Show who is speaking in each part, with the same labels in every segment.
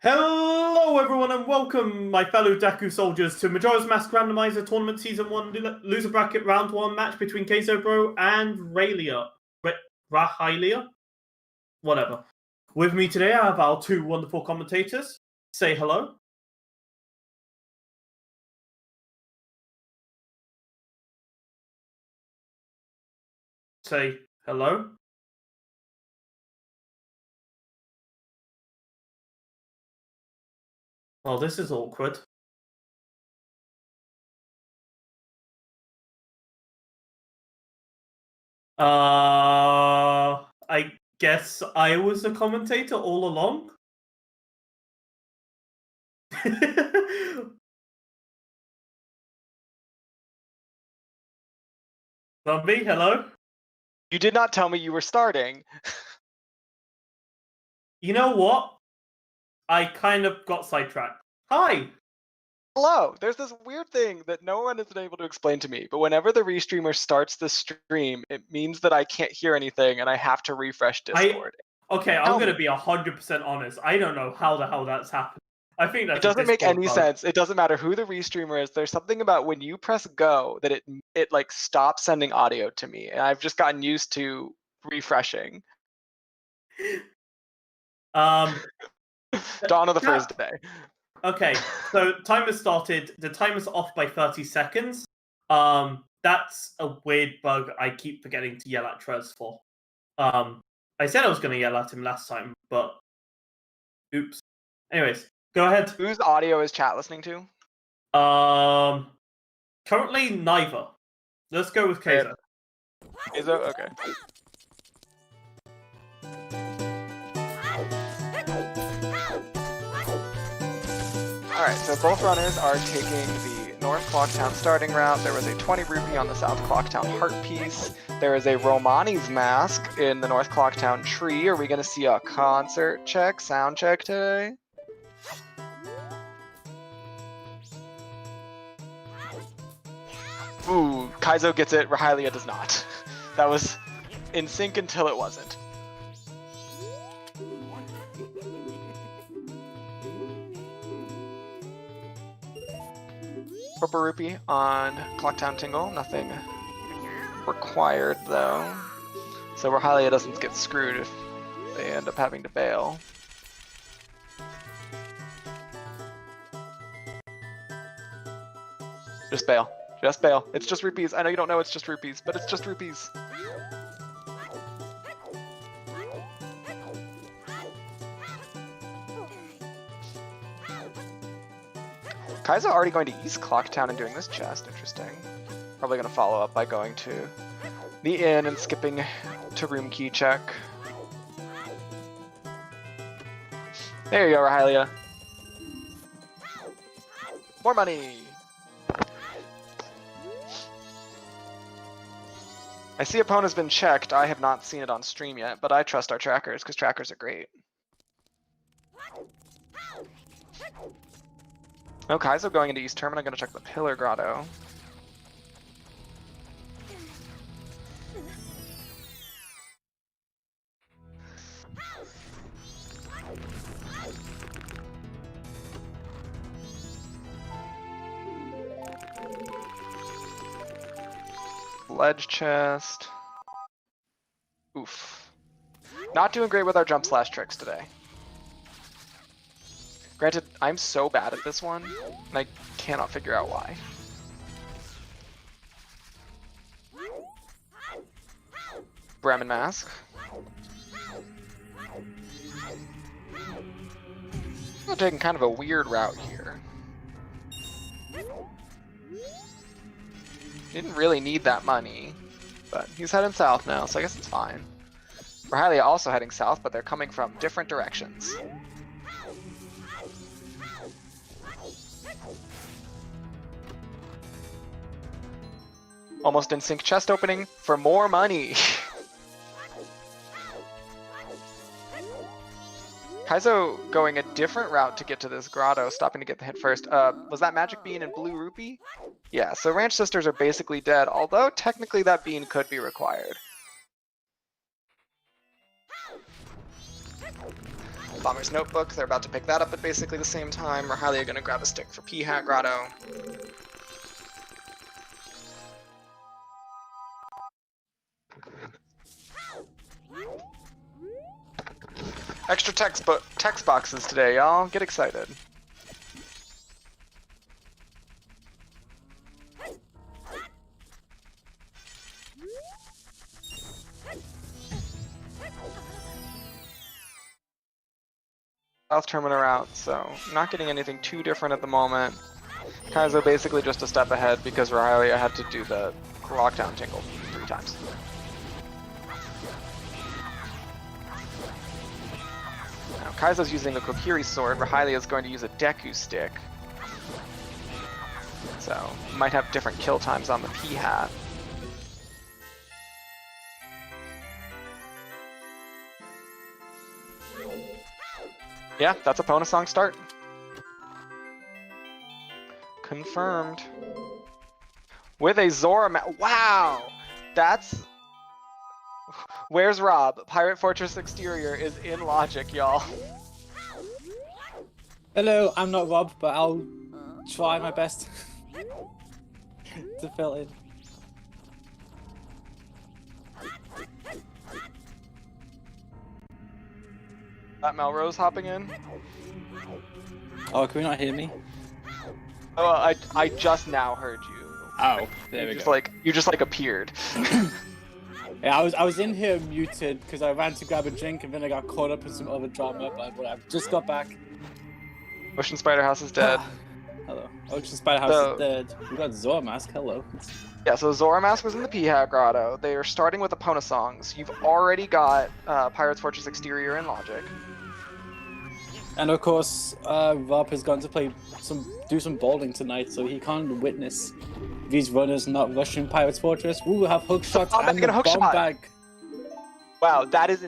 Speaker 1: Hello everyone and welcome my fellow Deku soldiers to Majora's Mask Randomizer Tournament Season 1 Loser Bracket Round 1 match between KayzoBro and Rahylia? Whatever. With me today I have our two wonderful commentators. Say hello. Say hello. Well, this is awkward. I guess I was the commentator all along? Zombie, hello?
Speaker 2: You did not tell me you were starting.
Speaker 1: You know what? I kind of got sidetracked. Hi!
Speaker 2: Hello! There's this weird thing that no one has been able to explain to me, but whenever the restreamer starts the stream, it means that I can't hear anything and I have to refresh Discord.
Speaker 1: Okay, I'm going to be 100% honest. I don't know how the hell that's happened. I think that's
Speaker 2: It doesn't make any sense. It doesn't matter who the restreamer is. There's something about when you press go that it like stops sending audio to me, and I've just gotten used to refreshing. Dawn of the first day.
Speaker 1: Okay, so timer started. The timer's off by 30 seconds. That's a weird bug I keep forgetting to yell at Trez for. I said I was going to yell at him last time, but oops. Anyways, go ahead.
Speaker 2: Whose audio is chat listening to?
Speaker 1: Currently neither. Let's go with Kayzo.
Speaker 2: Kayzo? Okay. Alright, so both runners are taking the North Clocktown starting route. There was a 20 rupee on the South Clocktown heart piece. There is a Romani's mask in the North Clocktown tree. Are we going to see a concert check, sound check today? Ooh, Kayzo gets it, Rahylia does not. That was in sync until it wasn't. Purple rupee on Clocktown Tingle, nothing required though. So Rahylia doesn't get screwed if they end up having to bail. Just bail. Just bail. It's just rupees. I know you don't know it's just rupees, but it's just rupees. Kayzo already going to East Clocktown and doing this chest. Interesting. Probably going to follow up by going to the inn and skipping to room key check. There you go, Rahylia. More money! I see opponent has been checked. I have not seen it on stream yet, but I trust our trackers because trackers are great. No, Kayzo going into East Terminal. I'm going to check the Pillar Grotto. Ledge chest. Oof. Not doing great with our jump slash tricks today. Granted, I'm so bad at this one, and I cannot figure out why. Bremen mask. I'm taking kind of a weird route here. Didn't really need that money, but he's heading south now, so I guess it's fine. Rahylia also heading south, but they're coming from different directions. Almost in sync chest opening for more money. Kayzo going a different route to get to this grotto, stopping to get the hit first. Was that magic bean and blue rupee? Yeah, so Ranch Sisters are basically dead, although technically that bean could be required. Bomber's Notebook. They're about to pick that up at basically the same time. Rahylia gonna grab a stick for P-Hat Grotto. Extra text boxes today, y'all. Get excited. South Termina route, so not getting anything too different at the moment. Kaizo basically just a step ahead because Rahylia had to do the lockdown tingle 3 times. Now Kaizo's using the Kokiri sword, Rahylia is going to use a Deku stick. So, might have different kill times on the P-Hat. Yeah, that's a Pona song start. Confirmed. With a Zora wow! That's... Where's Rob? Pirate Fortress Exterior is in logic, y'all.
Speaker 3: Hello, I'm not Rob, but I'll try my best to fill in.
Speaker 2: That Melrose hopping in.
Speaker 3: Oh, can we not hear me?
Speaker 2: Oh, I just now heard you.
Speaker 3: Oh, there we go.
Speaker 2: You just appeared.
Speaker 3: Yeah, I was in here muted because I ran to grab a drink and then I got caught up in some other drama, but whatever. Just got back.
Speaker 2: Ocean Spider House is dead.
Speaker 3: Hello. Ocean Spider House is dead. We got Zora Mask. Hello.
Speaker 2: Yeah, so Zora Mask was in the P-Hat Grotto. They are starting with the Pona songs. You've already got Pirates Fortress Exterior in logic.
Speaker 3: And of course, Rob has gone to do some bowling tonight, so he can't witness these runners not rushing Pirates Fortress. We will have hook shots and the bomb bag.
Speaker 2: Wow, that is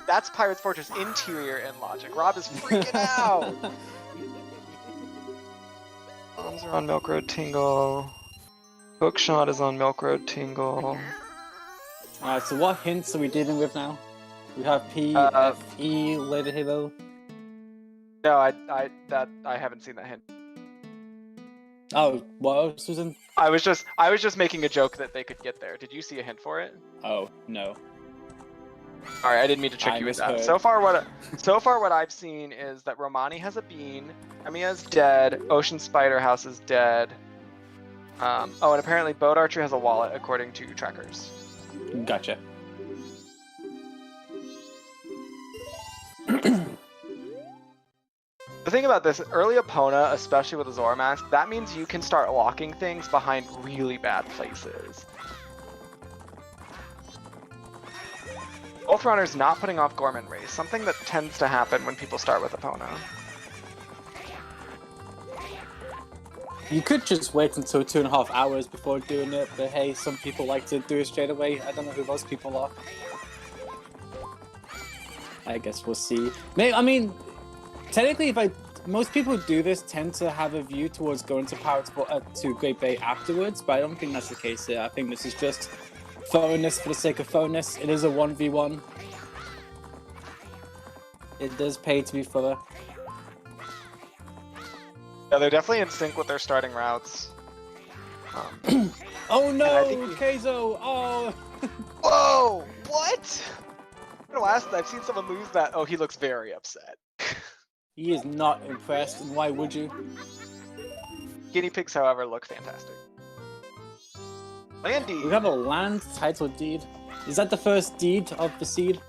Speaker 2: that's Pirates Fortress interior in logic. Rob is freaking out. Bombs are on Milk Road Tingle. Hookshot is on Milk Road Tingle.
Speaker 3: Alright, so what hints are we dealing with now? We have P, F, E, Later Hero.
Speaker 2: No, I haven't seen that hint.
Speaker 3: Oh, what else was in?
Speaker 2: I was just making a joke that they could get there. Did you see a hint for it?
Speaker 3: Oh, no.
Speaker 2: Alright, I didn't mean to trick you with that. So far what I've seen is that Romani has a bean, Emiya's dead, Ocean Spider House is dead. Oh, and apparently Boat Archer has a wallet according to trackers.
Speaker 3: Gotcha.
Speaker 2: The thing about this, early Epona, especially with a Zora Mask, that means you can start locking things behind really bad places. Both runners not putting off Gorman Race, something that tends to happen when people start with Epona.
Speaker 3: You could just wait until 2.5 hours before doing it, but hey, some people like to do it straight away. I don't know who those people are. I guess we'll see. Maybe, I mean, technically, most people who do this tend to have a view towards going to Great Bay afterwards, but I don't think that's the case here. I think this is just thoroughness for the sake of thoroughness. It is a 1v1. It does pay to be thorough.
Speaker 2: Yeah, they're definitely in sync with their starting routes.
Speaker 3: Oh no, Kayzo! Oh!
Speaker 2: Whoa! What? I've seen someone lose that. Oh, he looks very upset.
Speaker 3: He is not impressed, and why would you?
Speaker 2: Guinea pigs, however, look fantastic. Land deed.
Speaker 3: We have a land title deed. Is that the first deed of the seed?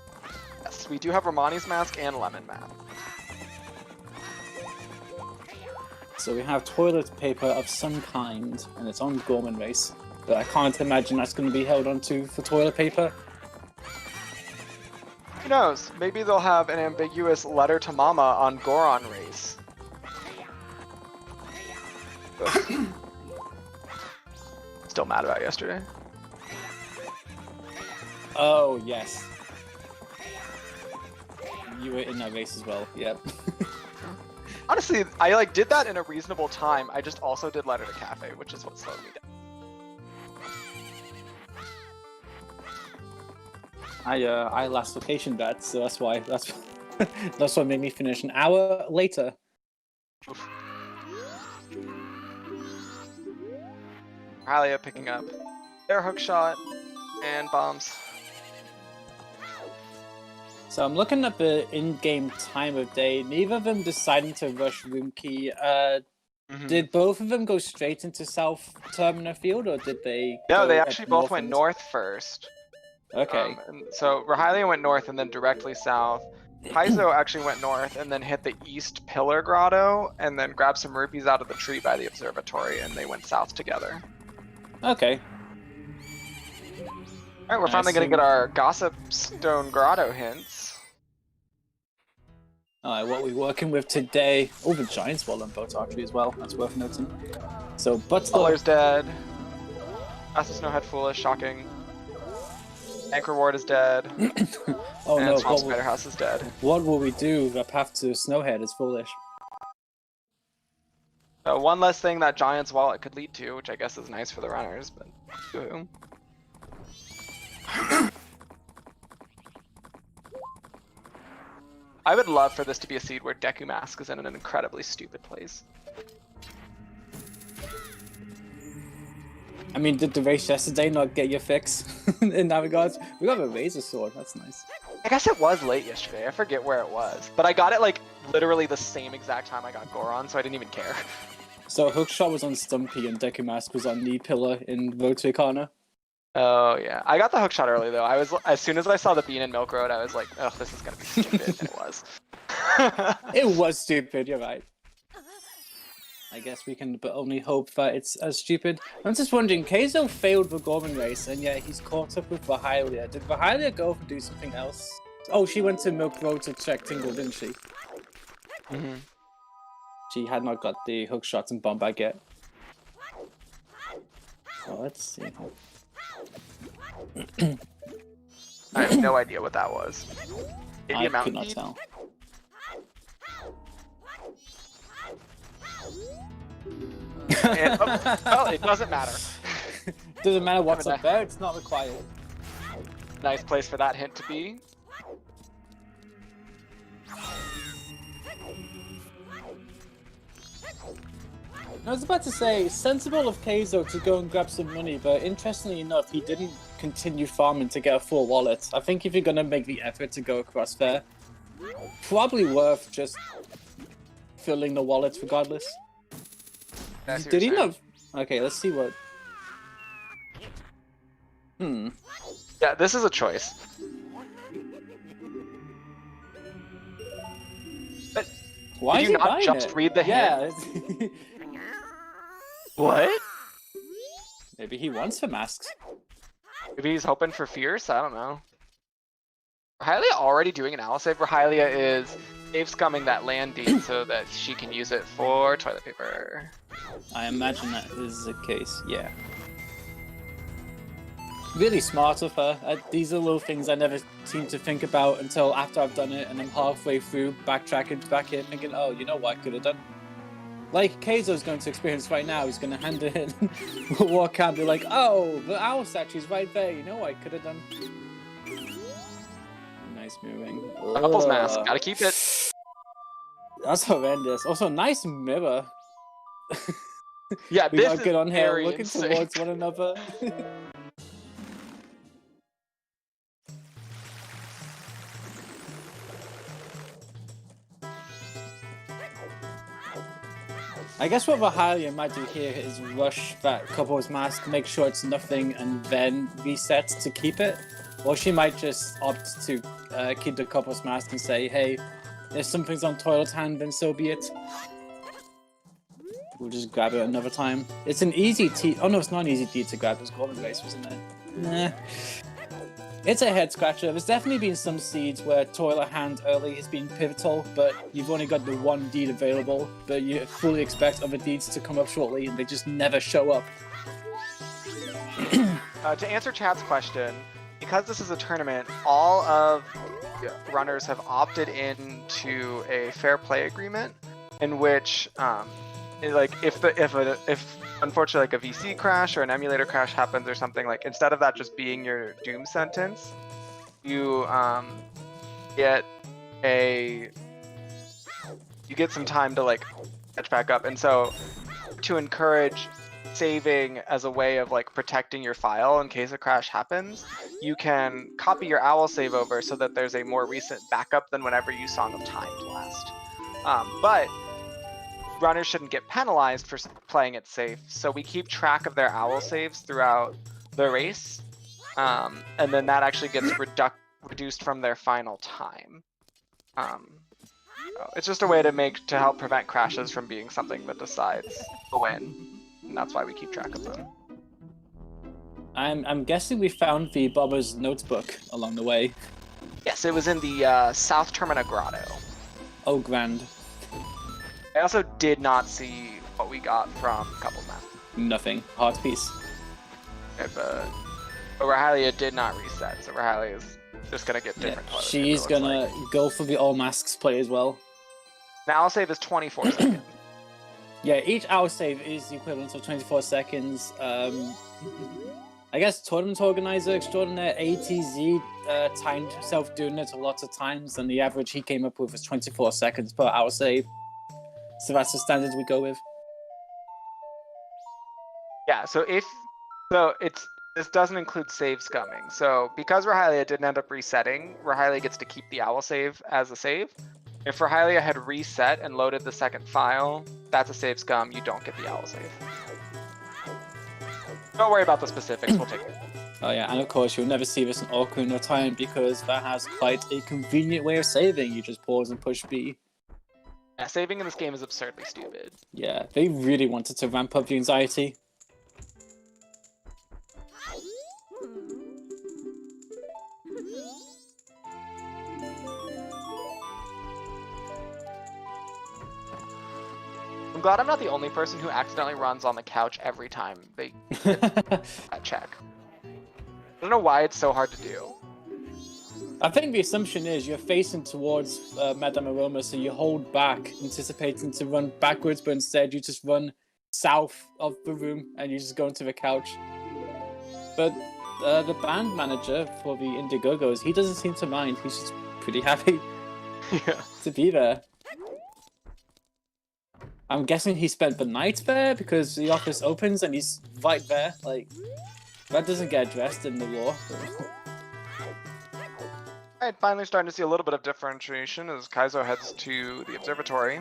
Speaker 2: Yes, we do have Romani's Mask and Lemon Map.
Speaker 3: So we have toilet paper of some kind, and it's on Gorman Race. But I can't imagine that's going to be held onto for toilet paper.
Speaker 2: Who knows? Maybe they'll have an ambiguous letter to Mama on Goron Race. Still mad about yesterday.
Speaker 3: Oh, yes. You were in that race as well, yep.
Speaker 2: Honestly, I did that in a reasonable time. I just also did Letter to Cafe, which is what slowed me down.
Speaker 3: I last location that, so that's why. That's what made me finish an hour later.
Speaker 2: Rahylia picking up their hook shot and bombs.
Speaker 3: So I'm looking at the in-game time of day. Neither of them deciding to rush room key. Did both of them go straight into South Terminal Field, or did they?
Speaker 2: No,
Speaker 3: go
Speaker 2: they
Speaker 3: up
Speaker 2: actually both went
Speaker 3: and-
Speaker 2: north first.
Speaker 3: Okay.
Speaker 2: And so Rahylia went north and then directly south. Kayzo actually went north and then hit the east pillar grotto and then grabbed some rupees out of the tree by the observatory, and they went south together.
Speaker 3: Okay.
Speaker 2: Alright, we're finally gonna get our Gossip Stone Grotto hints.
Speaker 3: Alright, what are we working with today? Oh, the Giant's Wall on boat archery as well. That's worth noting. So,
Speaker 2: Butler's dead. Acid Snowhead Foolish, shocking. Anchor Ward is dead.
Speaker 3: Oh
Speaker 2: and
Speaker 3: no,
Speaker 2: Swamp Spider House is dead.
Speaker 3: what will we do? The path to Snowhead is foolish.
Speaker 2: One less thing that Giant's Wallet could lead to, which I guess is nice for the runners, but woohoo. I would love for this to be a seed where Deku Mask is in an incredibly stupid place.
Speaker 3: I mean, did the race yesterday not get your fix in that regard? We got a Razor Sword, that's nice.
Speaker 2: I guess it was late yesterday, I forget where it was. But I got it like literally the same exact time I got Goron, so I didn't even care.
Speaker 3: So Hookshot was on Stumpy and Deku Mask was on Knee Pillar in Road to Icona.
Speaker 2: Oh yeah, I got the hook shot early though. I was, as soon as I saw the Bean and Milk Road, I was like, oh, this is gonna be stupid, and it was.
Speaker 3: It was stupid, you're right. I guess we can but only hope that it's as stupid. I'm just wondering, Kayzo failed the Gorman race, and yet he's caught up with Rahylia. Did Rahylia go off and do something else? Oh, she went to Milk Road to check Tingle, didn't she?
Speaker 2: Mm-hmm.
Speaker 3: She had not got the hook shots and bomb bag yet. So let's see.
Speaker 2: I have no idea what that was. Maybe a
Speaker 3: I could
Speaker 2: mountain
Speaker 3: not
Speaker 2: deed?
Speaker 3: tell.
Speaker 2: Well, it doesn't matter.
Speaker 3: Doesn't matter what's
Speaker 2: Have a
Speaker 3: up there, it's not required.
Speaker 2: Nice place for that hint to be.
Speaker 3: I was about to say, sensible of Kayzo to go and grab some money, but interestingly enough, he didn't continue farming to get a full wallet. I think if you're gonna make the effort to go across there, probably worth just filling the wallets regardless. Did he not? Okay, let's see what.
Speaker 2: Yeah, this is a choice. But
Speaker 3: Why
Speaker 2: did
Speaker 3: is
Speaker 2: you
Speaker 3: he
Speaker 2: not
Speaker 3: buying
Speaker 2: just
Speaker 3: it?
Speaker 2: read the hint?
Speaker 3: Yeah.
Speaker 2: What?
Speaker 3: Maybe he wants the masks.
Speaker 2: Maybe he's hoping for fierce? I don't know. Rahylia already doing an owl save? Rahylia is save scumming that land deed so that she can use it for toilet paper.
Speaker 3: I imagine that is the case, yeah. Really smart of her. These are little things I never seem to think about until after I've done it, and I'm halfway through backtracking back in thinking, oh, you know what I could have done? Like Kayzo's going to experience right now, he's going to hand it in, walk out and be like, oh, the owl statue's right there, you know what I could have done? Nice moving.
Speaker 2: Couple's mask, gotta keep it.
Speaker 3: That's horrendous. Also, nice mirror.
Speaker 2: Yeah,
Speaker 3: We
Speaker 2: this
Speaker 3: got
Speaker 2: is
Speaker 3: good on here,
Speaker 2: very
Speaker 3: looking
Speaker 2: insane.
Speaker 3: towards one another. I guess what Rahylia might do here is rush that couple's mask, make sure it's nothing, and then reset to keep it. Or she might just opt to keep the couple's mask and say, hey, if something's on toilet hand, then so be it. We'll just grab it another time. It's an easy oh no, it's not an easy deed to grab, it was Golden Race, wasn't it? Nah. It's a head scratcher. There's definitely been some seeds where toilet hand early has been pivotal, but you've only got the one deed available, but you fully expect other deeds to come up shortly and they just never show up.
Speaker 2: To answer chat's question, because this is a tournament, all of the runners have opted into a fair play agreement in which like if unfortunately like a VC crash or an emulator crash happens or something, like instead of that just being your doom sentence, you get some time to like catch back up. And so to encourage saving as a way of like protecting your file in case a crash happens, you can copy your owl save over so that there's a more recent backup than whenever you Song of Time last. But runners shouldn't get penalized for playing it safe, so we keep track of their owl saves throughout the race, and then that actually gets reduced from their final time. It's just a way to help prevent crashes from being something that decides the win, and that's why we keep track of them.
Speaker 3: I'm guessing we found the Bomber's notebook along the way.
Speaker 2: Yes, it was in the South Termina Grotto.
Speaker 3: Oh, grand.
Speaker 2: I also did not see what we got from Couples Map.
Speaker 3: Nothing. Heart piece.
Speaker 2: But Rahylia did not reset, so Rahylia is just gonna get different.
Speaker 3: Yeah, she's gonna go for the all masks play as well.
Speaker 2: Now I'll save is 24 seconds.
Speaker 3: Yeah, each hour save is the equivalent of 24 seconds. I guess tournament organizer extraordinaire ATZ timed himself doing it a lot of times, and the average he came up with was 24 seconds per hour save. So that's the standard we go with.
Speaker 2: Yeah, this doesn't include save scumming. So because Rahylia didn't end up resetting, Rahylia gets to keep the owl save as a save. If Rahylia had reset and loaded the second file, that's a save scum. You don't get the owl save. Don't worry about the specifics. We'll take it.
Speaker 3: Oh yeah, and of course you'll never see this in Ocarina of Time because that has quite a convenient way of saving. You just pause and push B.
Speaker 2: Yeah, saving in this game is absurdly stupid.
Speaker 3: Yeah, they really wanted to ramp up the anxiety.
Speaker 2: I'm glad I'm not the only person who accidentally runs on the couch every time they that check. I don't know why it's so hard to do.
Speaker 3: I think the assumption is you're facing towards Madame Aroma, so you hold back, anticipating to run backwards, but instead you just run south of the room and you just go into the couch. But the band manager for the Indiegogos, he doesn't seem to mind. He's just pretty happy to be there. I'm guessing he spent the night there because the office opens and he's right there. Like, that doesn't get addressed in the lore.
Speaker 2: Alright, finally starting to see a little bit of differentiation as Kaizo heads to the observatory.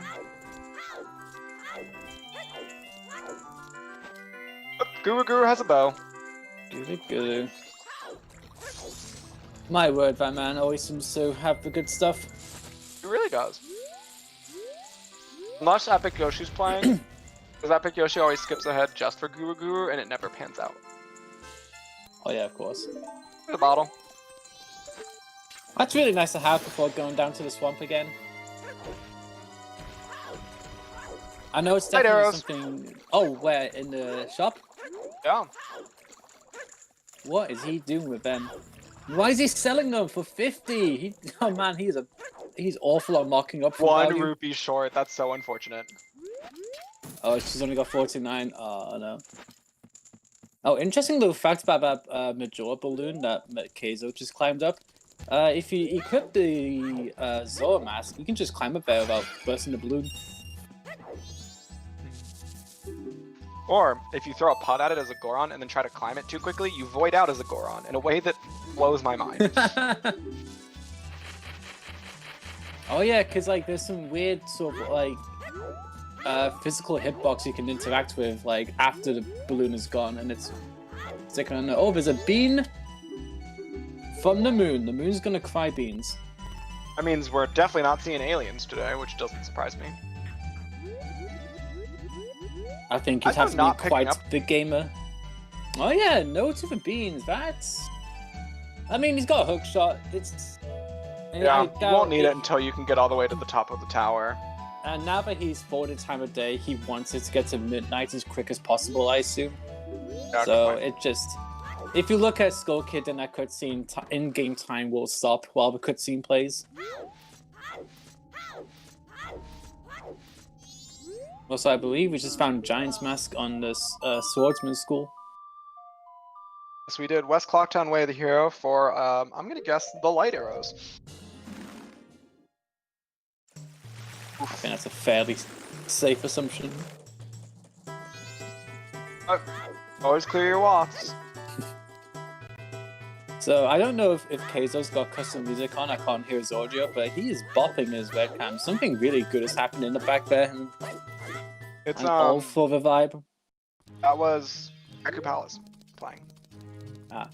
Speaker 2: Oh, Guru has a bow.
Speaker 3: Guru. My word, that man always seems to have the good stuff.
Speaker 2: He really does. Unless Epic Yoshi's playing, because Epic Yoshi always skips ahead just for Guru and it never pans out.
Speaker 3: Oh yeah, of course.
Speaker 2: The bottle.
Speaker 3: That's really nice to have before going down to the swamp again. I know it's definitely something... Oh, where? In the shop?
Speaker 2: Yeah.
Speaker 3: What is he doing with them? Why is he selling them for 50? Oh man, he's awful on marking up for
Speaker 2: One
Speaker 3: value.
Speaker 2: rupee short, that's so unfortunate.
Speaker 3: Oh, she's only got 49. Oh no. Oh, interesting little fact about that Majora balloon that Kayzo just climbed up. If you equip the Zora mask, you can just climb up there without bursting the balloon.
Speaker 2: Or, if you throw a pot at it as a Goron and then try to climb it too quickly, you void out as a Goron in a way that blows my mind.
Speaker 3: Oh yeah, because like there's some weird sort of like physical hitbox you can interact with like after the balloon is gone, and it's like, oh, there's a bean from the moon. The moon's gonna cry beans.
Speaker 2: That means we're definitely not seeing aliens today, which doesn't surprise me.
Speaker 3: I think you'd have to be quite the gamer. Oh yeah, no to the beans. That's... I mean, he's got a hook shot. It's...
Speaker 2: Yeah, you won't need it until you can get all the way to the top of the tower.
Speaker 3: And now that he's forward time of day, he wants it to get to midnight as quick as possible, I assume.
Speaker 2: Yeah,
Speaker 3: so it just... If you look at Skull Kid in that cutscene, in-game time will stop while the cutscene plays. Also, I believe we just found Giant's Mask on this Swordsman School.
Speaker 2: Yes, we did. West Clocktown Way of the Hero for, I'm gonna guess, the light arrows.
Speaker 3: I think that's a fairly safe assumption.
Speaker 2: Always clear your wafts.
Speaker 3: So I don't know if Kayzo's got custom music on. I can't hear his audio, but he is bopping his webcam. Something really good is happening in the back there, and
Speaker 2: It's
Speaker 3: I'm all for the vibe.
Speaker 2: That was Aku Palace playing.
Speaker 3: Ah.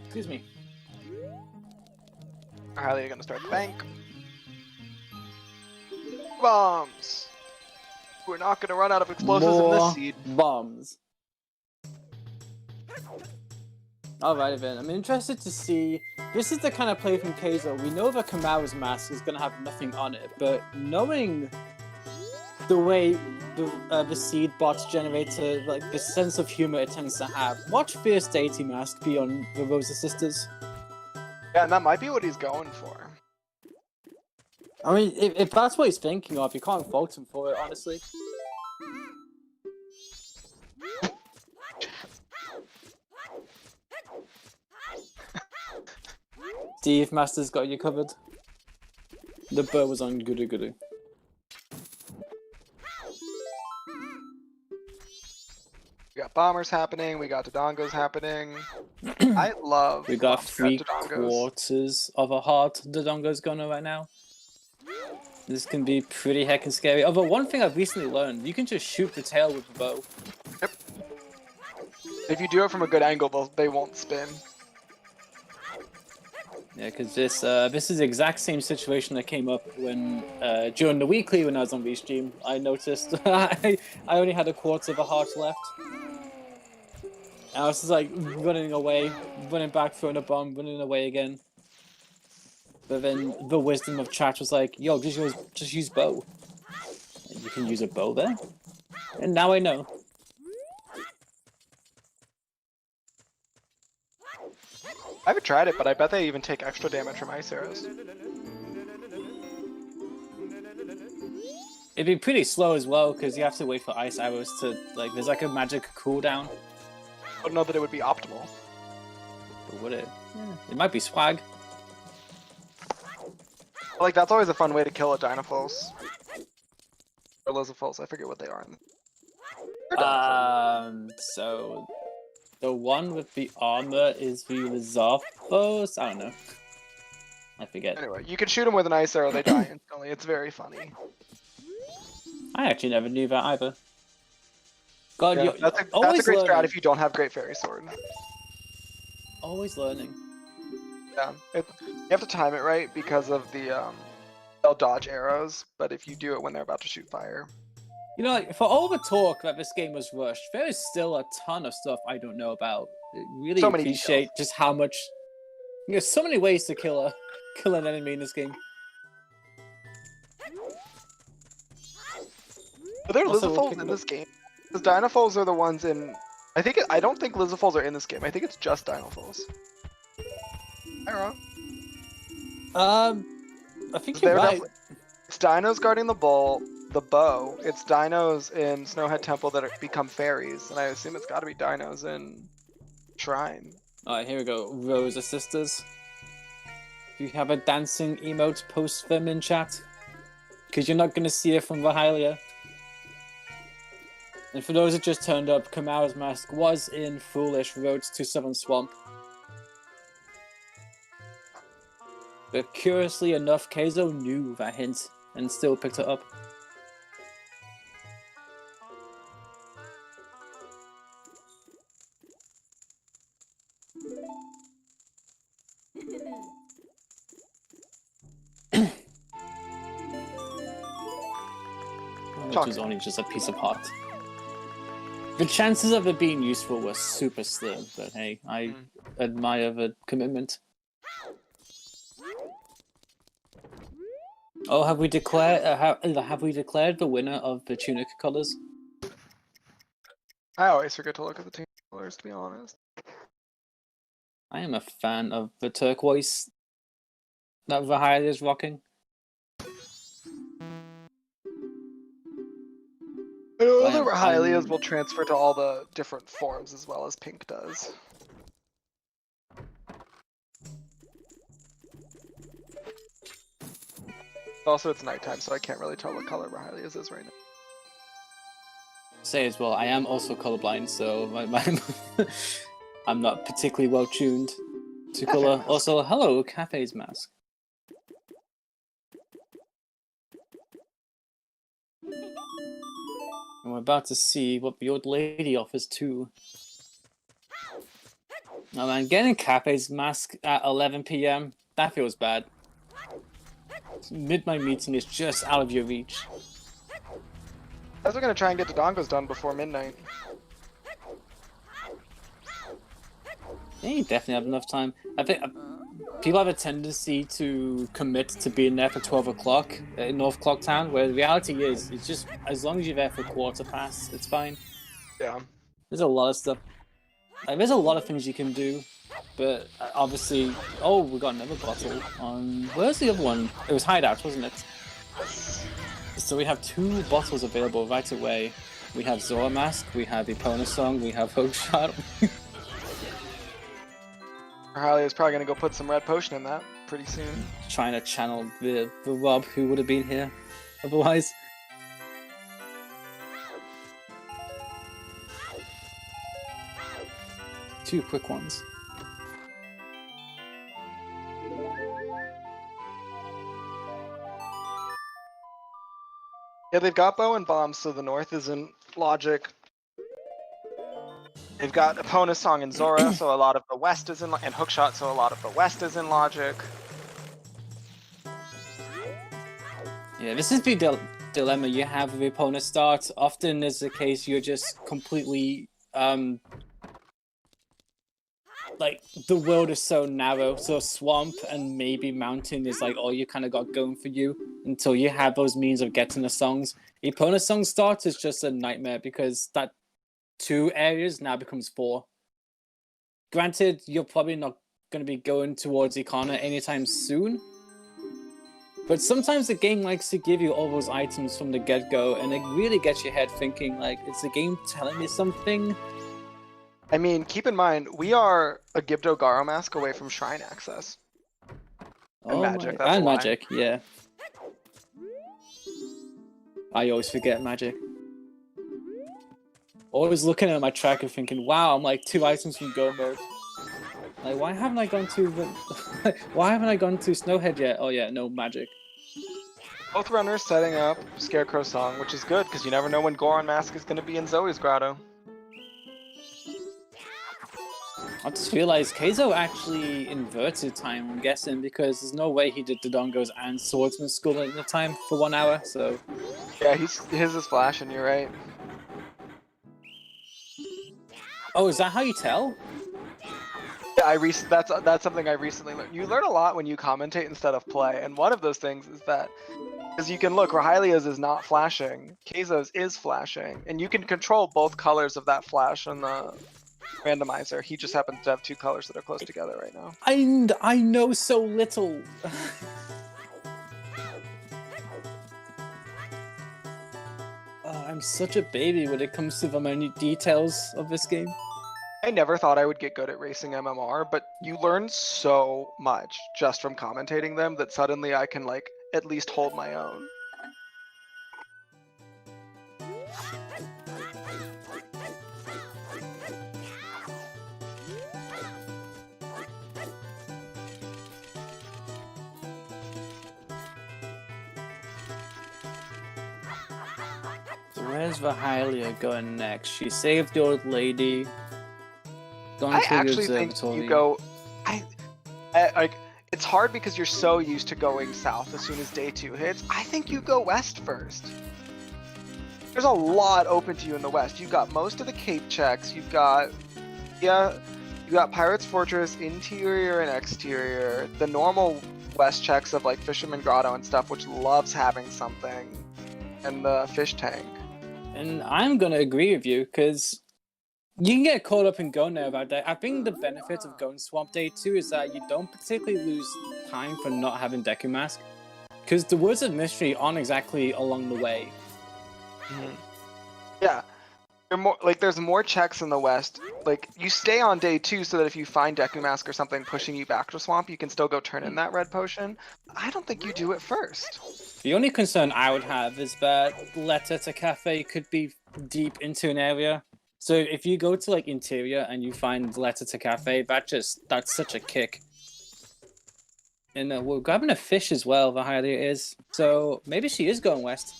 Speaker 3: Excuse me.
Speaker 2: Rahylia gonna start the bank. Bombs! We're not gonna run out of explosives in this seed.
Speaker 3: Bombs. Alright then, I'm interested to see. This is the kind of play from Kayzo. We know that Kamara's mask is gonna have nothing on it, but knowing the way the seed bots generate like the sense of humor it tends to have, watch Fierce Deity Mask be on the Rosa Sisters.
Speaker 2: Yeah, and that might be what he's going for.
Speaker 3: I mean, if that's what he's thinking of, you can't fault him for it, honestly. Steve Master's got you covered. The bird was on Guru Guru.
Speaker 2: We got bombers happening, we got Dodongos happening. I love
Speaker 3: We got
Speaker 2: bombs
Speaker 3: 3/4 of a heart Dodongo's going on right now. This can be pretty heckin' scary. Although one thing I've recently learned, you can just shoot the tail with the bow.
Speaker 2: Yep. If you do it from a good angle, they won't spin.
Speaker 3: Yeah, because this is the exact same situation that came up when during the weekly when I was on Restream. I noticed I only had 1/4 of a heart left. And I was just like running away, running back, throwing a bomb, running away again. But then the wisdom of chat was like, "Yo, just use bow. You can use a bow there." And now I know.
Speaker 2: I haven't tried it, but I bet they even take extra damage from ice arrows.
Speaker 3: It'd be pretty slow as well because you have to wait for ice arrows to like. There's like a magic cooldown.
Speaker 2: I don't know that it would be optimal.
Speaker 3: But would it? Yeah. It might be swag.
Speaker 2: Like that's always a fun way to kill a Dynafos. Or Lizafos, I forget what they are.
Speaker 3: So the one with the armor is the Lizarthos? I don't know. I forget.
Speaker 2: Anyway, you can shoot them with an ice arrow, they die instantly. It's very funny.
Speaker 3: I actually never knew that either. God,
Speaker 2: Yeah, that's a great
Speaker 3: learning.
Speaker 2: strat if you don't have Great Fairy Sword.
Speaker 3: Always learning.
Speaker 2: Yeah, you have to time it right because of the they'll dodge arrows, but if you do it when they're about to shoot fire.
Speaker 3: You know, like, for all the talk that this game was rushed, there is still a ton of stuff I don't know about. I really
Speaker 2: So many
Speaker 3: appreciate just how much. There's so many ways to kill an enemy in this game.
Speaker 2: Are there
Speaker 3: Also,
Speaker 2: Lizafos in this game? Because Dynafos are the ones in. I don't think Lizafos are in this game. I think it's just Dynafos. Am I wrong?
Speaker 3: I think you're right.
Speaker 2: It's dinos guarding the bow. It's dinos in Snowhead Temple that become fairies, and I assume it's got to be dinos in Shrine.
Speaker 3: Alright, here we go. Rosa Sisters. If you have a dancing emote, post them in chat. Because you're not going to see it from Rahylia. And for those that just turned up, Kamara's mask was in Foolish Roads to Southern Swamp. But curiously enough, Kayzo knew that hint and still picked it up. Which is only just a piece of heart. The chances of it being useful were super slim, but hey, I admire the commitment. Oh, have we declared? Have we declared the winner of the tunic colors?
Speaker 2: I always forget to look at the team colors, to be honest.
Speaker 3: I am a fan of the turquoise that Rahylia is rocking.
Speaker 2: Rahylias will transfer to all the different forms as well as pink does. Also, it's nighttime, so I can't really tell what color Rahylia's is right now.
Speaker 3: Say as well, I am also colorblind, so I'm not particularly well tuned to color. Also, hello, Cafe's mask. And we're about to see what the old lady offers too. Oh man, getting Cafe's mask at 11 PM, that feels bad. Midnight meeting is just out of your reach.
Speaker 2: As we're gonna try and get the dongos done before midnight.
Speaker 3: Yeah, you definitely have enough time. I think people have a tendency to commit to being there for 12 o'clock in North Clocktown, where the reality is, it's just as long as you're there for quarter past, it's fine.
Speaker 2: Yeah.
Speaker 3: There's a lot of stuff. Like, there's a lot of things you can do, but obviously, oh, we got another bottle on. Where's the other one? It was Hideout, wasn't it? So we have 2 bottles available right away. We have Zora Mask, we have Epona Song, we have Hookshot.
Speaker 2: Rahylia's probably gonna go put some red potion in that pretty soon.
Speaker 3: Trying to channel the Rob who would have been here otherwise. Two quick ones.
Speaker 2: Yeah, they've got bow and bombs, so the north is in logic. They've got Epona Song and Zora, so a lot of the west is in and Hookshot, so a lot of the west is in logic.
Speaker 3: Yeah, this is the dilemma you have with Epona start. Often is the case you're just completely like the world is so narrow, so swamp and maybe mountain is like all you kind of got going for you until you have those means of getting the songs. Epona Song start is just a nightmare because that 2 areas now becomes 4. Granted, you're probably not going to be going towards Icona anytime soon, but sometimes the game likes to give you all those items from the get-go, and it really gets your head thinking, like, is the game telling me something?
Speaker 2: I mean, keep in mind, we are a Gibdo Garo mask away from shrine access. And magic, that's
Speaker 3: and
Speaker 2: why.
Speaker 3: magic, yeah. I always forget magic. Always looking at my tracker thinking, wow, I'm like 2 items from go mode. Like, why haven't I gone to why haven't I gone to Snowhead yet? Oh yeah, no magic.
Speaker 2: Both runners setting up Scarecrow Song, which is good, because you never know when Goron Mask is going to be in Zoe's grotto.
Speaker 3: I just realized Kayzo actually inverted time, I'm guessing, because there's no way he did the Dongos and Swordsman School at the time for 1 hour, so...
Speaker 2: Yeah, his is flashing, you're right.
Speaker 3: Oh, is that how you tell?
Speaker 2: Yeah, that's something I recently learned. You learn a lot when you commentate instead of play, and one of those things is that, as you can look, Rahylia's is not flashing, Kayzo's is flashing, and you can control both colors of that flash on the randomizer. He just happens to have 2 colors that are close together right now.
Speaker 3: I know so little. Oh, I'm such a baby when it comes to the minute details of this game.
Speaker 2: I never thought I would get good at racing MMR, but you learn so much just from commentating them that suddenly I can, like, at least hold my own.
Speaker 3: Where's Rahylia going next? She saved the old lady.
Speaker 2: I actually think you go. Like, it's hard because you're so used to going south as soon as day 2 hits. I think you go west first. There's a lot open to you in the west. You've got most of the Cape checks. You've got, yeah, you got Pirate's Fortress, interior and exterior. The normal west checks of like Fisherman Grotto and stuff, which loves having something, and the fish tank.
Speaker 3: And I'm gonna agree with you because you can get caught up in going there about that. I think the benefit of going Swamp Day 2 is that you don't particularly lose time for not having Deku Mask, because the Woods of Mystery aren't exactly along the way.
Speaker 2: Yeah, There's more checks in the west. Like, you stay on day 2 so that if you find Deku Mask or something pushing you back to Swamp, you can still go turn in that red potion. I don't think you do it first.
Speaker 3: The only concern I would have is that letter to cafe could be deep into an area. So if you go to like interior and you find letter to cafe, that's such a kick. And we're grabbing a fish as well, Rahylia is. So maybe she is going west.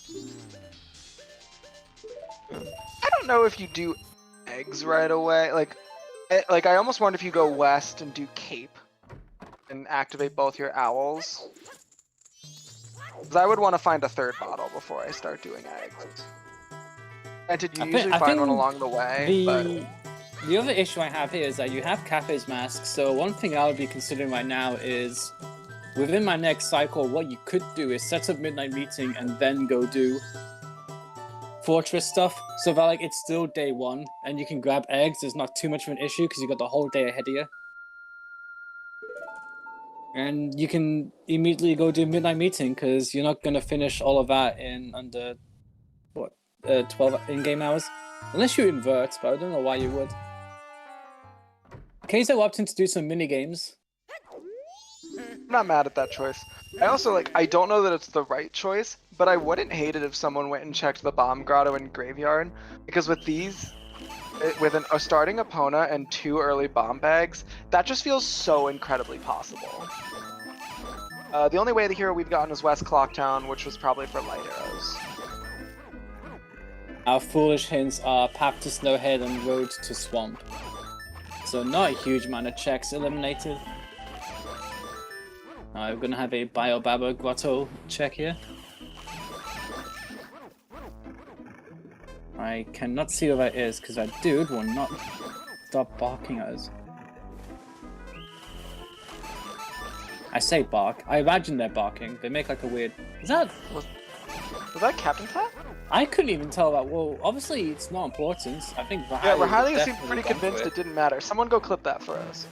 Speaker 2: I don't know if you do eggs right away. Like I almost wonder if you go west and do cape and activate both your owls. Because I would want to find a third bottle before I start doing eggs. Granted, you usually find one along the way.
Speaker 3: The other issue I have here is that you have Cafe's Mask. So one thing I would be considering right now is, within my next cycle, what you could do is set up Midnight Meeting and then go do Fortress stuff, so that like it's still day 1 and you can grab eggs. There's not too much of an issue because you got the whole day ahead of you, and you can immediately go do Midnight Meeting because you're not gonna finish all of that in under 12 in-game hours, unless you invert. But I don't know why you would. Kayzo opting to do some mini games.
Speaker 2: I'm not mad at that choice. I don't know that it's the right choice, but I wouldn't hate it if someone went and checked the Bomb Grotto and Graveyard, because with these, with a starting opponent and 2 early bomb bags, that just feels so incredibly possible. The only way the hero we've gotten is West Clocktown, which was probably for light arrows.
Speaker 3: Our foolish hints are Path to Snowhead and Road to Swamp. So not a huge amount of checks eliminated. We're gonna have a Biobaba Grotto check here. I cannot see where that is because that dude will not stop barking at us. I say bark. I imagine they're barking. They make like a weird... Is that...
Speaker 2: Was that Captain Cat?
Speaker 3: I couldn't even tell that. Well, obviously it's not important. I think
Speaker 2: Rahylia seemed pretty convinced it didn't matter. Someone go clip that for us.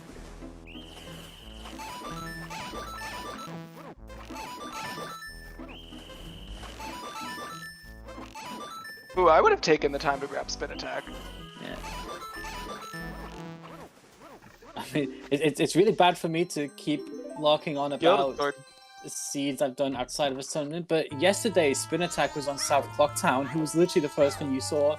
Speaker 2: Ooh, I would have taken the time to grab Spin Attack.
Speaker 3: Yeah. I mean, it's really bad for me to keep locking on about seeds I've done outside of a tournament, but yesterday Spin Attack was on South Clocktown. It was literally the first thing you saw,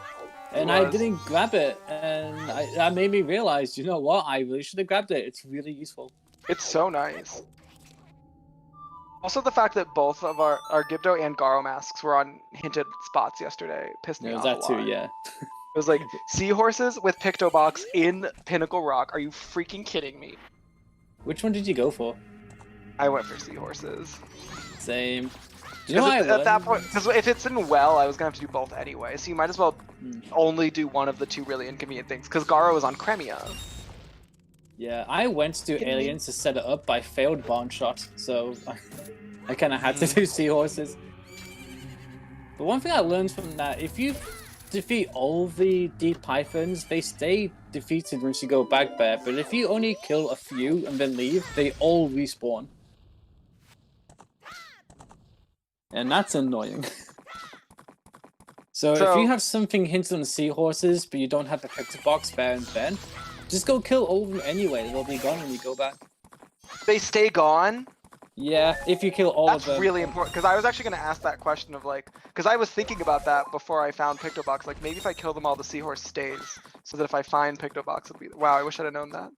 Speaker 3: and I didn't grab it, and that made me realize, you know what, I really should have grabbed it. It's really useful.
Speaker 2: It's so nice. Also, the fact that both of our Gibdo and Garo masks were on hinted spots yesterday pissed me off a lot.
Speaker 3: That too, yeah.
Speaker 2: It was like, Seahorses with Pictobox in Pinnacle Rock. Are you freaking kidding me?
Speaker 3: Which one did you go for?
Speaker 2: I went for Seahorses.
Speaker 3: Same. Do you know at
Speaker 2: that point, because if it's in Well, I was going to have to do both anyway, so you might as well only do one of the 2 really inconvenient things, because Garo is on Cremia.
Speaker 3: Yeah, I went to do Aliens to set it up, but I failed Barn Shot, so I kind of had to do Seahorses. But one thing I learned from that, if you defeat all the Deep Pythons, they stay defeated once you go back there, but if you only kill a few and then leave, they all respawn. And that's annoying. So if you have something hinted on the Seahorses, but you don't have the Picture Box there and then, just go kill all of them anyway. They'll be gone when you go back.
Speaker 2: They stay gone?
Speaker 3: Yeah, if you kill all of them.
Speaker 2: That's really important, because I was actually going to ask that question of like, because I was thinking about that before I found Pictobox, like maybe if I kill them all, the Seahorse stays, so that if I find Pictobox, it'll be, wow, I wish I'd have known that.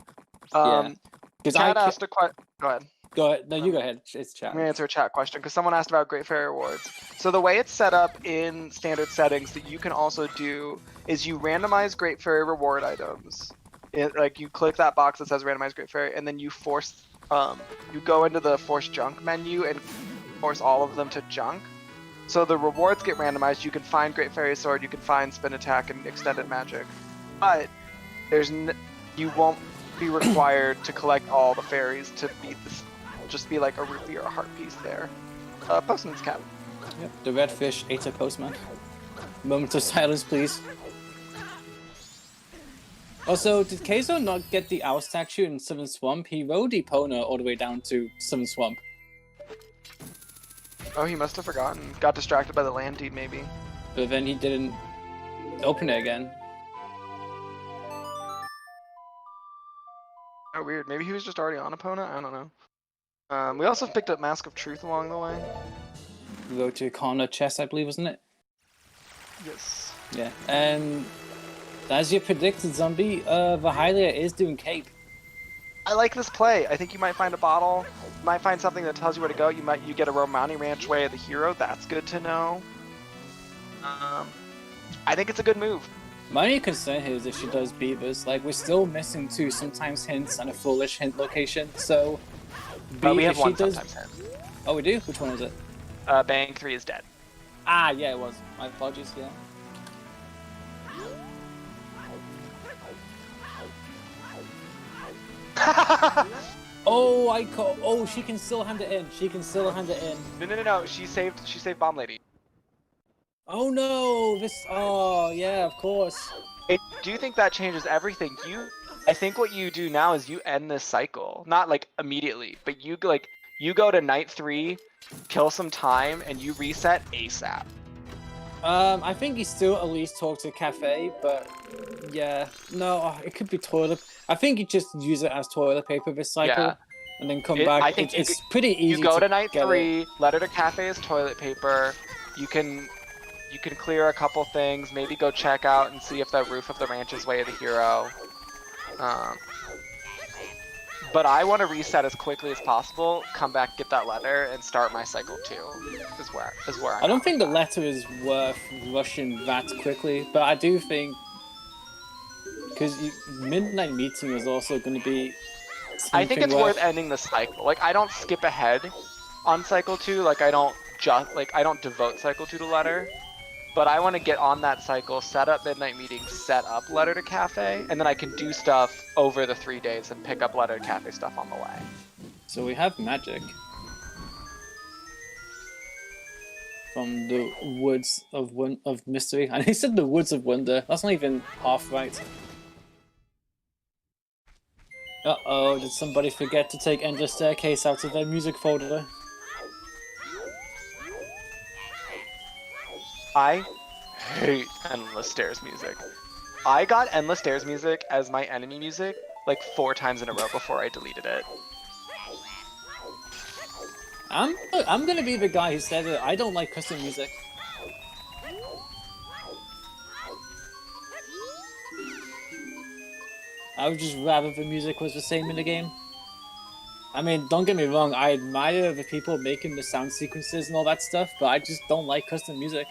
Speaker 2: Chad asked a question, go ahead.
Speaker 3: Go ahead, no, you go ahead, it's chat.
Speaker 2: I'm going to answer a chat question, because someone asked about Great Fairy Rewards. So the way it's set up in standard settings that you can also do is you randomize Great Fairy Reward items. Like you click that box that says randomize Great Fairy, and then you force you go into the force junk menu and force all of them to junk. So the rewards get randomized. You can find Great Fairy Sword, you can find Spin Attack and Extended Magic, but you won't be required to collect all the fairies to beat this. Just be like a rupee or a heart piece there. Postman's Cap.
Speaker 3: Yep, the red fish ate a postman. Moment of silence, please. Also, did Kayzo not get the owl statue in Southern Swamp? He rode Epona all the way down to Southern Swamp.
Speaker 2: Oh, he must have forgotten. Got distracted by the land deed, maybe.
Speaker 3: But then he didn't open it again.
Speaker 2: Oh, weird. Maybe he was just already on opponent. I don't know. We also picked up Mask of Truth along the way.
Speaker 3: Go to corner chest, I believe, wasn't it?
Speaker 2: Yes.
Speaker 3: Yeah. And as you predicted, Zombie, Rahylia is doing cape.
Speaker 2: I like this play. I think you might find a bottle. You might find something that tells you where to go. You get a Romani Ranch way of the hero. That's good to know. I think it's a good move.
Speaker 3: My only concern here is if she does beavers. Like, we're still missing 2 sometimes hints and a foolish hint location. So,
Speaker 2: We have
Speaker 3: if she
Speaker 2: one
Speaker 3: does...
Speaker 2: sometimes hint.
Speaker 3: Oh, we do? Which one is it?
Speaker 2: Bang 3 is dead.
Speaker 3: Ah, yeah, it was. My apologies, yeah. Oh, she can still hand it in. She can still hand it in.
Speaker 2: No. She saved Bomb Lady.
Speaker 3: Oh no! Oh yeah, of course.
Speaker 2: Do you think that changes everything? I think what you do now is you end this cycle. Not like immediately, but you go to night 3, kill some time, and you reset ASAP.
Speaker 3: I think you still at least talk to Cafe, but yeah, no, it could be toilet. I think you just use it as toilet paper this cycle, and then come back.
Speaker 2: I think
Speaker 3: it's pretty easy.
Speaker 2: You go to night
Speaker 3: get
Speaker 2: 3,
Speaker 3: it.
Speaker 2: let her to Cafe as toilet paper. You can clear a couple things. Maybe go check out and see if the roof of the ranch is way of the hero. But I want to reset as quickly as possible, come back, get that letter, and start my cycle 2. Is where
Speaker 3: I don't think the letter is worth rushing that quickly, but I do think because midnight meeting is also going to be.
Speaker 2: I think it's worth ending the cycle. Like, I don't skip ahead on cycle 2. Like, I don't devote cycle 2 to letter. But I want to get on that cycle, set up midnight meeting, set up letter to cafe, and then I can do stuff over the 3 days and pick up letter to cafe stuff on the way.
Speaker 3: So we have magic from the woods of mystery, and he said the woods of wonder. That's not even half right. Uh-oh, did somebody forget to take Endless Staircase out of their music folder?
Speaker 2: I hate Endless Stairs music. I got Endless Stairs music as my enemy music like 4 times in a row before I deleted it.
Speaker 3: I'm gonna be the guy who said it. I don't like custom music. I would just rather the music was the same in the game. I mean, don't get me wrong, I admire the people making the sound sequences and all that stuff, but I just don't like custom music.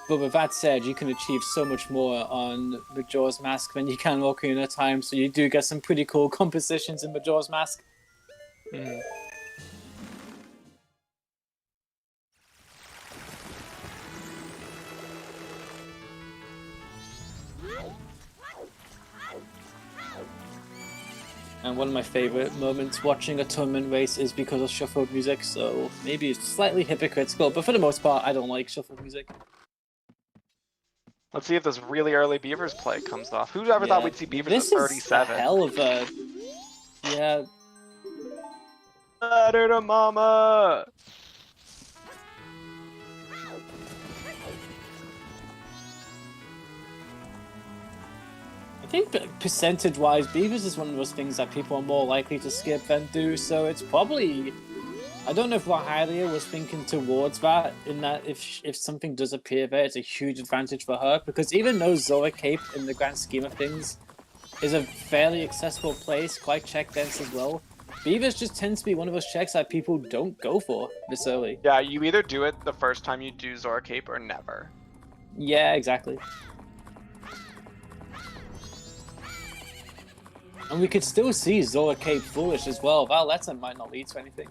Speaker 3: But with that said, you can achieve so much more on Majora's Mask than you can Ocarina of Time, so you do get some pretty cool compositions in Majora's Mask.
Speaker 2: Mm.
Speaker 3: And one of my favorite moments watching a tournament race is because of shuffled music, so maybe it's slightly hypocritical, but for the most part, I don't like shuffled music.
Speaker 2: Let's see if this really early Beavers play comes off. Who ever thought we'd see Beavers
Speaker 3: this
Speaker 2: at 37?
Speaker 3: Is a hell of a... Yeah.
Speaker 2: Letter to mama!
Speaker 3: I think percentage-wise, Beavers is one of those things that people are more likely to skip than do, so it's probably... I don't know if Rahylia was thinking towards that, in that if something does appear there, it's a huge advantage for her, because even though Zora Cape, in the grand scheme of things, is a fairly accessible place, quite check dense as well, Beavers just tends to be one of those checks that people don't go for this early.
Speaker 2: Yeah, you either do it the first time you do Zora Cape or never.
Speaker 3: Yeah, exactly. And we could still see Zora Cape foolish as well. That letter might not lead to anything.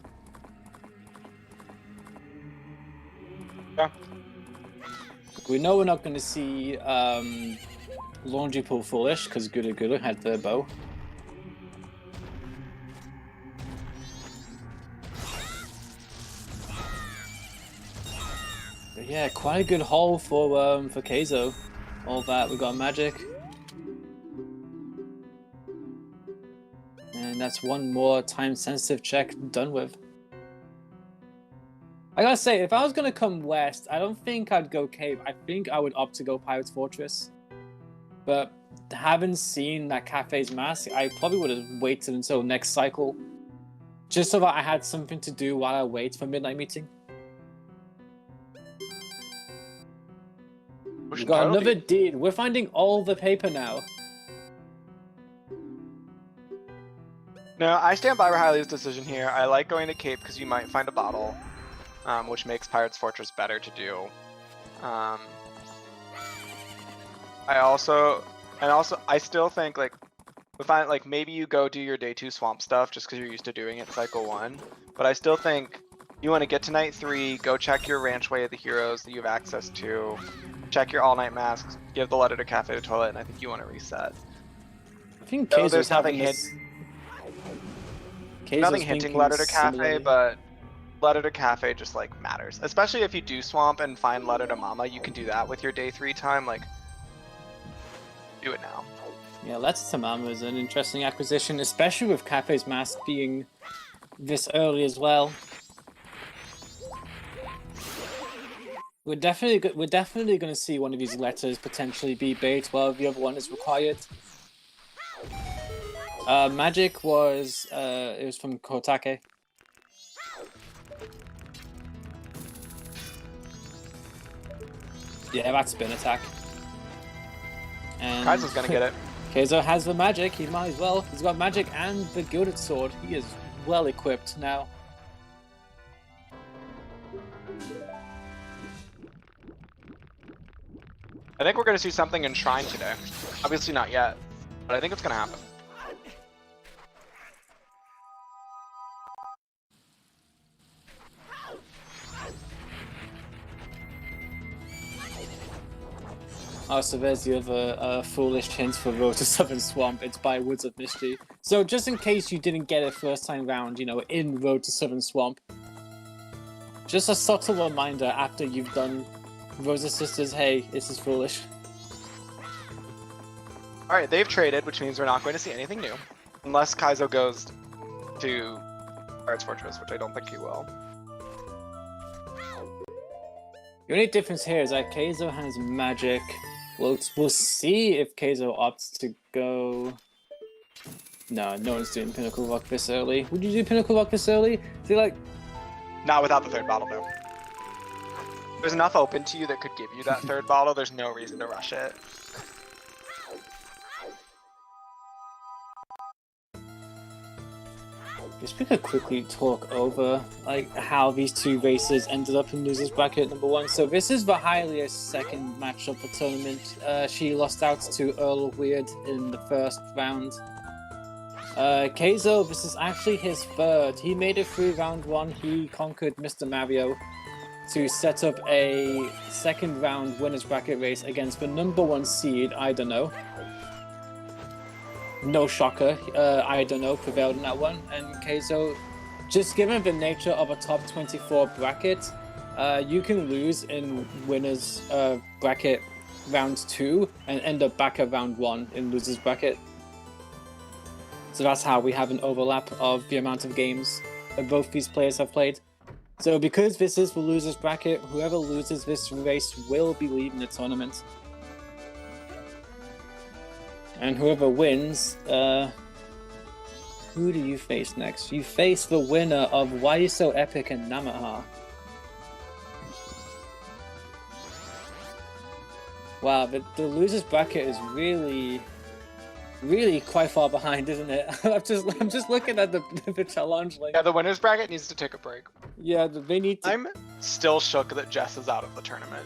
Speaker 2: Yeah.
Speaker 3: We know we're not going to see Laundry Pool foolish because Guru Guru had the bow. But yeah, quite a good haul for Kayzo. All that, we got magic. And that's one more time-sensitive check done with. I gotta say, if I was gonna come west, I don't think I'd go cave. I think I would opt to go Pirate's Fortress. But having seen that Cafe's Mask, I probably would have waited until next cycle. Just so that I had something to do while I wait for Midnight Meeting. We got another deed. We're finding all the paper now.
Speaker 2: No, I stand by Rahylia's decision here. I like going to Cape because you might find a bottle, which makes Pirate's Fortress better to do. I still think like maybe you go do your day 2 swamp stuff just because you're used to doing it cycle 1. But I still think you want to get to night 3, go check your ranchway of the heroes that you have access to, check your all-night masks, give the letter to Cafe to Toilet, and I think you want to reset.
Speaker 3: I think
Speaker 2: so there's nothing hinting letter to Cafe, but letter to Cafe just like matters. Especially if you do swamp and find letter to Mama, you can do that with your day 3 time. Like, do it now.
Speaker 3: Yeah, letter to Mama is an interesting acquisition, especially with Cafe's Mask being this early as well. We're definitely going to see one of these letters potentially be bait while the other one is required. Magic was it was from Kotake. Yeah, that's spin attack. And
Speaker 2: Kaizo's gonna get it.
Speaker 3: Kayzo has the magic, he might as well. He's got magic and the Gilded Sword. He is well equipped now.
Speaker 2: I think we're gonna see something in Shrine today. Obviously not yet, but I think it's gonna happen.
Speaker 3: Oh, so there's the other foolish hint for Road to Southern Swamp. It's by Woods of Misty. So just in case you didn't get it first time round, you know, in Road to Southern Swamp, just a subtle reminder after you've done Rose's Sisters, hey, this is foolish.
Speaker 2: Alright, they've traded, which means we're not going to see anything new. Unless Kaizo goes to Pirate's Fortress, which I don't think he will.
Speaker 3: The only difference here is that Kayzo has magic. We'll see if Kayzo opts to go... No, no one's doing Pinnacle Rock this early. Would you do Pinnacle Rock this early? See, like...
Speaker 2: Not without the 3rd bottle, though. There's enough open to you that could give you that 3rd bottle. There's no reason to rush it.
Speaker 3: Just we could quickly talk over like how these two races ended up in losers bracket number 1. So this is Rahylia's second matchup for tournament. She lost out to Earl of Weird in the first round. Kayzo, this is actually his third. He made it through round 1. He conquered Mr. Mario to set up a second round winners bracket race against the number 1 seed, I don't know. No shocker, I don't know, prevailed in that one. And Kayzo, just given the nature of a top 24 bracket, you can lose in winners bracket round 2 and end up back at round 1 in losers bracket. So that's how we have an overlap of the amount of games that both these players have played. So because this is the losers bracket, whoever loses this race will be leaving the tournament. And whoever wins, who do you face next? You face the winner of Why You So Epic and Namaha. Wow, the losers bracket is really quite far behind, isn't it? I'm just looking at the challenge link.
Speaker 2: Yeah, the winners bracket needs to take a break.
Speaker 3: Yeah, they need to.
Speaker 2: I'm still shook that Jess is out of the tournament.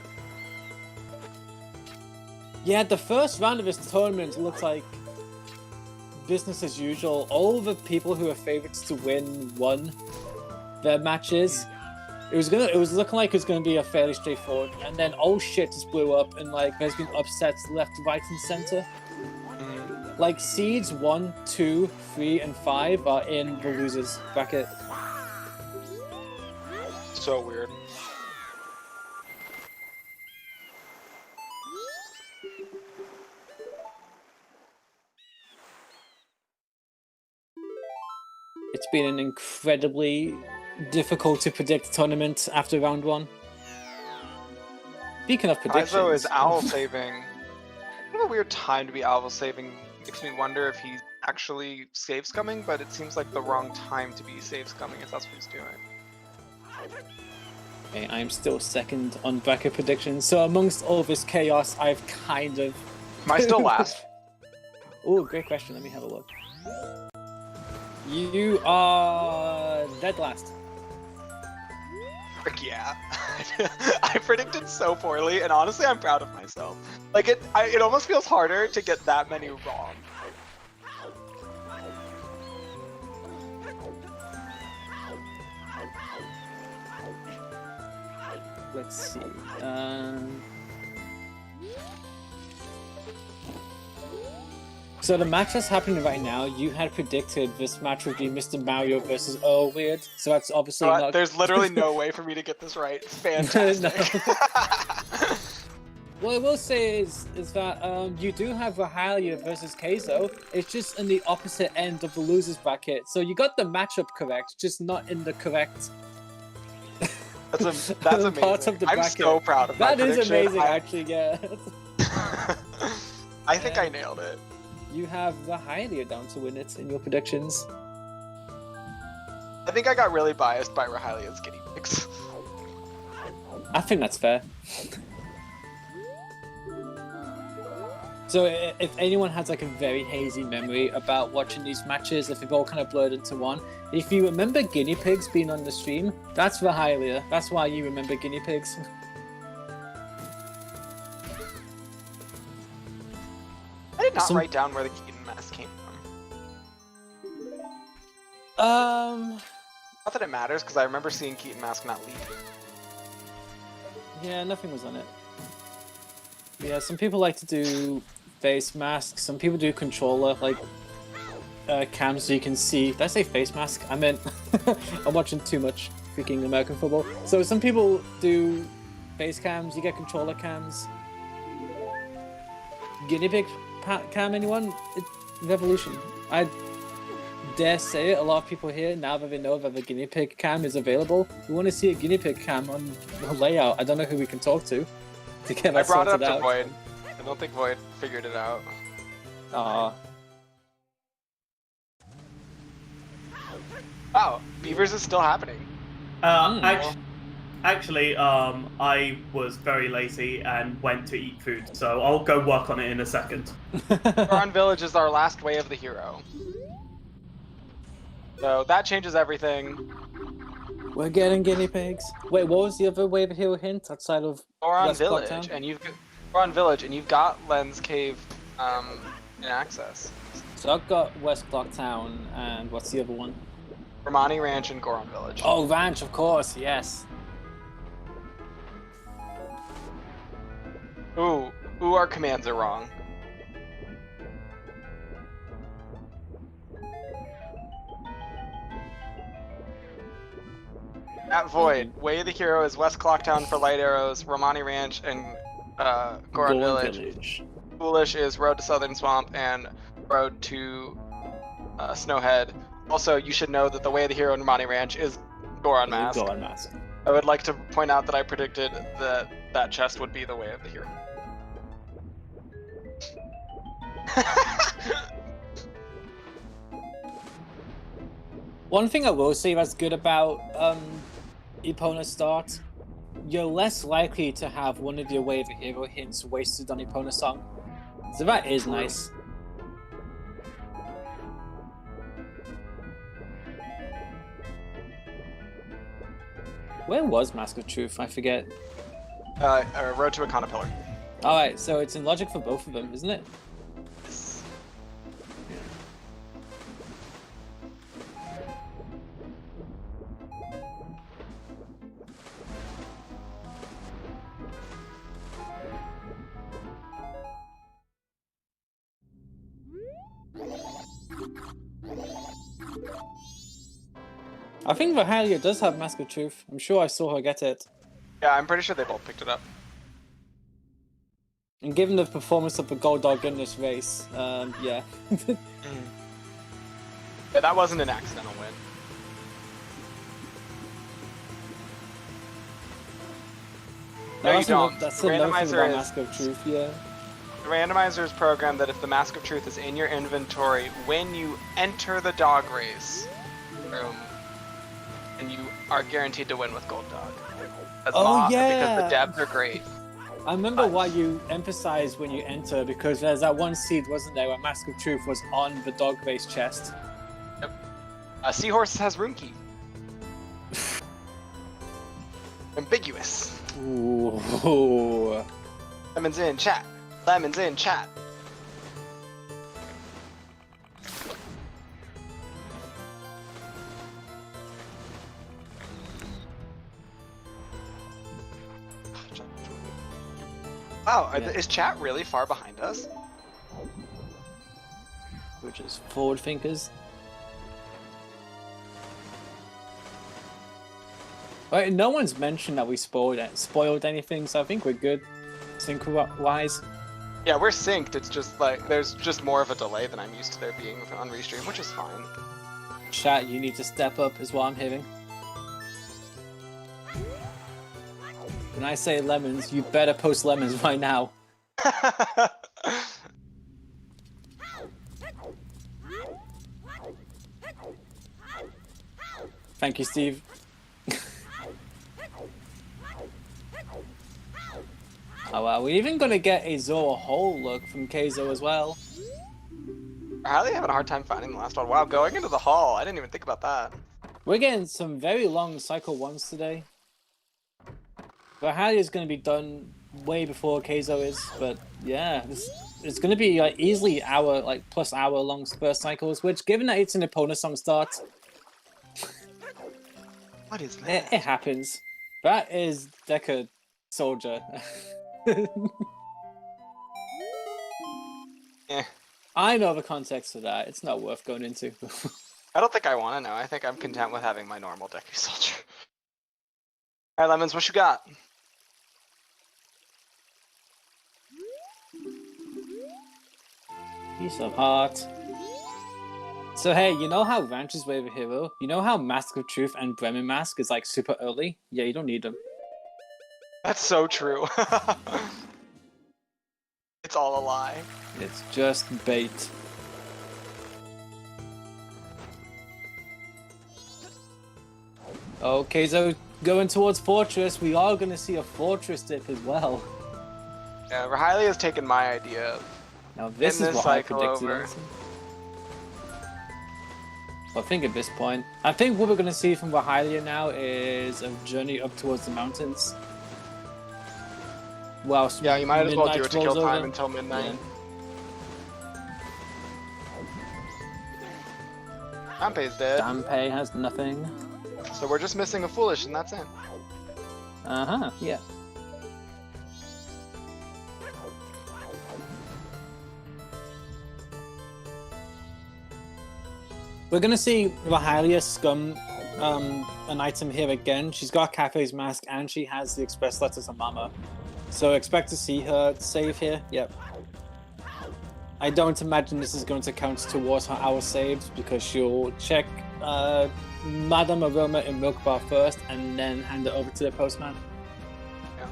Speaker 3: Yeah, the first round of this tournament looks like business as usual. All the people who are favorites to win won their matches. It was looking like it was gonna be a fairly straightforward, and then oh shit just blew up, and like there's been upsets left, right, and center. Like seeds 1, 2, 3, and 5 are in the losers bracket.
Speaker 2: So weird.
Speaker 3: It's been an incredibly difficult to predict tournament after round 1. Speaking of predictions...
Speaker 2: Kaizo is owl saving. What a weird time to be owl saving. Makes me wonder if he's actually save scumming, but it seems like the wrong time to be save scumming if that's what he's doing.
Speaker 3: Okay, I'm still second on bracket predictions, so amongst all this chaos, I've kind of...
Speaker 2: Am I still last?
Speaker 3: Oh, great question. Let me have a look. You are dead last.
Speaker 2: Frick yeah. I predicted so poorly, and honestly, I'm proud of myself. Like, it almost feels harder to get that many wrong.
Speaker 3: Let's see. So the match that's happening right now, you had predicted this match would be Mr. Mario versus Earl Weird, so that's obviously not...
Speaker 2: There's literally no way for me to get this right. It's fantastic.
Speaker 3: What I will say is that you do have Rahylia versus Kayzo. It's just in the opposite end of the losers bracket, so you got the matchup correct, just not in the correct...
Speaker 2: That's amazing.
Speaker 3: Part of the
Speaker 2: I'm
Speaker 3: bracket.
Speaker 2: so proud of my
Speaker 3: That is
Speaker 2: prediction.
Speaker 3: amazing, actually, yeah.
Speaker 2: I think I nailed it.
Speaker 3: You have Rahylia down to win it in your predictions.
Speaker 2: I think I got really biased by Rahylia's guinea pigs.
Speaker 3: I think that's fair. So if anyone has like a very hazy memory about watching these matches, if they've all kind of blurred into one, if you remember guinea pigs being on the stream, that's Rahylia. That's why you remember guinea pigs.
Speaker 2: I did not write down where the Keaton mask came from. Not that it matters, because I remember seeing Keaton mask not leave.
Speaker 3: Yeah, nothing was on it. Yeah, some people like to do face masks. Some people do controller, like cams so you can see. Did I say face mask? I meant I'm watching too much freaking American football. So some people do face cams. You get controller cams. Guinea pig cam, anyone? Revolution. I dare say it, a lot of people here, now that they know that the guinea pig cam is available, we want to see a guinea pig cam on the layout. I don't know who we can talk to get that
Speaker 2: I brought it up
Speaker 3: sorted
Speaker 2: to
Speaker 3: out.
Speaker 2: Void. I don't think Void figured it out.
Speaker 3: Aw.
Speaker 2: Wow, Beavers is still happening.
Speaker 1: Actually, I was very lazy and went to eat food, so I'll go work on it in a second.
Speaker 2: Goron Village is our last way of the hero. So that changes everything.
Speaker 3: We're getting guinea pigs. Wait, what was the other way of the hero hint outside of
Speaker 2: Goron
Speaker 3: West
Speaker 2: Village,
Speaker 3: Clocktown?
Speaker 2: and you've got Len's Cave in access.
Speaker 3: So I've got West Clocktown, and what's the other one?
Speaker 2: Romani Ranch and Goron Village.
Speaker 3: Oh, Ranch, of course, yes.
Speaker 2: Ooh, our commands are wrong. At Void, Way of the Hero is West Clocktown for light arrows, Romani Ranch, and Goron Village. Foolish is Road to Southern Swamp and Road to Snowhead. Also, you should know that the Way of the Hero in Romani Ranch is Goron Mask.
Speaker 3: Goron Mask.
Speaker 2: I would like to point out that I predicted that that chest would be the Way of the Hero.
Speaker 3: One thing I will say that's good about Epona Start, you're less likely to have one of your Way of the Hero hints wasted on Epona Song. So that is nice. Where was Mask of Truth? I forget.
Speaker 2: Road to a Caterpillar.
Speaker 3: Alright, so it's in logic for both of them, isn't it? I think Rahylia does have Mask of Truth. I'm sure I saw her get it.
Speaker 2: Yeah, I'm pretty sure they both picked it up.
Speaker 3: And given the performance of the Gold Dog in this race, yeah.
Speaker 2: Yeah, that wasn't an accidental win. No, you don't.
Speaker 3: That's
Speaker 2: The
Speaker 3: another thing
Speaker 2: randomizer
Speaker 3: about
Speaker 2: is
Speaker 3: Mask of Truth, yeah.
Speaker 2: the randomizer is programmed that if the Mask of Truth is in your inventory when you enter the dog race room, and you are guaranteed to win with Gold Dog. That's because the devs are great.
Speaker 3: I remember why you emphasized when you enter, because there's that one seed, wasn't there, where Mask of Truth was on the dog race chest.
Speaker 2: Yep. Seahorse has room key. Ambiguous.
Speaker 3: Ooh.
Speaker 2: Lemons in chat. Lemons in chat. Wow, is chat really far behind us?
Speaker 3: Which is forward thinkers. Right, no one's mentioned that we spoiled anything, so I think we're good, sync-wise.
Speaker 2: Yeah, we're synced. It's just like there's just more of a delay than I'm used to there being on restream, which is fine.
Speaker 3: Chat, you need to step up, is what I'm hearing. When I say lemons, you better post lemons right now. Thank you, Steve. Oh wow, we're even gonna get a Zora hole look from Kayzo as well.
Speaker 2: Rahylia having a hard time finding the last one. Wow, going into the hall. I didn't even think about that.
Speaker 3: We're getting some very long cycle ones today. Rahylia is going to be done way before Kayzo is, but yeah, it's going to be like easily plus hour long burst cycles. Which, given that it's an opponent song start,
Speaker 2: what is that?
Speaker 3: It happens. That is Deca Soldier.
Speaker 2: Yeah.
Speaker 3: I know the context of that. It's not worth going into.
Speaker 2: I don't think I want to know. I think I'm content with having my normal Deku Soldier. Alright, Lemons, what you got?
Speaker 3: Piece of heart. So hey, you know how Ranch is way of a hero? You know how Mask of Truth and Bremen Mask is like super early? Yeah, you don't need them.
Speaker 2: That's so true. It's all a lie.
Speaker 3: It's just bait. Okay, so going towards Fortress, we are going to see a Fortress dip as well.
Speaker 2: Yeah, Rahylia has taken my idea.
Speaker 3: Now this is what I predicted.
Speaker 2: Over.
Speaker 3: I think at this point, I think what we're going to see from Rahylia now is a journey up towards the mountains. Well,
Speaker 2: yeah, you might as well do it to kill time
Speaker 3: over.
Speaker 2: Until midnight. Yeah. Dampé's dead.
Speaker 3: Dampé has nothing.
Speaker 2: So we're just missing a Foolish and that's it.
Speaker 3: Uh-huh, yeah. We're gonna see Rahylia scum an item here again. She's got Cafe's Mask and she has the Express Letters of Mama. So expect to see her save here, yep. I don't imagine this is going to count towards her hour saved because she'll check Madame Aroma in Milk Bar first and then hand it over to the postman.
Speaker 2: Yeah.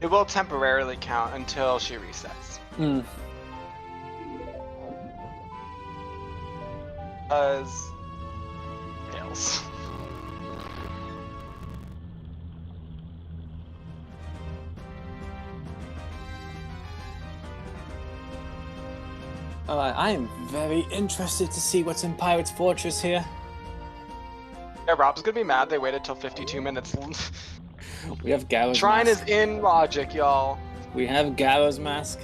Speaker 2: It will temporarily count until she resets.
Speaker 3: Mm.
Speaker 2: Tails.
Speaker 3: Alright, I am very interested to see what's in Pirate's Fortress here.
Speaker 2: Yeah, Rob's gonna be mad they waited till 52 minutes.
Speaker 3: We have Garo's
Speaker 2: Shrine
Speaker 3: Mask.
Speaker 2: is in logic, y'all.
Speaker 3: We have Garo's Mask.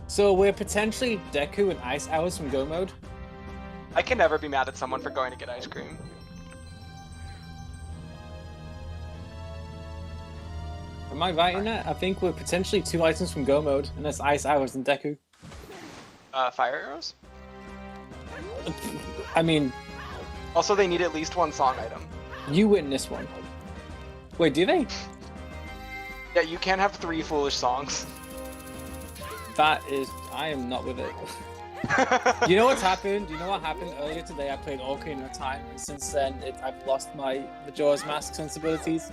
Speaker 3: So we're potentially Deku and Ice Hours from Go Mode.
Speaker 2: I can never be mad at someone for going to get ice cream.
Speaker 3: Am I right in that? I think we're potentially 2 items from Go Mode, and that's Ice Hours and Deku.
Speaker 2: Fire arrows?
Speaker 3: I mean...
Speaker 2: Also, they need at least 1 song item.
Speaker 3: You win this one. Wait, do they?
Speaker 2: Yeah, you can't have 3 Foolish songs.
Speaker 3: That is... I am not with it. You know what's happened? You know what happened earlier today? I played Ocarina of Time, and since then I've lost my Majora's Mask sensibilities.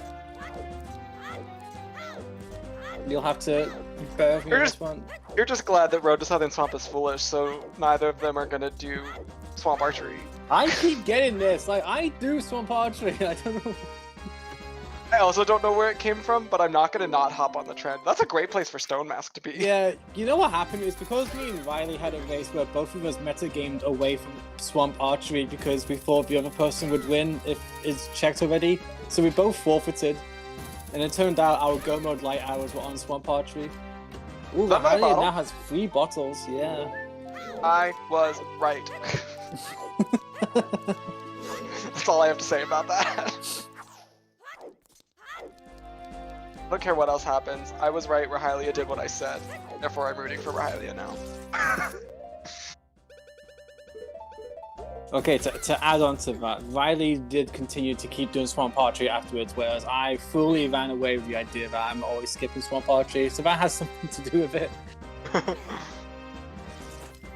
Speaker 3: You'll have to bear with me on this one.
Speaker 2: You're just glad that Road to Southern Swamp is foolish, so neither of them are gonna do Swamp Archery.
Speaker 3: I keep getting this. Like, I do Swamp Archery. I don't know.
Speaker 2: I also don't know where it came from, but I'm not gonna not hop on the trend. That's a great place for Stone Mask to be.
Speaker 3: Yeah, you know what happened is because me and Riley had a race where both of us metagamed away from Swamp Archery because we thought the other person would win if it's checked already. So we both forfeited. And it turned out our Go Mode light hours were on Swamp Archery. Ooh, Rahylia now has 3 bottles, yeah.
Speaker 2: I was right. That's all I have to say about that. I don't care what else happens. I was right, Rahylia did what I said. Therefore, I'm rooting for Rahylia now.
Speaker 3: Okay, to add on to that, Riley did continue to keep doing Swamp Archery afterwards, whereas I fully ran away with the idea that I'm always skipping Swamp Archery, so that has something to do with it.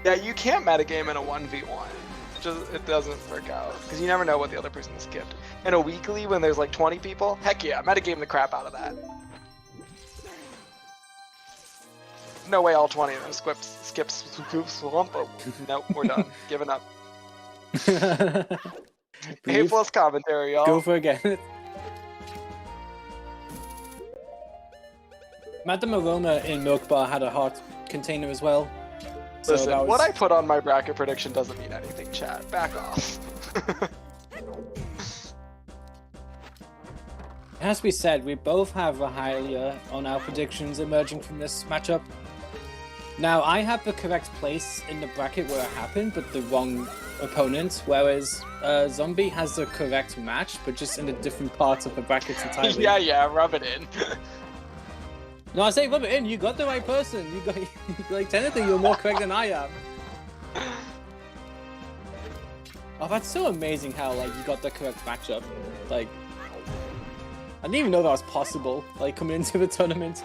Speaker 2: Yeah, you can't metagame in a 1v1. It doesn't work out, because you never know what the other person skipped. In a weekly, when there's like 20 people, heck yeah, metagame the crap out of that. No way all 20 of them skip Swamp. Nope, we're done. Giving up. A plus commentary, y'all.
Speaker 3: Go for it again. Madame Arona in Milk Bar had a heart container as well. So
Speaker 2: Listen, what I put on my bracket prediction doesn't mean anything, chat. Back off.
Speaker 3: It has to be said, we both have Rahylia on our predictions emerging from this matchup. Now, I have the correct place in the bracket where it happened, but the wrong opponent, whereas Zombie has the correct match, but just in a different part of the brackets entirely.
Speaker 2: Yeah, rub it in.
Speaker 3: No, I say rub it in, you got the right person. You got, like, technically you're more correct than I am. Oh, that's so amazing how, like, you got the correct matchup. Like, I didn't even know that was possible, like, coming into the tournament.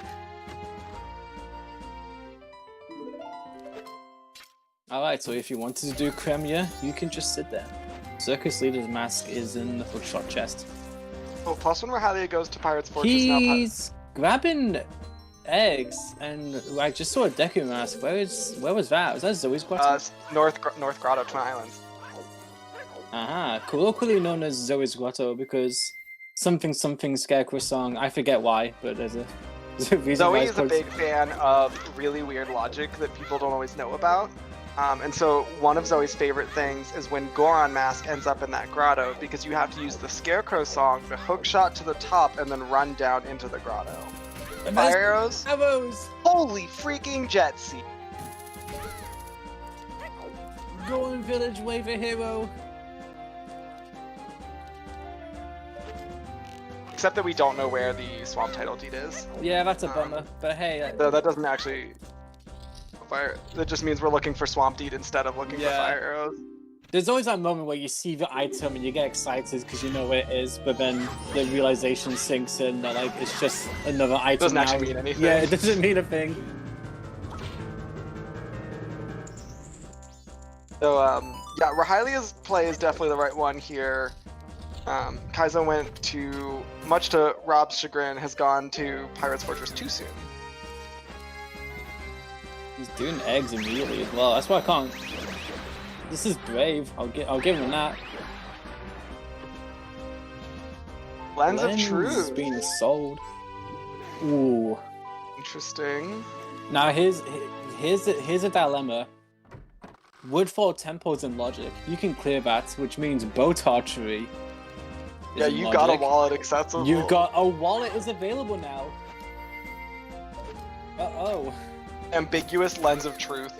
Speaker 3: Alright, so if you wanted to do Cremia, you can just sit there. Circus Leader's mask is in the hookshot chest.
Speaker 2: Oh, plus when Rahylia goes to Pirate's Fortress now.
Speaker 3: He's grabbing eggs, and I just saw a Deku mask. Where was that? Was that Zoe's grotto?
Speaker 2: North Grotto, Twin Islands.
Speaker 3: Aha, colloquially known as Zoe's grotto because something Scarecrow song. I forget why, but there's a reason.
Speaker 2: Zoe is a big fan of really weird logic that people don't always know about. And so one of Zoe's favorite things is when Goron Mask ends up in that grotto, because you have to use the Scarecrow song to hook shot to the top and then run down into the grotto. Fire arrows? Holy freaking jet sea!
Speaker 3: Golden Village Wave a hero.
Speaker 2: Except that we don't know where the Swamp title deed is.
Speaker 3: Yeah, that's a bummer. But hey,
Speaker 2: that doesn't actually. Fire. That just means we're looking for Swamp Deed instead of looking for fire arrows.
Speaker 3: There's always that moment where you see the item and you get excited because you know what it is, but then the realization sinks in that like it's just another item.
Speaker 2: Doesn't actually mean anything.
Speaker 3: Yeah, it doesn't mean a thing.
Speaker 2: So yeah, Rahylia's play is definitely the right one here. Kaizo went to, much to Rob's chagrin, has gone to Pirate's Fortress too soon.
Speaker 3: He's doing eggs immediately as well. That's why I can't. This is brave. I'll give him that.
Speaker 2: Lens of Truth
Speaker 3: being sold. Ooh.
Speaker 2: Interesting.
Speaker 3: Now here's a dilemma. Woodfall Temples and Logic. You can clear that, which means boat archery.
Speaker 2: Yeah, you got a wallet accessible.
Speaker 3: You've got a wallet is available now. Uh-oh.
Speaker 2: Ambiguous Lens of Truth.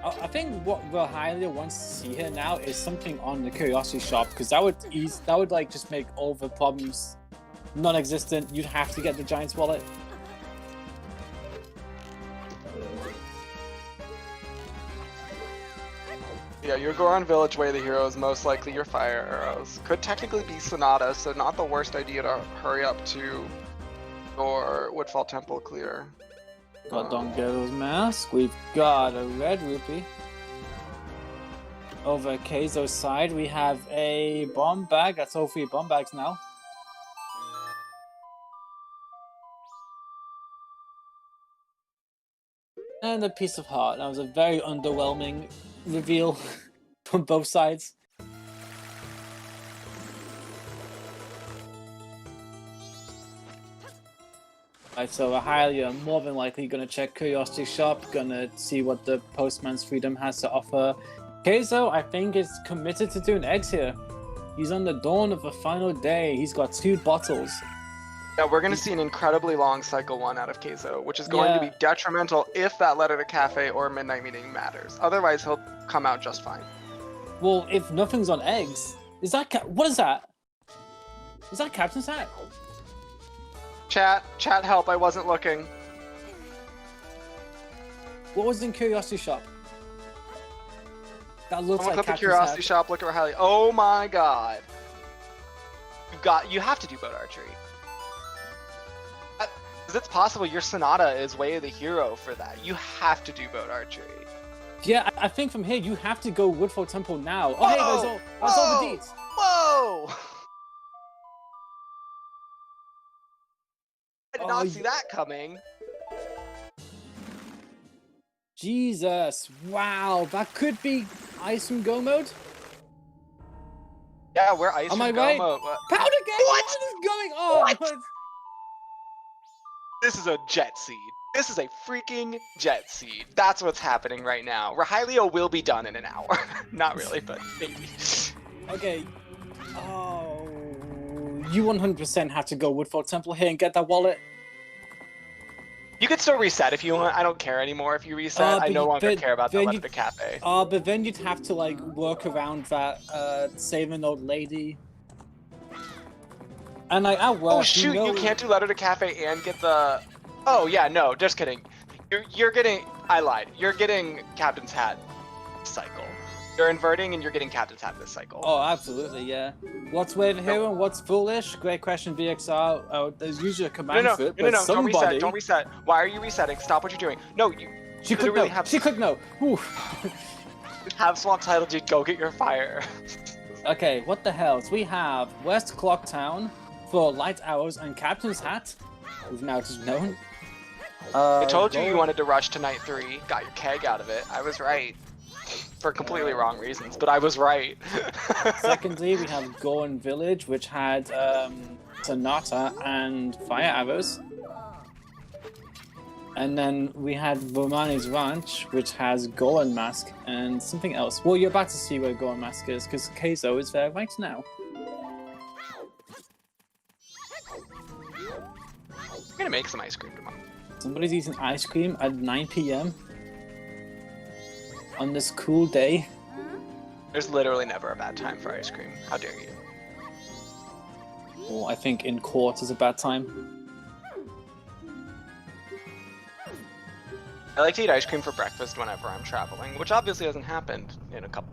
Speaker 3: I think what Rahylia wants to see here now is something on the Curiosity Shop, because that would like just make all the problems non-existent. You'd have to get the Giant's wallet.
Speaker 2: Yeah, your Goron Village Way the Hero is most likely your fire arrows. Could technically be Sonata, so not the worst idea to hurry up to your Woodfall Temple clear.
Speaker 3: Got Dongo's mask. We've got a red rupee. Over at Kayzo's side, we have a bomb bag. That's all 3 bomb bags now. And a piece of heart. That was a very underwhelming reveal from both sides. Right, so Rahylia more than likely gonna check Curiosity Shop, gonna see what the Postman's Freedom has to offer. Kayzo, I think, is committed to doing eggs here. He's on the dawn of the final day. He's got 2 bottles.
Speaker 2: Yeah, we're gonna see an incredibly long cycle 1 out of Kayzo, which is going to be detrimental if that letter to cafe or midnight meeting matters. Otherwise, he'll come out just fine.
Speaker 3: Well, if nothing's on eggs, is that what is that? Is that Captain's hat?
Speaker 2: Chat, help! I wasn't looking.
Speaker 3: What was in Curiosity Shop? That looks
Speaker 2: Someone
Speaker 3: like
Speaker 2: click the
Speaker 3: Captain's
Speaker 2: Curiosity
Speaker 3: hat.
Speaker 2: Shop. Look at Rahylia. Oh my god! You have to do boat archery. Because it's possible your Sonata is way the hero for that. You have to do boat archery.
Speaker 3: Yeah, I think from here you have to go Woodfall Temple now. Oh, hey, that's all the deeds.
Speaker 2: Whoa! I did not see that coming.
Speaker 3: Jesus, wow, that could be Ice and Go mode.
Speaker 2: Yeah, we're Ice
Speaker 3: Am I
Speaker 2: and Go
Speaker 3: right?
Speaker 2: mode.
Speaker 3: Powder game. What is going on?
Speaker 2: What? This is a jet seed. This is a freaking jet seed. That's what's happening right now. Rahylia will be done in an hour. Not really, but maybe.
Speaker 3: Okay. Oh, you 100% have to go Woodfall Temple here and get that wallet.
Speaker 2: You could still reset if you want. I don't care anymore if you reset. I no longer care about that letter to cafe.
Speaker 3: But then you'd have to like work around that save an old lady. And like at work,
Speaker 2: Oh shoot! You can't do letter to cafe and get the. Oh yeah, no, just kidding. You're getting. I lied. You're getting Captain's Hat cycle. You're inverting and you're getting Captain's Hat this cycle.
Speaker 3: Oh, absolutely, yeah. What's Wave Hero and what's Foolish? Great question, VXR. Oh, there's usually a command for it, but
Speaker 2: no,
Speaker 3: somebody...
Speaker 2: don't reset. Why are you resetting? Stop what you're doing. No, you.
Speaker 3: She clicked no. She clicked no. Ooh.
Speaker 2: Have Swamp Title, dude. Go get your fire.
Speaker 3: Okay, what the hell? So we have West Clocktown for Light Arrows and Captain's Hat. We've now just known.
Speaker 2: I told you you wanted to rush to night 3. Got your keg out of it. I was right. For completely wrong reasons, but I was right.
Speaker 3: Secondly, we have Gorn Village, which had Sonata and Fire Arrows. And then we had Romani's Ranch, which has Gorn Mask and something else. Well, you're about to see where Gorn Mask is, because Kayzo is there right now.
Speaker 2: I'm gonna make some ice cream tomorrow.
Speaker 3: Somebody's eating ice cream at 9 p.m. on this cool day.
Speaker 2: There's literally never a bad time for ice cream. How dare you?
Speaker 3: Well, I think in court is a bad time.
Speaker 2: I like to eat ice cream for breakfast whenever I'm traveling, which obviously hasn't happened in a couple,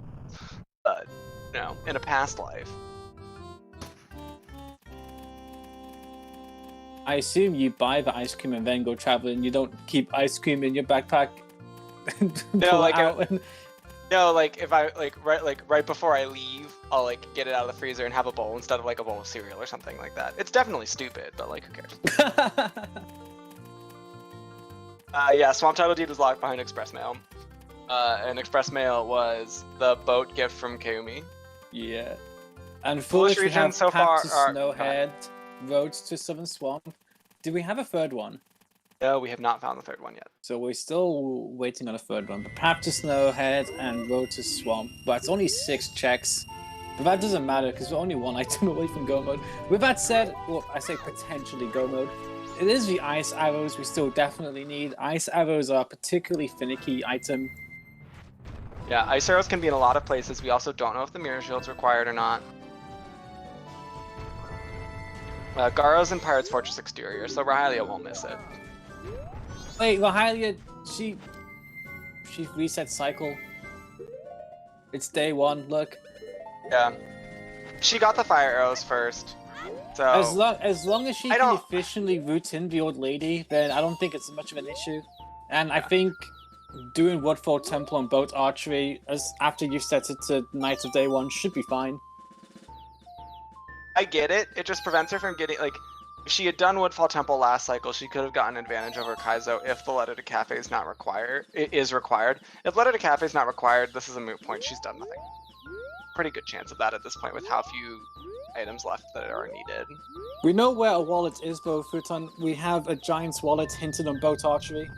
Speaker 2: but, you know, in a past life.
Speaker 3: I assume you buy the ice cream and then go traveling. You don't keep ice cream in your backpack.
Speaker 2: No, like if I right before I leave, I'll like get it out of the freezer and have a bowl instead of like a bowl of cereal or something like that. It's definitely stupid, but like who cares? Yeah, Swamp Title Deed was locked behind Express Mail. And Express Mail was the boat gift from Kayumi.
Speaker 3: Yeah. And Foolish
Speaker 2: region so
Speaker 3: Path
Speaker 2: far
Speaker 3: to
Speaker 2: are
Speaker 3: Snowhead, Roads to Southern Swamp. Did we have a third one?
Speaker 2: No, we have not found the third one yet.
Speaker 3: So we're still waiting on a third one. But Path to Snowhead and Road to Swamp. But it's only 6 checks. But that doesn't matter because we're only 1 item away from Go Mode. With that said, well, I say potentially Go Mode. It is the Ice Arrows we still definitely need. Ice Arrows are a particularly finicky item.
Speaker 2: Yeah, Ice Arrows can be in a lot of places. We also don't know if the Mirror Shield's required or not. Garo's in Pirate's Fortress Exterior, so Rahylia won't miss it.
Speaker 3: Wait, Rahylia, she reset cycle. It's day 1, look.
Speaker 2: Yeah. She got the Fire Arrows first. So
Speaker 3: As long as she can efficiently route in the old lady, then I don't think it's much of an issue. And I think doing Woodfall Temple on boat archery as after you've set it to Knights of Day 1 should be fine.
Speaker 2: I get it. It just prevents her from getting, like, if she had done Woodfall Temple last cycle, she could have gotten advantage over Kaizo if the letter to cafe is not required. It is required. If letter to cafe is not required, this is a moot point. She's done nothing. Pretty good chance of that at this point with how few items left that are needed.
Speaker 3: We know where a wallet is, Bo Futon. We have a giant's wallet hinted on boat archery.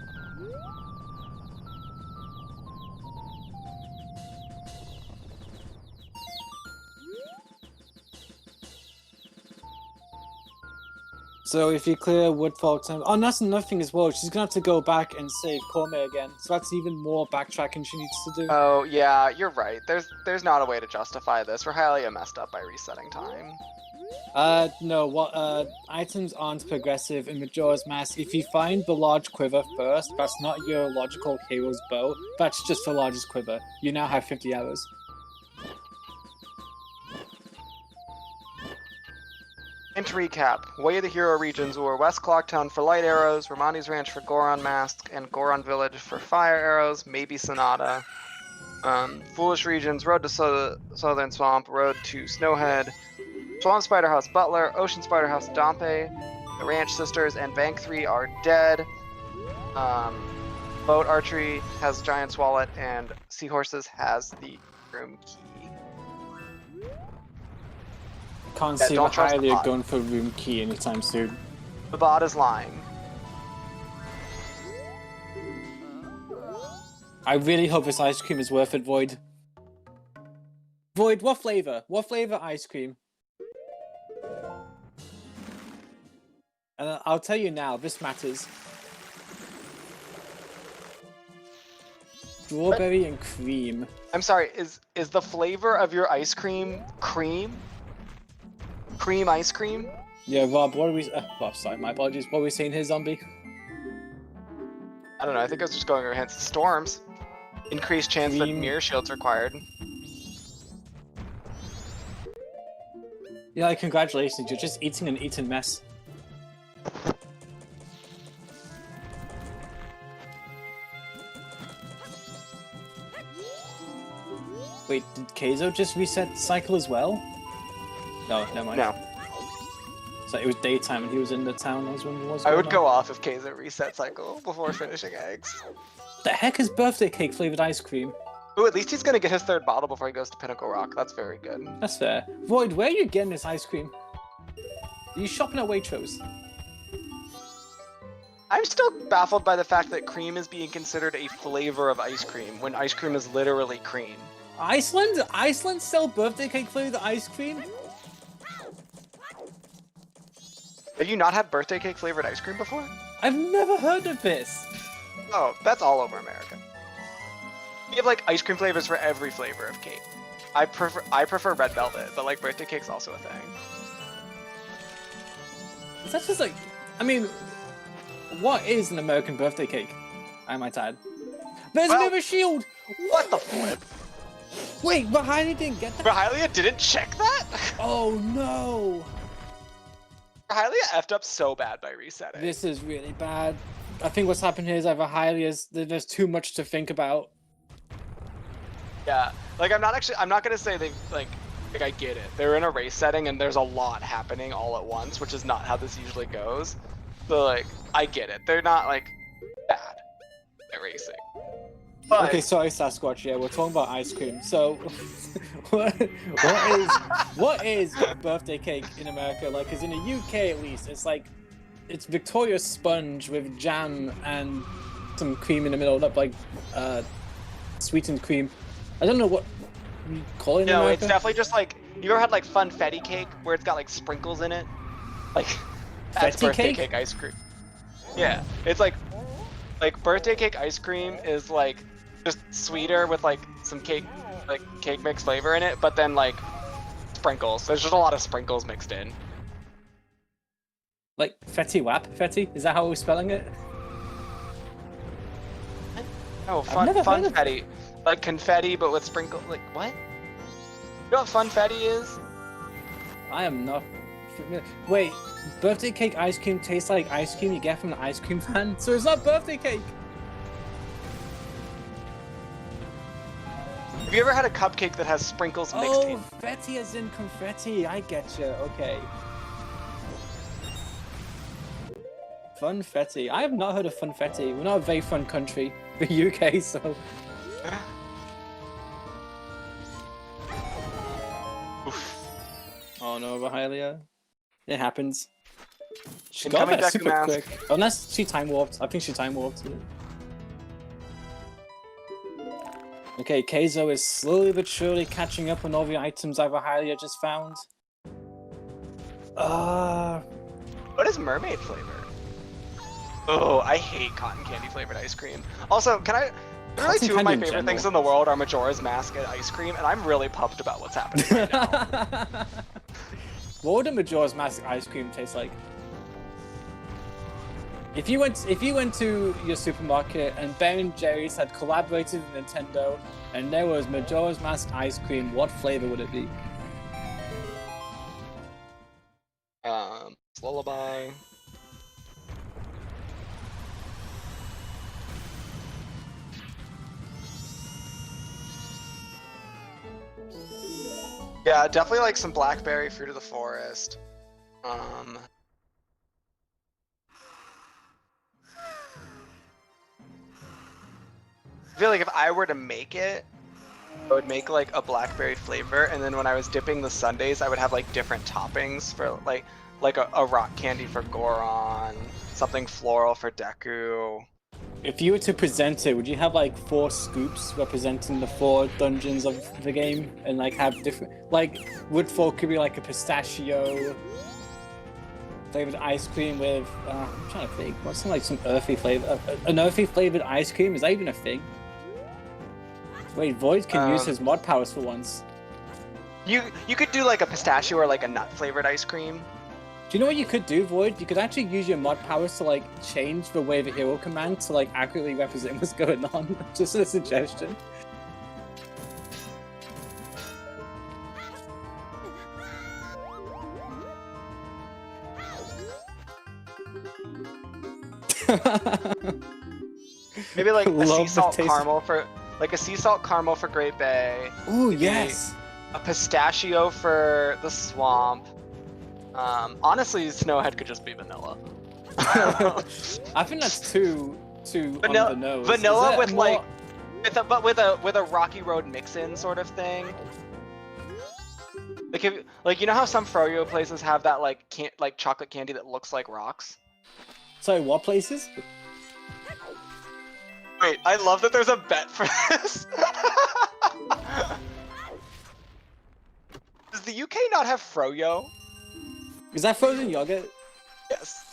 Speaker 3: So if you clear Woodfall Temple... Oh, that's another thing as well. She's going to have to go back and save Korme again. So that's even more backtracking she needs to do.
Speaker 2: Oh, yeah, you're right. There's not a way to justify this. Rahylia messed up by resetting time.
Speaker 3: No, what, items aren't progressive in Majora's Mask. If you find the large quiver first, that's not your logical hero's bow. That's just the largest quiver. You now have 50 arrows.
Speaker 2: And to recap, Way of the Hero regions were West Clocktown for light arrows, Romani's Ranch for Goron Mask, and Goron Village for fire arrows, maybe Sonata. Foolish regions, Road to Southern Swamp, Road to Snowhead, Swamp Spider House Butler, Ocean Spider House Dompe, the Ranch Sisters, and Bank 3 are dead. Boat Archery has Giant's Wallet, and Seahorses has the Room Key.
Speaker 3: Can't
Speaker 2: Yeah,
Speaker 3: see
Speaker 2: don't trust the
Speaker 3: Rahylia
Speaker 2: bot.
Speaker 3: going for room key anytime soon.
Speaker 2: The bot is lying.
Speaker 3: I really hope this ice cream is worth it, Void. Void, what flavor? What flavor ice cream? And I'll tell you now, this matters. Strawberry and cream.
Speaker 2: I'm sorry, is the flavor of your ice cream cream? Cream ice cream?
Speaker 3: Yeah, Rob, what are we... Rob, sorry, my apologies. What are we saying here, Zombie?
Speaker 2: I don't know, I think I was just going over hints. Storms. Increased chance that
Speaker 3: Cream.
Speaker 2: mirror shields required.
Speaker 3: Yeah, like, congratulations, you're just eating an eaten mess. Wait, did Kayzo just reset cycle as well? No, never mind.
Speaker 2: No.
Speaker 3: So it was daytime and he was in the town. I was wondering what's
Speaker 2: I
Speaker 3: going
Speaker 2: would
Speaker 3: on.
Speaker 2: go off if Kayzo reset cycle before finishing eggs.
Speaker 3: The heck is birthday cake flavored ice cream?
Speaker 2: Ooh, at least he's gonna get his third bottle before he goes to Pinnacle Rock. That's very good.
Speaker 3: That's fair. Void, where are you getting this ice cream? Are you shopping at Waitrose?
Speaker 2: I'm still baffled by the fact that cream is being considered a flavor of ice cream when ice cream is literally cream.
Speaker 3: Iceland? Iceland sell birthday cake flavored ice cream?
Speaker 2: Have you not had birthday cake flavored ice cream before?
Speaker 3: I've never heard of this.
Speaker 2: Oh, that's all over America. We have like ice cream flavors for every flavor of cake. I prefer red velvet, but like birthday cake's also a thing.
Speaker 3: Is that just like... I mean, what is an American birthday cake? I might add. There's
Speaker 2: Well-
Speaker 3: another shield!
Speaker 2: What the flip?
Speaker 3: Wait, but Rahylia didn't get that?
Speaker 2: Rahylia didn't check that?
Speaker 3: Oh no!
Speaker 2: Rahylia effed up so bad by resetting.
Speaker 3: This is really bad. I think what's happened here is either Hylia's... There's too much to think about.
Speaker 2: Yeah, like I'm not gonna say they like I get it. They're in a race setting and there's a lot happening all at once, which is not how this usually goes. So like I get it. They're not like bad at racing. But
Speaker 3: Okay, sorry, Sasquatch. Yeah, we're talking about ice cream. So, what is birthday cake in America like? Because in the UK, at least, it's like it's Victoria sponge with jam and some cream in the middle, not like sweetened cream. I don't know what you call it in
Speaker 2: no,
Speaker 3: America.
Speaker 2: it's definitely just like you ever had like funfetti cake where it's got like sprinkles in it? Like that's
Speaker 3: Fetty
Speaker 2: birthday
Speaker 3: cake?
Speaker 2: cake ice cream. Yeah, it's like birthday cake ice cream is like just sweeter with like some cake mix flavor in it, but then like sprinkles. There's just a lot of sprinkles mixed in.
Speaker 3: Like Fetty Wap? Fetty? Is that how we're spelling it?
Speaker 2: Oh,
Speaker 3: never heard of
Speaker 2: funfetti. Like confetti, but with sprinkle. Like what? You know what funfetti is?
Speaker 3: I am not familiar. Wait, birthday cake ice cream tastes like ice cream you get from an ice cream van? So it's not birthday cake!
Speaker 2: Have you ever had a cupcake that has sprinkles mixed
Speaker 3: Oh,
Speaker 2: in?
Speaker 3: fetty as in confetti. I get you. Okay. Funfetti. I have not heard of funfetti. We're not a very fun country, the UK, so. Oh no, Rahylia. It happens. She got
Speaker 2: Incoming
Speaker 3: that
Speaker 2: Deku
Speaker 3: super
Speaker 2: mask.
Speaker 3: quick. Unless she time warped. I think she time warped. Okay, Kayzo is slowly but surely catching up on all the items that Rahylia just found.
Speaker 2: What is mermaid flavor? Oh, I hate cotton candy flavored ice cream. Also, can I... Really,
Speaker 3: Cotton
Speaker 2: two of my
Speaker 3: candy in
Speaker 2: favorite things in
Speaker 3: general.
Speaker 2: the world are Majora's Mask and ice cream, and I'm really pumped about what's happening right now.
Speaker 3: What would a Majora's Mask ice cream taste like? If you went to your supermarket and Ben & Jerry's had collaborated with Nintendo and there was Majora's Mask ice cream, what flavor would it be?
Speaker 2: Lullaby. Yeah, definitely like some blackberry, fruit of the forest. I feel like if I were to make it, I would make like a blackberry flavor, and then when I was dipping the sundaes, I would have like different toppings for like a rock candy for Goron, something floral for Deku.
Speaker 3: If you were to present it, would you have like 4 scoops representing the 4 dungeons of the game and like have different, like Woodfall could be like a pistachio flavored ice cream with, I'm trying to think, what's some earthy flavor, an earthy flavored ice cream, is that even a thing? Wait, Void can use his mod powers for once.
Speaker 2: You could do like a pistachio or like a nut flavored ice cream.
Speaker 3: Do you know what you could do, Void? You could actually use your mod powers to like change the way the hero command to like accurately represent what's going on. Just a suggestion.
Speaker 2: Maybe like a
Speaker 3: Love
Speaker 2: sea
Speaker 3: the
Speaker 2: salt
Speaker 3: taste.
Speaker 2: caramel for Great Bay.
Speaker 3: Ooh,
Speaker 2: Maybe
Speaker 3: yes.
Speaker 2: A pistachio for the swamp. Honestly, Snowhead could just be vanilla.
Speaker 3: I think that's too on the nose.
Speaker 2: Vanilla
Speaker 3: Is
Speaker 2: with
Speaker 3: that
Speaker 2: like,
Speaker 3: more-
Speaker 2: with a Rocky Road mix-in sort of thing. Like you know how some froyo places have that like chocolate candy that looks like rocks.
Speaker 3: Sorry, what places?
Speaker 2: Wait, I love that there's a bet for this. Does the UK not have froyo?
Speaker 3: Is that frozen yogurt?
Speaker 2: Yes.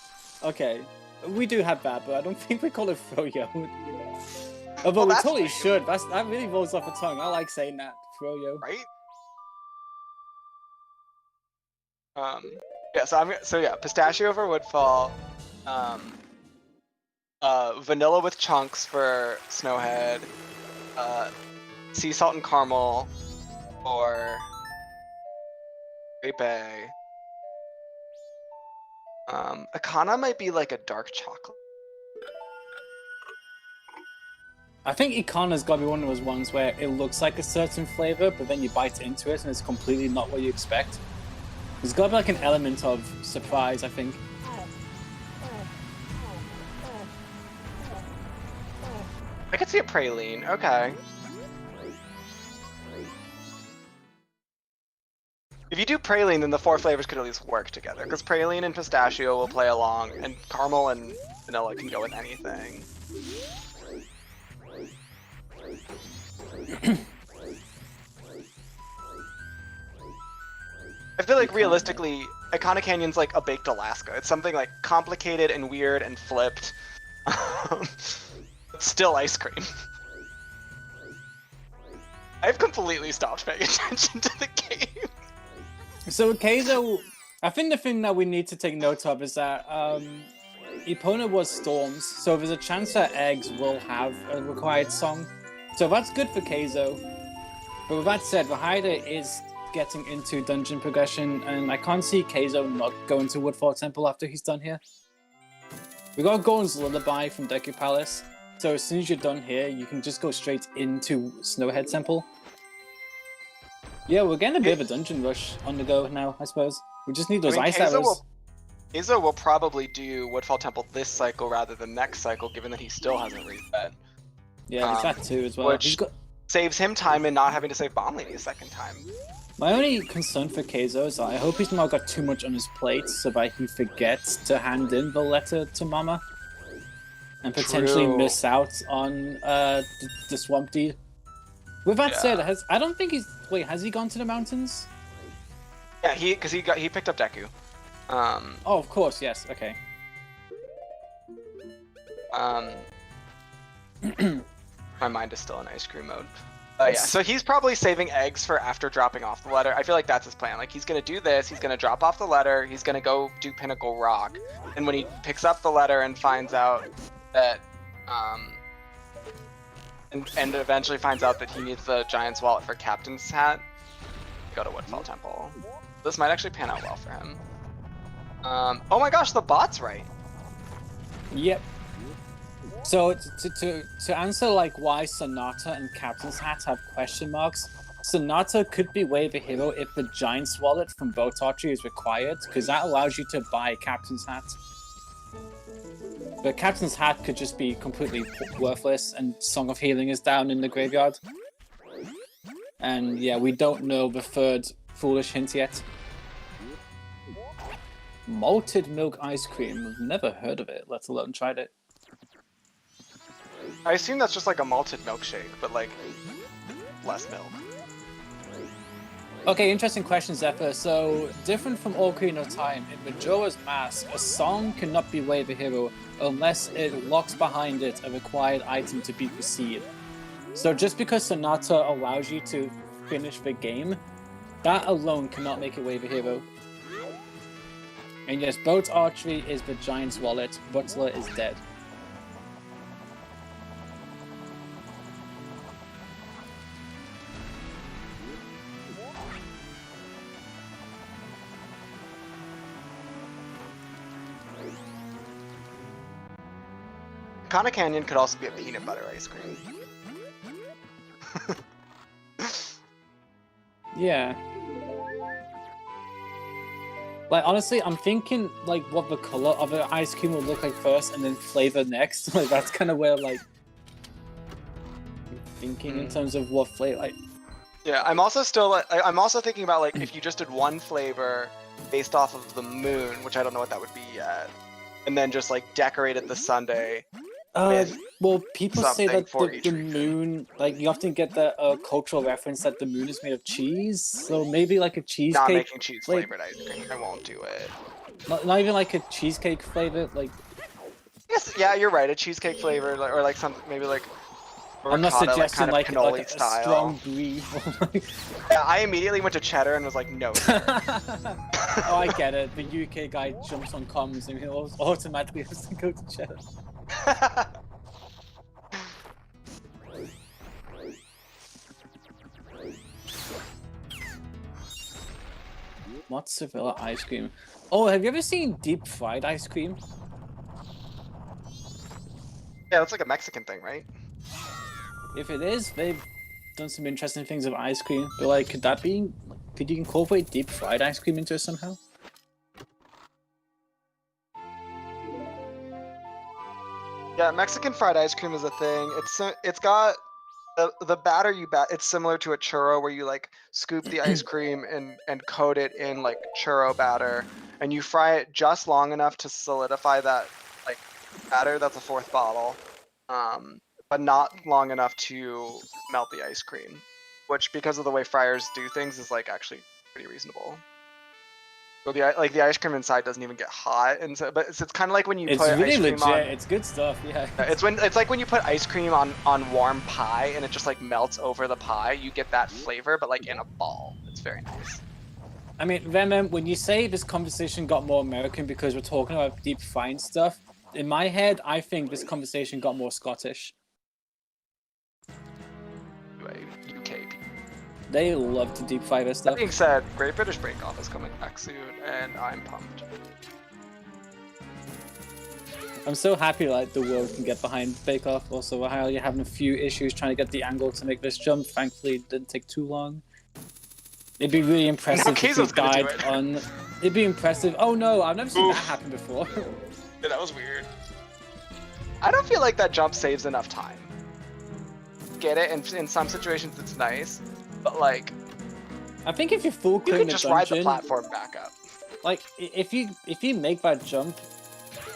Speaker 3: Okay, we do have that, but I don't think we call it froyo. Although
Speaker 2: Well,
Speaker 3: we
Speaker 2: that's
Speaker 3: totally
Speaker 2: weird.
Speaker 3: should. That really rolls off the tongue. I like saying that, froyo.
Speaker 2: Right? Yeah, so yeah, pistachio for Woodfall, vanilla with chunks for Snowhead, sea salt and caramel for Great Bay. Akana might be like a dark chocolate.
Speaker 3: I think Ikana's got to be one of those ones where it looks like a certain flavor, but then you bite into it and it's completely not what you expect. There's got to be like an element of surprise, I think.
Speaker 2: I could see a praline, okay. If you do praline, then the 4 flavors could at least work together, because praline and pistachio will play along, and caramel and vanilla can go with anything. I feel like realistically, Iconic Canyon's like a baked Alaska. It's something like complicated and weird and flipped. Still ice cream. I've completely stopped paying attention to the game.
Speaker 3: So Kayzo, I think the thing that we need to take note of is that Epona was storms, so there's a chance that eggs will have a required song. So that's good for Kayzo. But with that said, Rahylia is getting into dungeon progression, and I can't see Kayzo not going to Woodfall Temple after he's done here. We got Goron's Lullaby from Deku Palace, so as soon as you're done here, you can just go straight into Snowhead Temple. Yeah, we're getting a bit of a dungeon rush on the go now, I suppose. We just need those ice arrows.
Speaker 2: Kayzo will probably do Woodfall Temple this cycle rather than next cycle, given that he still hasn't reset.
Speaker 3: Yeah, there's that too as well.
Speaker 2: Which saves him time and not having to save Bomb Lady a second time.
Speaker 3: My only concern for Kayzo is that I hope he's not got too much on his plate so that he forgets to hand in the letter to Mama. And potentially miss out on the Swamp Deed. With that said, I don't think he's... Wait, has he gone to the mountains?
Speaker 2: Yeah, because he picked up Deku.
Speaker 3: Oh, of course, yes, okay.
Speaker 2: My mind is still in ice cream mode. Yeah, so he's probably saving eggs for after dropping off the letter. I feel like that's his plan. Like, he's gonna do this, he's gonna drop off the letter, he's gonna go do Pinnacle Rock, and when he picks up the letter and finds out that, and eventually finds out that he needs the Giant's Wallet for Captain's Hat, go to Woodfall Temple. This might actually pan out well for him. Oh my gosh, the bot's right.
Speaker 3: Yep. So to answer like why Sonata and Captain's Hat have question marks, Sonata could be way of a hero if the Giant's Wallet from Boat Archery is required, because that allows you to buy Captain's Hat. But Captain's Hat could just be completely worthless, and Song of Healing is down in the graveyard. And yeah, we don't know the third foolish hint yet. Malted milk ice cream. I've never heard of it, let alone tried it.
Speaker 2: I assume that's just like a malted milkshake, but like less milk.
Speaker 3: Okay, interesting question, Zephyr. So, different from Ocarina of Time, in Majora's Mask, a song cannot be Way of a Hero unless it locks behind it a required item to beat the seed. So just because Sonata allows you to finish the game, that alone cannot make it Way of a Hero. And yes, Boat Archery is the Giant's Wallet, Butler is dead.
Speaker 2: Kana Canyon could also be a peanut butter ice cream.
Speaker 3: Yeah. Like, honestly, I'm thinking, like, what the color of an ice cream will look like first, and then flavor next. Like, that's kind of where, like, I'm thinking in terms of what flavor, like...
Speaker 2: Yeah, I'm also thinking about, like, if you just did one flavor based off of the moon, which I don't know what that would be yet, and then just, like, decorated the sundae.
Speaker 3: Well, people say that the
Speaker 2: region.
Speaker 3: moon, like, you often get the cultural reference that the moon is made of cheese, so maybe like a cheesecake.
Speaker 2: Not making cheese flavored ice cream. I won't do it.
Speaker 3: Not even like a cheesecake flavor, like.
Speaker 2: Yes, yeah, you're right. A cheesecake flavor, or like some maybe like.
Speaker 3: I'm not suggesting
Speaker 2: like, kind of
Speaker 3: like a strong brie.
Speaker 2: Yeah, I immediately went to cheddar and was like, no.
Speaker 3: Oh, I get it. The UK guy jumps on comms and he automatically has to go to cheddar. Mozzarella ice cream. Oh, have you ever seen deep fried ice cream?
Speaker 2: Yeah, that's like a Mexican thing, right?
Speaker 3: If it is, they've done some interesting things with ice cream. But like, could you incorporate deep fried ice cream into it somehow?
Speaker 2: Yeah, Mexican fried ice cream is a thing. It's got the batter it's similar to a churro where you like scoop the ice cream and coat it in like churro batter and you fry it just long enough to solidify that like batter. That's a fourth bottle. But not long enough to melt the ice cream, which because of the way fryers do things is like actually pretty reasonable. So the ice cream inside doesn't even get hot, and so, but it's kind of like when you put
Speaker 3: really
Speaker 2: ice cream
Speaker 3: legit.
Speaker 2: on.
Speaker 3: It's good stuff. Yeah.
Speaker 2: It's like when you put ice cream on warm pie and it just like melts over the pie. You get that flavor, but like in a ball. It's very nice.
Speaker 3: I mean, Venom, when you say this conversation got more American because we're talking about deep frying stuff, in my head, I think this conversation got more Scottish.
Speaker 2: UK.
Speaker 3: They love to deep fry this stuff.
Speaker 2: That being said, Great British Bake Off is coming back soon, and I'm pumped.
Speaker 3: I'm so happy like the world can get behind Bake Off. Also, Rahylia having a few issues trying to get the angle to make this jump. Thankfully, it didn't take too long. It'd be really impressive if you
Speaker 2: Kayzo's gonna do
Speaker 3: died
Speaker 2: it.
Speaker 3: on. It'd be impressive. Oh no, I've never seen
Speaker 2: Oof.
Speaker 3: that happen before.
Speaker 2: Yeah, that was weird. I don't feel like that jump saves enough time. Get it? In some situations it's nice, but like
Speaker 3: I think if you're full
Speaker 2: you
Speaker 3: clearing
Speaker 2: can
Speaker 3: the
Speaker 2: just ride the
Speaker 3: dungeon,
Speaker 2: platform back up.
Speaker 3: like if you make that jump,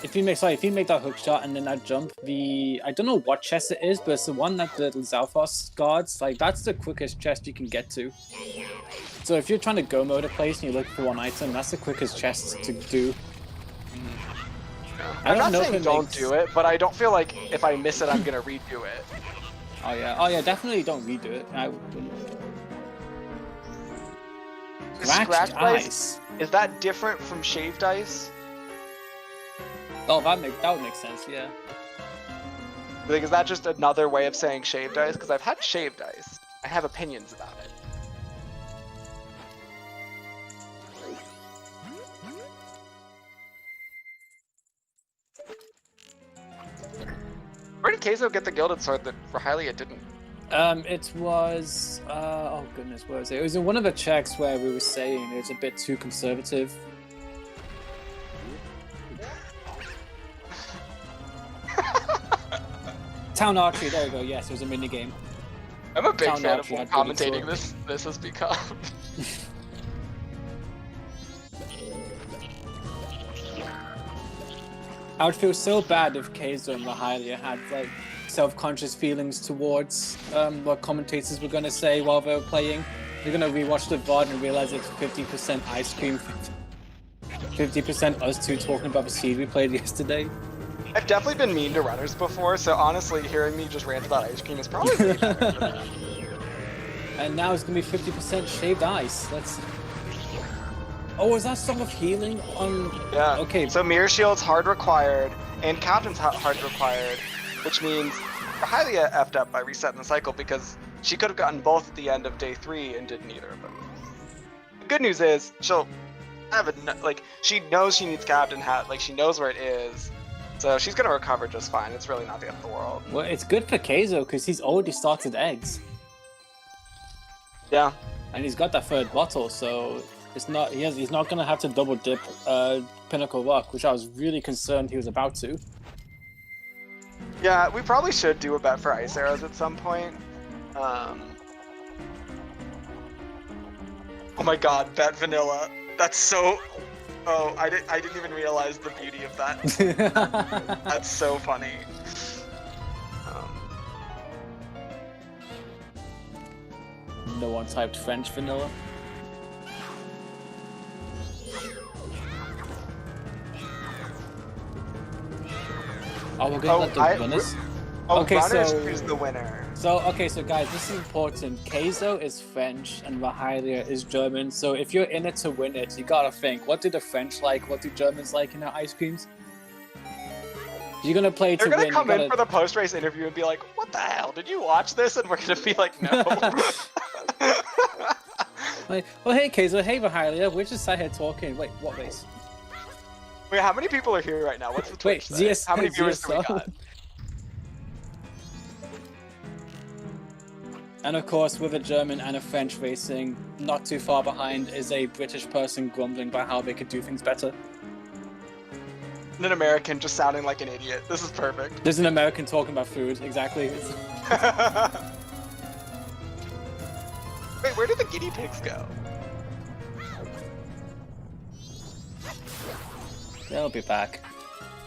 Speaker 3: if you make that hook shot and then that jump, I don't know what chest it is, but it's the one that the Zalfos guards. Like that's the quickest chest you can get to. So if you're trying to go mode a place and you look for one item, that's the quickest chest to do.
Speaker 2: I'm not saying don't do it, but I don't feel like if I miss it, I'm gonna redo it.
Speaker 3: Oh yeah, definitely don't redo it. I wouldn't.
Speaker 2: Scratched
Speaker 3: ice.
Speaker 2: ice, is that different from shaved ice?
Speaker 3: Oh, that would make sense. Yeah.
Speaker 2: Like, is that just another way of saying shaved ice? Because I've had shaved ice. I have opinions about it. Where did Kayzo get the gilded sword that Rahylia didn't?
Speaker 3: It was oh goodness, what was it? It was in one of the checks where we were saying it was a bit too conservative. Town Archery, there we go. Yes, it was a mini game.
Speaker 2: I'm a big
Speaker 3: Town
Speaker 2: fan of
Speaker 3: Archery
Speaker 2: what
Speaker 3: had gilded
Speaker 2: commentating
Speaker 3: sword.
Speaker 2: this has become.
Speaker 3: I would feel so bad if Kayzo and Rahylia had like self-conscious feelings towards what commentators were gonna say while they were playing. They're gonna rewatch the VOD and realize it's 50% ice cream, 50% us two talking about the seed we played yesterday.
Speaker 2: I've definitely been mean to runners before, so honestly, hearing me just rant about ice cream is probably really bad for me.
Speaker 3: And now it's gonna be 50% shaved ice. Let's. Oh, is that Song of Healing on?
Speaker 2: Yeah.
Speaker 3: Okay.
Speaker 2: So Mirror Shield's hard required, and Captain's hard required, which means Rahylia effed up by resetting the cycle because she could have gotten both at the end of day 3 and did neither of them. The good news is she'll have it. Like she knows she needs Captain Hat. Like she knows where it is, so she's gonna recover just fine. It's really not the end of the world.
Speaker 3: Well, it's good for Kayzo because he's already started eggs,
Speaker 2: Yeah.
Speaker 3: and he's got that third bottle, so. It's not. He's not gonna have to double dip Pinnacle Rock, which I was really concerned he was about to.
Speaker 2: Yeah, we probably should do a bet for ice arrows at some point. Oh my god, bet vanilla. That's so. Oh, I didn't even realize the beauty of that. That's so funny.
Speaker 3: No one typed French vanilla. Oh, we're gonna let the runners. Okay,
Speaker 2: runners
Speaker 3: so
Speaker 2: choose the winner.
Speaker 3: So guys, this is important. Kayzo is French and Rahylia is German. So if you're in it to win it, you gotta think: what do the French like? What do Germans like in their ice creams? You're gonna play
Speaker 2: They're
Speaker 3: to
Speaker 2: gonna
Speaker 3: win.
Speaker 2: come in for the post-race interview and be like, "What the hell? Did you watch this?" And we're gonna be like, "No."
Speaker 3: Like, oh hey Kayzo, hey Rahylia, we're just sat here talking. Wait, what race?
Speaker 2: Wait, how many people are here right now? What's the Twitch
Speaker 3: Wait,
Speaker 2: say?
Speaker 3: ZS
Speaker 2: How many viewers do we
Speaker 3: ZSL?
Speaker 2: got?
Speaker 3: And of course, with a German and a French racing, not too far behind is a British person grumbling about how they could do things better.
Speaker 2: And an American just sounding like an idiot. This is perfect.
Speaker 3: There's an American talking about food, exactly.
Speaker 2: Wait, where did the guinea pigs go?
Speaker 3: They'll be back.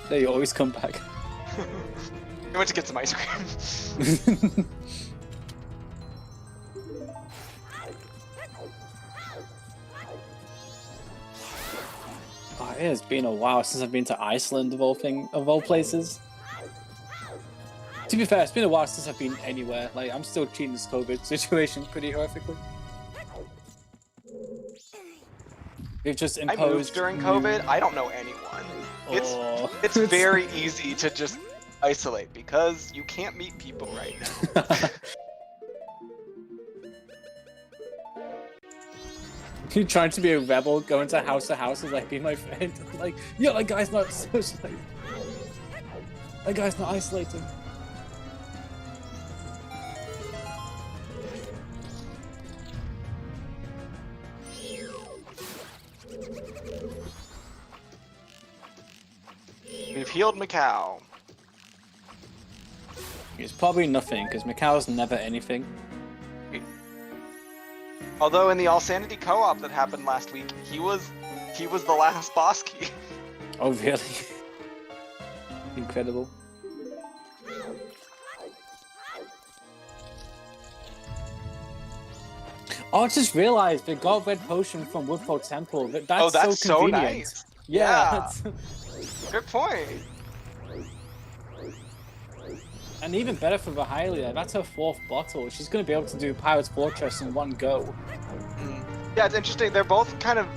Speaker 3: They always come back.
Speaker 2: I went to get some ice cream.
Speaker 3: Oh, it has been a while since I've been to Iceland of all places. To be fair, it's been a while since I've been anywhere. Like, I'm still treating this COVID situation pretty horrifically. They've just
Speaker 2: I
Speaker 3: imposed
Speaker 2: moved during COVID. I don't know anyone.
Speaker 3: Oh.
Speaker 2: It's very easy to just isolate because you can't meet people right now.
Speaker 3: You're trying to be a rebel, going to house is like, be my friend. Like, yo, that guy's not socializing. That guy's not isolating.
Speaker 2: We've healed Macau.
Speaker 3: It's probably nothing, because Macau's never anything.
Speaker 2: Although in the All Sanity co-op that happened last week, he was the last boss key.
Speaker 3: Oh, really? Incredible. Oh, I just realized they got red potion from Woodfall Temple. That's so convenient.
Speaker 2: Nice.
Speaker 3: Yeah.
Speaker 2: Good point.
Speaker 3: And even better for Rahylia, that's her 4th bottle. She's going to be able to do Pirate's Fortress in one go.
Speaker 2: Yeah, it's interesting. They're both kind of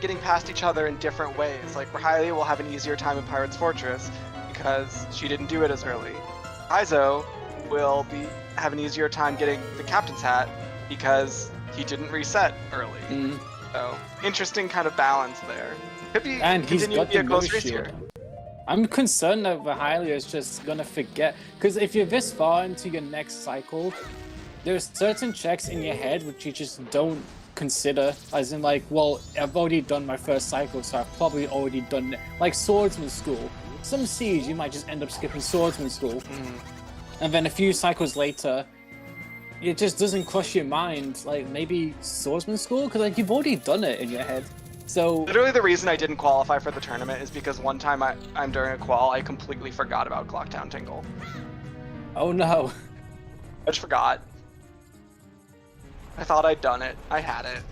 Speaker 2: getting past each other in different ways. Like Rahylia will have an easier time in Pirate's Fortress because she didn't do it as early. Kaizo will have an easier time getting the Captain's Hat because he didn't reset early. So interesting kind of balance there. Could be
Speaker 3: and he's got
Speaker 2: to be
Speaker 3: the
Speaker 2: a close
Speaker 3: no
Speaker 2: race
Speaker 3: shield.
Speaker 2: here.
Speaker 3: I'm concerned that Rahylia is just gonna forget, because if you're this far into your next cycle, there's certain checks in your head which you just don't consider, as in like, well, I've already done my first cycle, so I've probably already done it. Like Swordsman School. Some Siege, you might just end up skipping Swordsman School. And then a few cycles later, it just doesn't cross your mind, like maybe Swordsman School? Because like you've already done it in your head. So
Speaker 2: literally the reason I didn't qualify for the tournament is because one time I'm during a qual, I completely forgot about Clocktown Tingle.
Speaker 3: oh no.
Speaker 2: I just forgot. I thought I'd done it. I had it.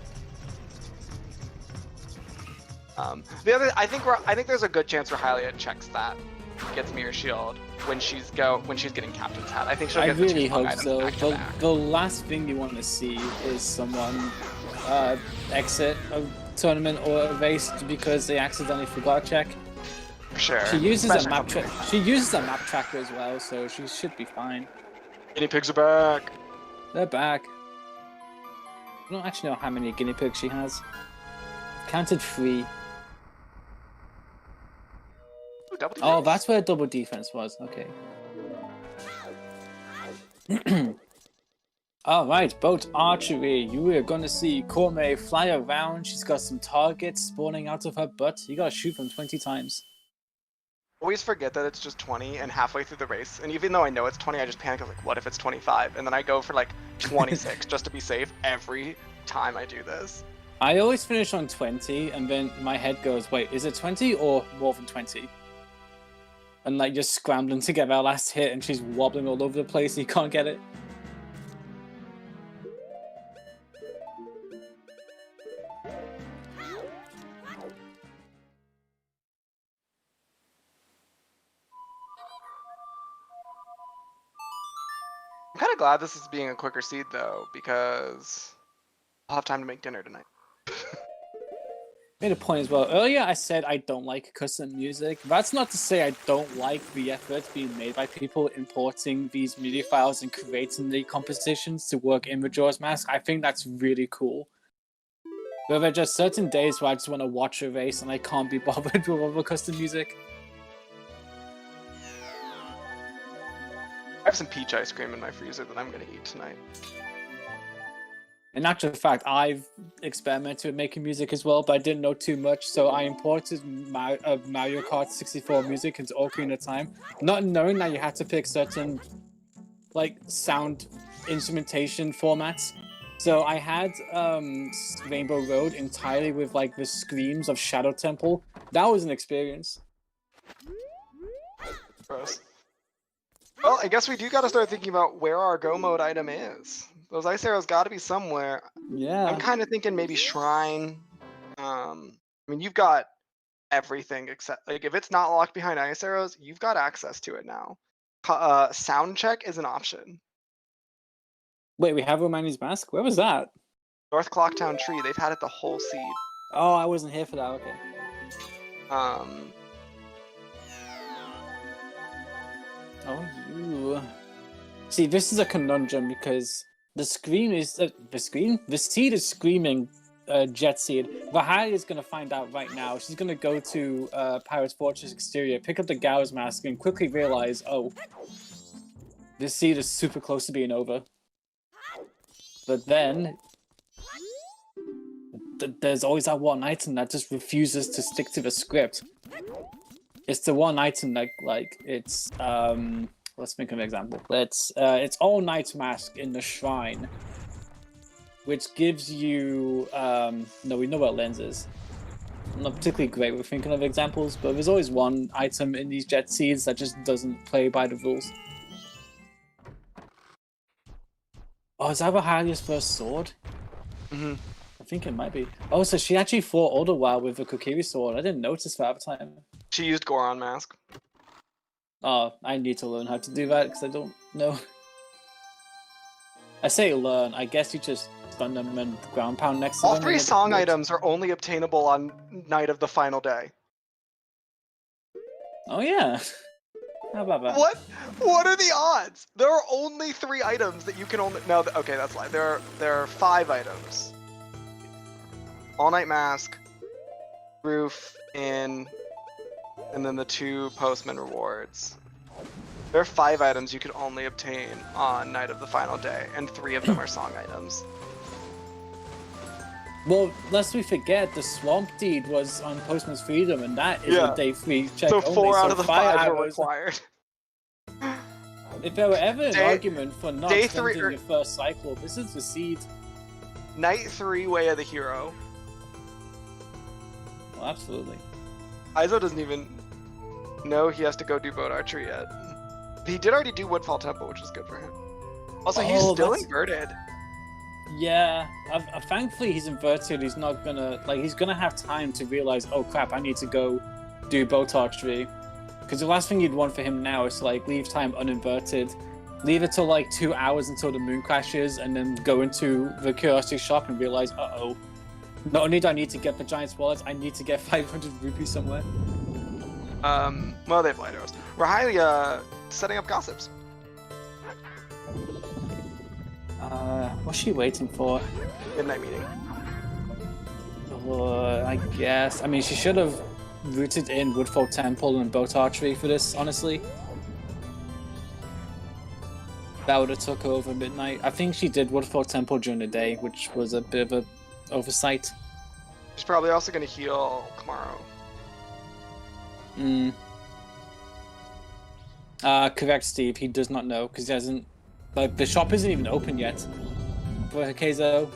Speaker 2: I think there's a good chance Rahylia checks that, gets Mirror Shield when she's getting Captain's Hat. I think she'll get
Speaker 3: really
Speaker 2: the 2
Speaker 3: hope
Speaker 2: items
Speaker 3: so.
Speaker 2: back to back.
Speaker 3: The last thing you want to see is someone exit a tournament or a race because they accidentally forgot a check.
Speaker 2: For sure.
Speaker 3: She uses
Speaker 2: Especially
Speaker 3: a map
Speaker 2: something like
Speaker 3: She uses a map tracker as well, so she should be fine.
Speaker 2: Guinea pigs are back.
Speaker 3: They're back. I don't actually know how many guinea pigs she has. Counted 3.
Speaker 2: Ooh, double
Speaker 3: Oh,
Speaker 2: defense.
Speaker 3: that's where double defense was. Okay. Alright, boat archery. You are gonna see Cormay fly around. She's got some targets spawning out of her butt. You gotta shoot them 20 times.
Speaker 2: Always forget that it's just 20 and halfway through the race. And even though I know it's 20, I just panic. I'm like, what if it's 25? And then I go for like 26 just to be safe every time I do this.
Speaker 3: I always finish on 20 and then my head goes, wait, is it 20 or more than 20? And like just scrambling to get our last hit and she's wobbling all over the place and you can't get it.
Speaker 2: I'm kind of glad this is being a quicker seed though, because I'll have time to make dinner tonight.
Speaker 3: Made a point as well. Earlier I said I don't like custom music. That's not to say I don't like the effort being made by people importing these MIDI files and creating the compositions to work in Majora's Mask. I think that's really cool. But there are just certain days where I just want to watch a race and I can't be bothered with all the custom music.
Speaker 2: I have some peach ice cream in my freezer that I'm going to eat tonight.
Speaker 3: In actual fact, I've experimented with making music as well, but I didn't know too much, so I imported Mario Kart 64 music into Ocarina of Time, not knowing that you had to pick certain like sound instrumentation formats. So I had Rainbow Road entirely with like the screams of Shadow Temple. That was an experience.
Speaker 2: Gross. Well, I guess we do got to start thinking about where our go mode item is. Those ice arrows got to be somewhere.
Speaker 3: Yeah.
Speaker 2: I'm kind of thinking maybe shrine. I mean, you've got everything except like if it's not locked behind ice arrows, you've got access to it now. Sound check is an option.
Speaker 3: Wait, we have Romani's Mask? Where was that?
Speaker 2: North Clocktown Tree. They've had it the whole seed.
Speaker 3: Oh, I wasn't here for that. Okay. Oh, you. See, this is a conundrum because the scream is the seed is screaming Jet Seed. Rahylia is gonna find out right now. She's gonna go to Pirate's Fortress exterior, pick up the Gau's Mask, and quickly realize, oh, this seed is super close to being over. But then there's always that one item that just refuses to stick to the script. It's the one item that it's let's think of an example. It's All Night Mask in the shrine, which gives you no, we know what lens is. I'm not particularly great with thinking of examples, but there's always one item in these jet seeds that just doesn't play by the rules. Oh, is that Rahylya's first sword?
Speaker 2: Mm-hmm.
Speaker 3: I think it might be. Oh, so she actually fought all the while with the Kokiri sword. I didn't notice that at the time.
Speaker 2: She used Goron Mask.
Speaker 3: Oh, I need to learn how to do that because I don't know. I say learn. I guess you just stun them and ground pound next to them.
Speaker 2: All 3 song items are only obtainable on night of the final day.
Speaker 3: Oh yeah. How about that?
Speaker 2: What are the odds? There are only 3 items that you can only. No, okay, that's lie. There are 5 items. All Night Mask, Roof, Inn, and then the 2 Postman rewards. There are 5 items you can only obtain on night of the final day, and 3 of them are song items.
Speaker 3: Well, lest we forget, the Swamp Deed was on Postman's Freedom, and that is a day 3 check
Speaker 2: So
Speaker 3: only.
Speaker 2: 4 out of the 5
Speaker 3: hours.
Speaker 2: were required.
Speaker 3: If there were ever an argument for not
Speaker 2: day
Speaker 3: spending
Speaker 2: 3
Speaker 3: your first cycle, this is the seed.
Speaker 2: Night 3, Way of the Hero.
Speaker 3: Well, absolutely.
Speaker 2: Kayzo doesn't even know he has to go do boat archery yet. He did already do Woodfall Temple, which is good for him. Also, he's still inverted.
Speaker 3: Yeah, thankfully he's inverted. He's not gonna he's gonna have time to realize, oh crap, I need to go do boat archery. Because the last thing you'd want for him now is to leave time uninverted, leave it till 2 hours until the moon crashes, and then go into the curiosity shop and realize, uh-oh, not only do I need to get the giant's wallet, I need to get 500 rupees somewhere.
Speaker 2: Well, they have light arrows. Rahylia setting up gossips.
Speaker 3: What's she waiting for?
Speaker 2: Midnight meeting.
Speaker 3: I guess. I mean, she should have rooted in Woodfall Temple and boat archery for this, honestly. That would have took her over midnight. I think she did Woodfall Temple during the day, which was a bit of a oversight.
Speaker 2: She's probably also going to heal Kamaro.
Speaker 3: Correct, Steve. He does not know because he hasn't. The shop isn't even open yet. For Kayzo.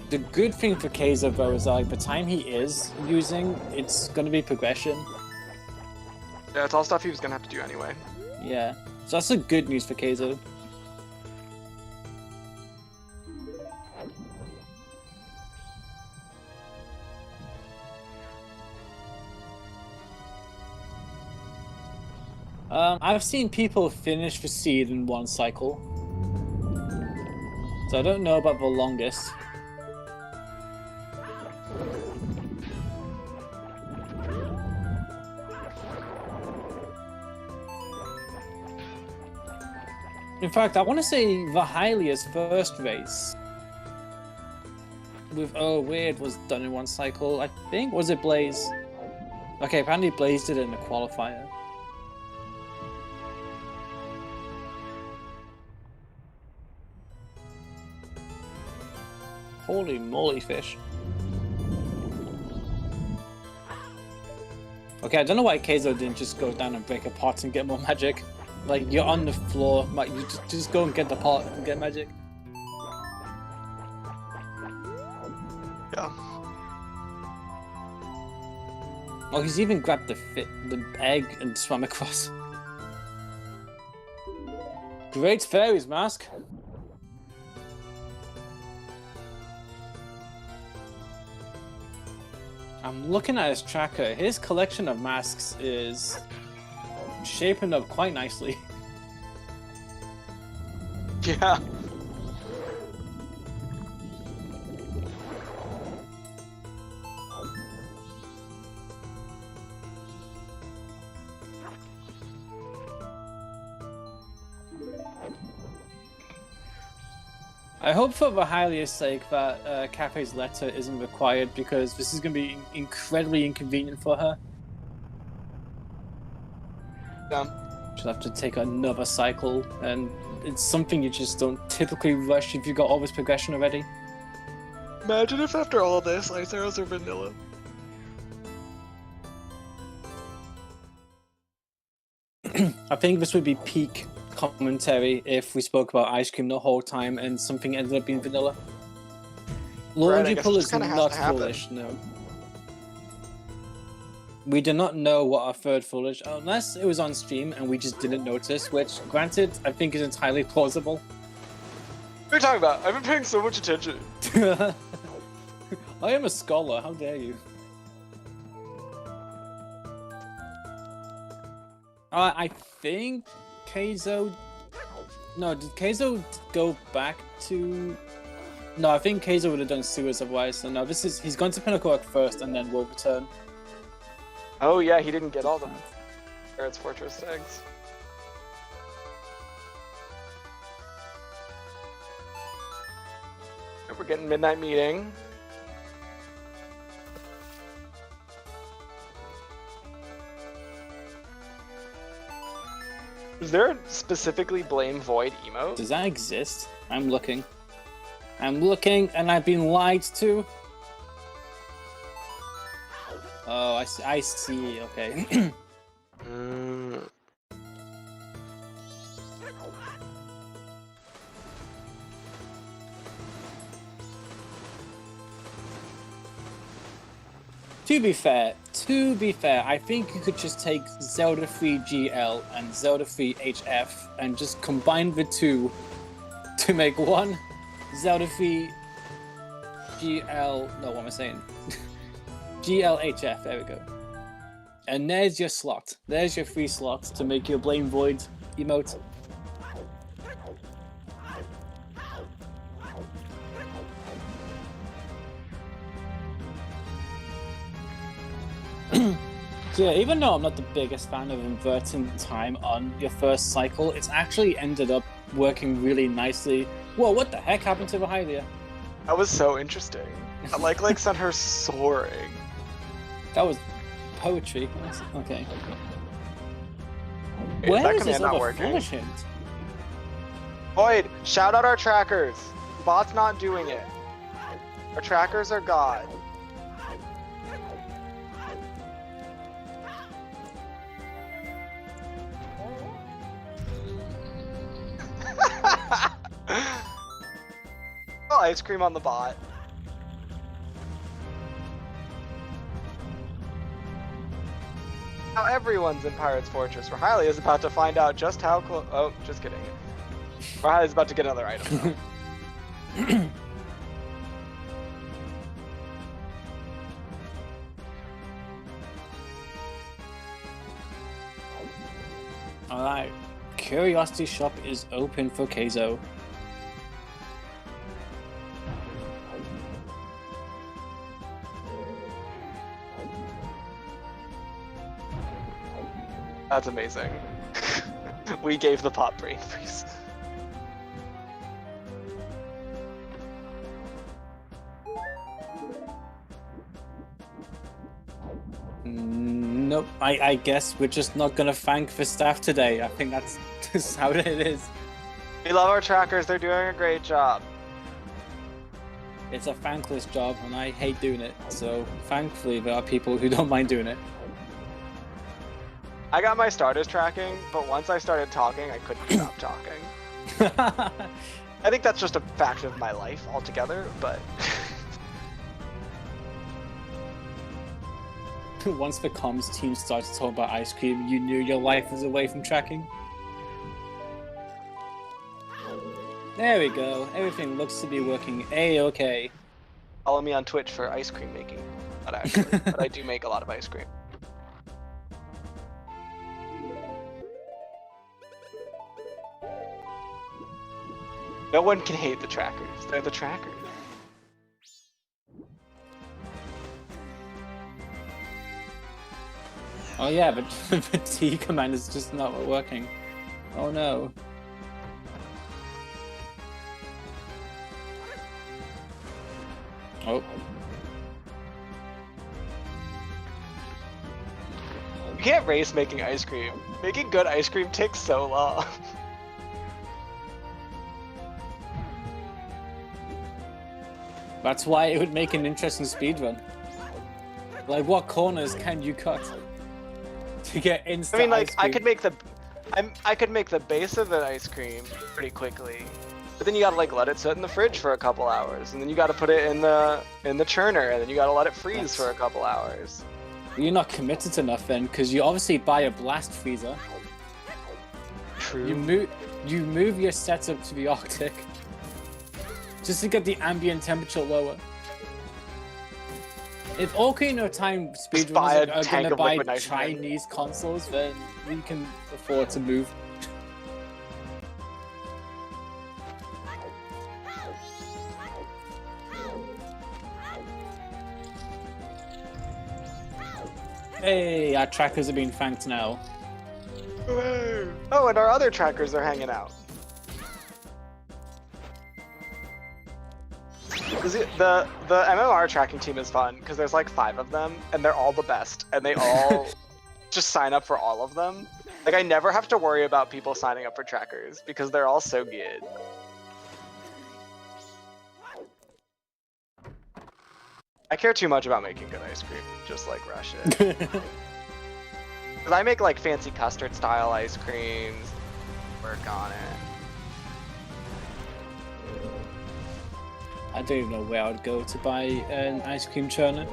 Speaker 3: The good thing for Kayzo, though, is that the time he is using, it's going to be progression.
Speaker 2: Yeah, it's all stuff he was going to have to do anyway.
Speaker 3: Yeah. So that's the good news for Kayzo. I've seen people finish the seed in 1 cycle. So I don't know about the longest. In fact, I want to say Rahylya's first race with Weird was done in 1 cycle. I think, was it Blaze? Okay, apparently Blaze did it in the qualifier. Holy moly, fish. Okay, I don't know why Kayzo didn't just go down and break a pot and get more magic. You're on the floor, you just go and get the pot and get magic.
Speaker 2: Yeah.
Speaker 3: Oh, he's even grabbed the egg and swam across. Great fairies mask. I'm looking at his tracker. His collection of masks is shaping up quite nicely.
Speaker 2: Yeah.
Speaker 3: I hope for Rahylya's sake that Cafe's letter isn't required because this is going to be incredibly inconvenient for her.
Speaker 2: Yeah.
Speaker 3: She'll have to take another cycle, and it's something you just don't typically rush if you've got all this progression already.
Speaker 2: Imagine if after all this, ice arrows are vanilla.
Speaker 3: I think this would be peak commentary if we spoke about ice cream the whole time and something ended up being vanilla. Laundry
Speaker 2: guess it
Speaker 3: pull
Speaker 2: just
Speaker 3: is
Speaker 2: kinda has
Speaker 3: not
Speaker 2: to happen.
Speaker 3: foolish, no. We do not know what our third foolish, unless it was on stream and we just didn't notice, which, granted, I think is entirely plausible.
Speaker 2: What are you talking about? I've been paying so much attention.
Speaker 3: I am a scholar, how dare you? I think Kayzo... No, did Kayzo go back to... No, I think Kayzo would have done sewers otherwise, so no, he's gone to Pinnacle Rock first and then will return.
Speaker 2: Oh yeah, he didn't get all the Pirates Fortress tags. We're getting midnight meeting. Is there a specifically blame Void emote?
Speaker 3: Does that exist? I'm looking. I'm looking, and I've been lied to. Oh, I see. Okay. To be fair, I think you could just take Zelda 3 GL and Zelda 3 HF and just combine the two to make one Zelda 3 GL. No, what am I saying? GL HF. There we go. And there's your slot. There's your free slot to make your Blame Void emote. So yeah, even though I'm not the biggest fan of inverting time on your first cycle, it's actually ended up working really nicely. Whoa, what the heck happened to Rahylia?
Speaker 2: That was so interesting. I like sent her soaring.
Speaker 3: That was poetry. Okay.
Speaker 2: Wait,
Speaker 3: Where
Speaker 2: that
Speaker 3: is this
Speaker 2: command not
Speaker 3: other
Speaker 2: working?
Speaker 3: foolish hint?
Speaker 2: Void, shout out our trackers. Bot's not doing it. Our trackers are God. Oh, ice cream on the bot. Now everyone's in Pirate's Fortress. Rahylia is about to find out just how close. Oh, just kidding. Rahylia is about to get another item.
Speaker 3: Alright. Curiosity Shop is open for Kayzo.
Speaker 2: That's amazing. We gave the pop brain freeze.
Speaker 3: Nope. I guess we're just not gonna thank the staff today. I think that's just how it is.
Speaker 2: We love our trackers. They're doing a great job.
Speaker 3: It's a thankless job, and I hate doing it. So thankfully, there are people who don't mind doing it.
Speaker 2: I got my starters tracking, but once I started talking, I couldn't stop talking. I think that's just a fact of my life altogether, but...
Speaker 3: Once the comms team started talking about ice cream, you knew your life was away from tracking. There we go. Everything looks to be working A-okay.
Speaker 2: Follow me on Twitch for ice cream making. Not actually, but I do make a lot of ice cream. No one can hate the trackers. They're the trackers.
Speaker 3: Oh yeah, but the T command is just not working. Oh no. Oh.
Speaker 2: You can't race making ice cream. Making good ice cream takes so long.
Speaker 3: That's why it would make an interesting speedrun. Like, what corners can you cut to get instant
Speaker 2: I mean, like,
Speaker 3: ice cream?
Speaker 2: I could make the base of an ice cream pretty quickly, but then you gotta like let it sit in the fridge for a couple hours, and then you gotta put it in the churner, and then you gotta let it freeze for a couple hours.
Speaker 3: You're not committed enough then, because you obviously buy a blast freezer.
Speaker 2: True.
Speaker 3: You move your setup to the Arctic just to get the ambient temperature lower. If Ocarina of Time speedrunners are going to buy Chinese consoles, then we can afford to move. Hey, our trackers are being thanked now.
Speaker 2: Oh, and our other trackers are hanging out. The MMR tracking team is fun because there's like 5 of them and they're all the best and they all just sign up for all of them. Like I never have to worry about people signing up for trackers because they're all so good. I care too much about making good ice cream, just like rush it. Cause I make like fancy custard style ice creams, work on it.
Speaker 3: I don't even know where I'd go to buy an ice cream churner.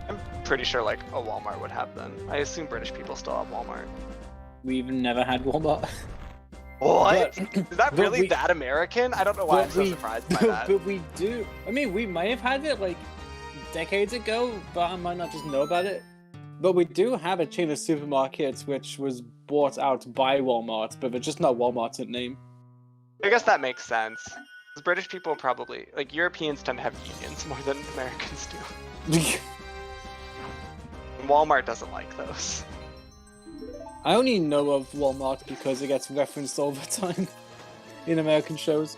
Speaker 2: I'm pretty sure like a Walmart would have them. I assume British people still have Walmart.
Speaker 3: We've never had Walmart.
Speaker 2: What? Is that really that American? I don't know why I'm so surprised by that.
Speaker 3: But we do. I mean, we might have had it like decades ago, but I might not just know about it. But we do have a chain of supermarkets which was bought out by Walmart, but they're just not Walmart in name.
Speaker 2: I guess that makes sense. Because British people probably, like Europeans tend to have unions more than Americans do. Walmart doesn't like those.
Speaker 3: I only know of Walmart because it gets referenced all the time in American shows.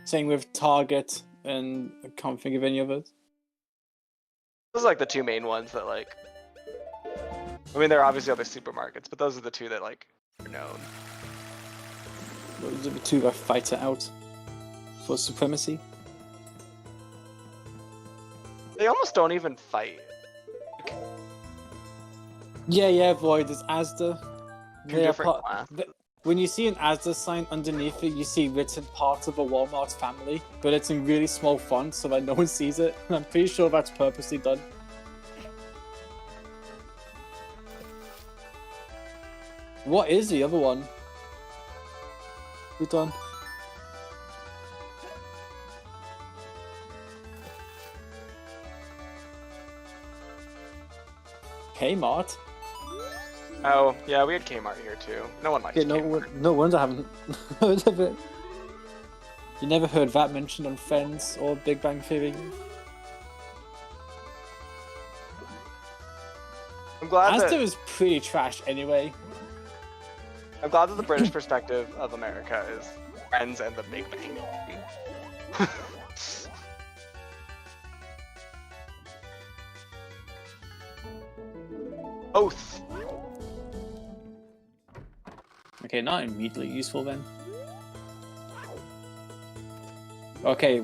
Speaker 3: Same with Target, and I can't think of any others.
Speaker 2: Those are like the 2 main ones that like... I mean, there are obviously other supermarkets, but those are the 2 that like are known.
Speaker 3: Those are the 2 that fight it out for supremacy.
Speaker 2: They almost don't even fight.
Speaker 3: Yeah, Void, there's Asda.
Speaker 2: Different class.
Speaker 3: When you see an Asda sign underneath it, you see written part of a Walmart family, but it's in really small font so that no one sees it. I'm pretty sure that's purposely done. What is the other one? Who done? Kmart?
Speaker 2: Oh, yeah, we had Kmart here too. No one likes Kmart.
Speaker 3: No wonder I haven't heard of it. You never heard that mentioned on Friends or Big Bang Theory?
Speaker 2: I'm glad
Speaker 3: Asda is pretty trash anyway.
Speaker 2: I'm glad that the British perspective of America is Friends and the Big Bang Theory. Oath.
Speaker 3: Okay, not immediately useful then. Okay,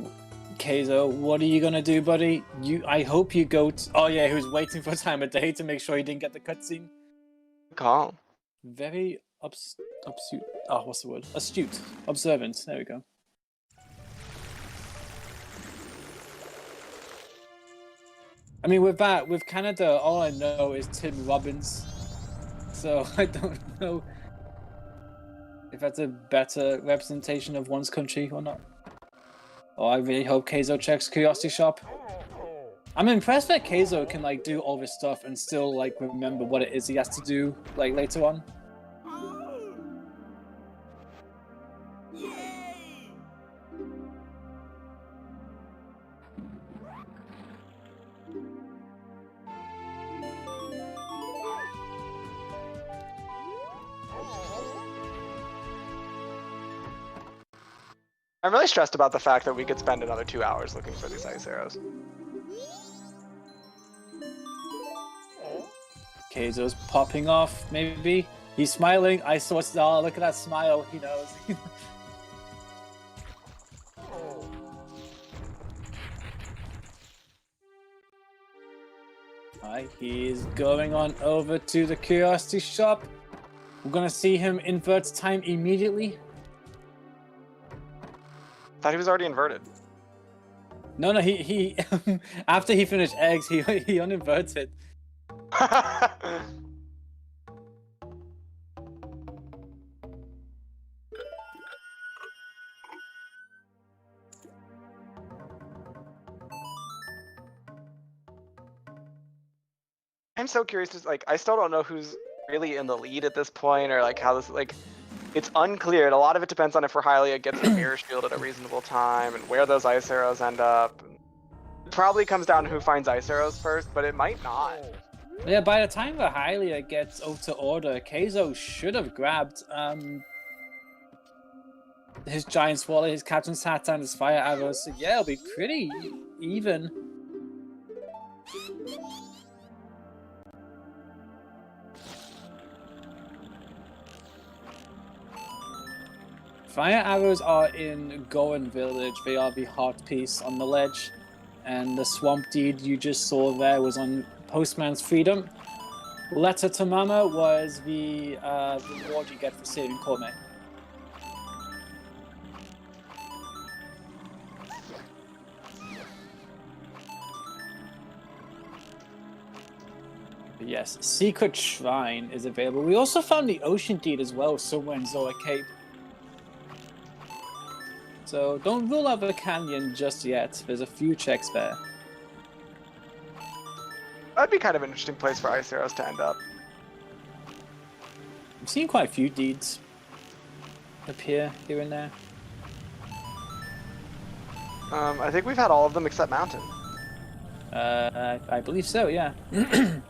Speaker 3: Kayzo, what are you gonna do, buddy? I hope you go to... Oh yeah, he was waiting for time of day to make sure he didn't get the cutscene.
Speaker 2: Call.
Speaker 3: Very astute. Oh, what's the word? Astute. Observant. There we go. I mean, with Canada, all I know is Tim Robbins. So I don't know if that's a better representation of one's country or not. Oh, I really hope Kayzo checks Curiosity Shop. I'm impressed that Kayzo can like do all this stuff and still like remember what it is he has to do like later on.
Speaker 2: I'm really stressed about the fact that we could spend another 2 hours looking for these ice arrows.
Speaker 3: Kayzo's popping off, maybe. He's smiling. I saw it. Oh, look at that smile. He knows. Alright, he's going on over to the curiosity shop. We're gonna see him invert time immediately.
Speaker 2: Thought he was already inverted.
Speaker 3: No, he after he finished eggs, he uninverted.
Speaker 2: I'm so curious. Just like, I still don't know who's really in the lead at this point, or like how this like. It's unclear. A lot of it depends on if Rahylia gets the mirror shield at a reasonable time and where those ice arrows end up. It probably comes down to who finds ice arrows first, but it might not.
Speaker 3: Yeah, by the time Rahylia gets out to order, Kayzo should have grabbed his giant swallow, his captain's hat, and his fire arrows. So yeah, it'll be pretty even. Fire arrows are in Goan Village. They are the heart piece on the ledge. And the swamp deed you just saw there was on Postman's Freedom. Letter to Mama was the reward you get for saving Corme. But yes, Secret Shrine is available. We also found the Ocean Deed as well somewhere in Zoa Cape. So don't rule out the canyon just yet. There's a few checks there.
Speaker 2: That'd be kind of an interesting place for ice arrows to end up.
Speaker 3: I've seen quite a few deeds appear here and there.
Speaker 2: I think we've had all of them except Mountain.
Speaker 3: I believe so, yeah. Because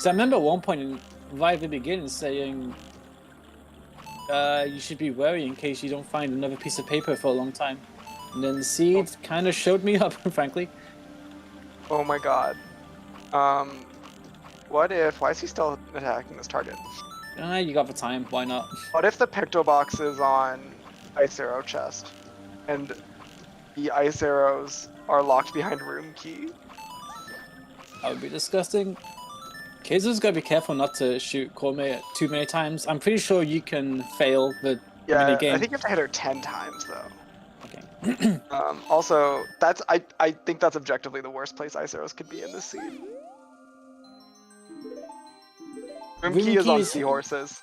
Speaker 3: I remember at one point right at the beginning saying you should be wary in case you don't find another piece of paper for a long time. And then the seed kind of showed me up, frankly.
Speaker 2: Oh my god. Why is he still attacking this target?
Speaker 3: You got the time, why not?
Speaker 2: What if the Picto Box is on Ice Arrow chest, and the ice arrows are locked behind room key?
Speaker 3: That would be disgusting. Kayzo's gotta be careful not to shoot Corme too many times. I'm pretty sure you can fail the minigame.
Speaker 2: I think you have to hit her 10 times though.
Speaker 3: Okay.
Speaker 2: Also, I think that's objectively the worst place ice arrows could be in this scene. Room key is on seahorses.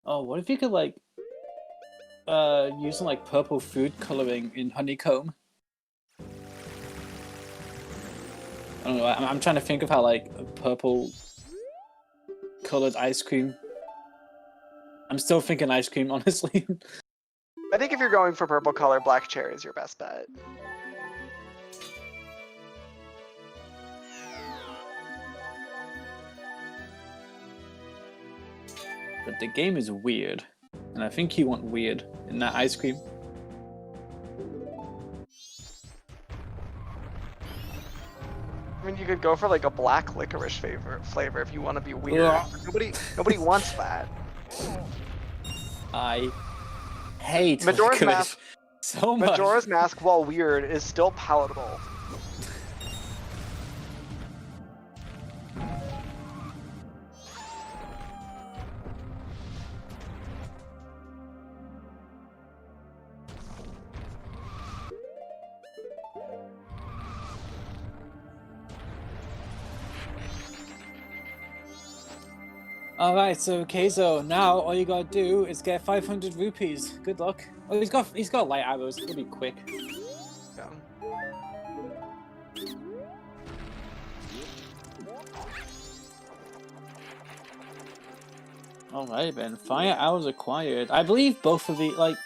Speaker 3: Oh, what if you could like use some like purple food coloring in honeycomb? I don't know. I'm trying to think of how like a purple colored ice cream. I'm still thinking ice cream, honestly.
Speaker 2: I think if you're going for purple color, black cherry is your best bet.
Speaker 3: But the game is weird, and I think you want weird in that ice cream.
Speaker 2: I mean, you could go for like a black licorice flavor if you want to be weird. Nobody wants that.
Speaker 3: I hate
Speaker 2: Majora's
Speaker 3: licorice
Speaker 2: Mask.
Speaker 3: so much.
Speaker 2: Majora's Mask, while weird, is still palatable.
Speaker 3: Alright, so Kayzo, now all you gotta do is get 500 rupees. Good luck. Oh, he's got light arrows. It'll be quick.
Speaker 2: Yeah.
Speaker 3: Alright then, fire arrows acquired. I believe both of the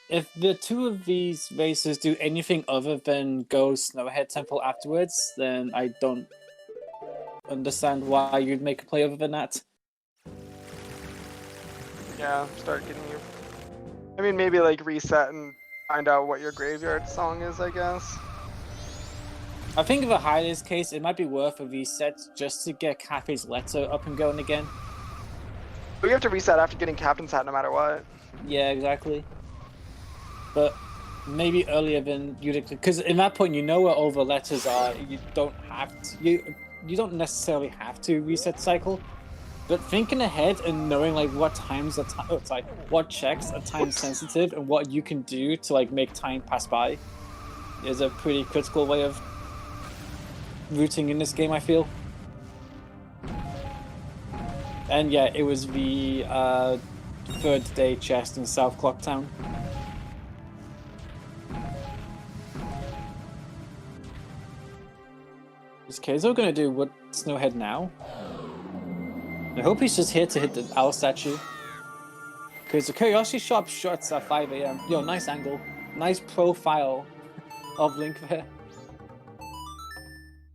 Speaker 3: if the two of these races do anything other than go Snowhead Temple afterwards, then I don't understand why you'd make a play other than that.
Speaker 2: Yeah, start getting your... I mean, maybe like reset and find out what your graveyard song is, I guess.
Speaker 3: I think in Rahylya's case, it might be worth a reset just to get Cafe's letter up and going again.
Speaker 2: But you have to reset after getting Captain's Hat no matter what.
Speaker 3: Yeah, exactly. But maybe earlier than you'd, because in that point you know where all the letters are. You don't have to. You don't necessarily have to reset cycle. But thinking ahead and knowing like what times are what checks are time sensitive and what you can do to like make time pass by is a pretty critical way of routing in this game, I feel. And yeah, it was the third day chest in South Clocktown. Is Kayzo gonna do what Snowhead now? I hope he's just here to hit the owl statue. Because the Curiosity Shop shuts at 5 AM. Yo, nice angle. Nice profile of Link there.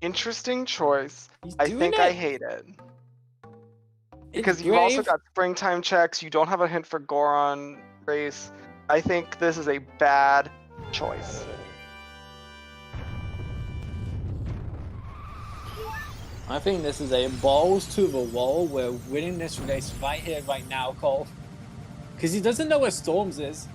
Speaker 2: Interesting choice. I
Speaker 3: doing
Speaker 2: think
Speaker 3: it.
Speaker 2: I hate it. Because
Speaker 3: It's
Speaker 2: you've also
Speaker 3: brave.
Speaker 2: got springtime checks, you don't have a hint for Goron race. I think this is a bad choice.
Speaker 3: I think this is a balls to the wall. We're winning this race right here, right now, Cole. Because he doesn't know where Storms is.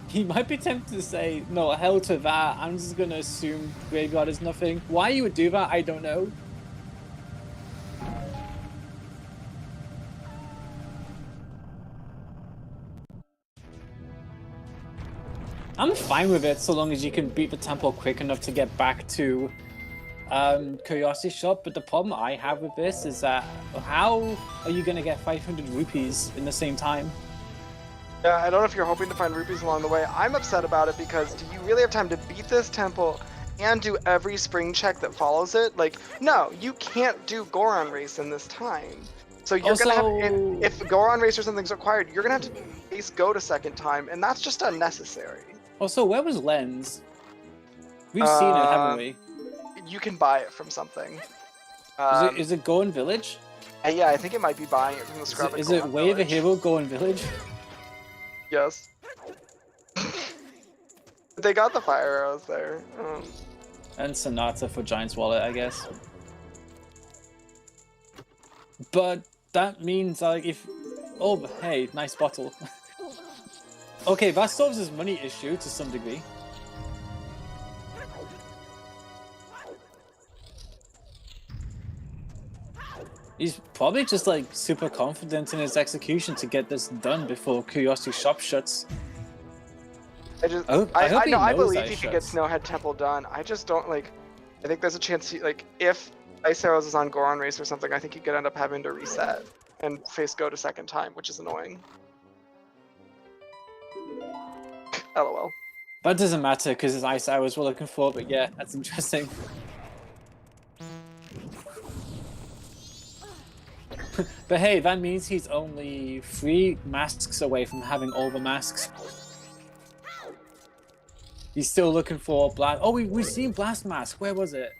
Speaker 3: He might be tempted to say, no, hell to that. I'm just going to assume Graveyard is nothing. Why you would do that, I don't know. I'm fine with it so long as you can beat the temple quick enough to get back to Curiosity Shop, but the problem I have with this is that how are you going to get 500 rupees in the same time?
Speaker 2: Yeah, I don't know if you're hoping to find rupees along the way. I'm upset about it because do you really have time to beat this temple and do every spring check that follows it? Like, no, you can't do Goron race in this time. So you're
Speaker 3: Also,
Speaker 2: gonna have, if Goron race or something's required, you're gonna have to base go to second time, and that's just unnecessary.
Speaker 3: Also, where was Lens? We've seen it, haven't we?
Speaker 2: You can buy it from something.
Speaker 3: Is it Goen Village?
Speaker 2: Yeah, I think it might be buying it from the scrub.
Speaker 3: Is it Way of a Hero Goen Village?
Speaker 2: Yes. They got the fire arrows there.
Speaker 3: And Sonata for Giant's Wallet, I guess. But that means like if... Oh, hey, nice bottle. Okay, that solves his money issue to some degree. He's probably just like super confident in his execution to get this done before Curiosity Shop shuts.
Speaker 2: I
Speaker 3: I
Speaker 2: believe he can get Snowhead Temple done. I just don't like. I think there's a chance he, like, if Ice Arrows is on Goron race or something, I think he could end up having to reset and face go to second time, which is annoying. LOL.
Speaker 3: But it doesn't matter because it's Ice Arrows we're looking for. But yeah, that's interesting. But hey, that means he's only 3 masks away from having all the masks. He's still looking for Blast. Oh, we've seen Blast Mask. Where was it?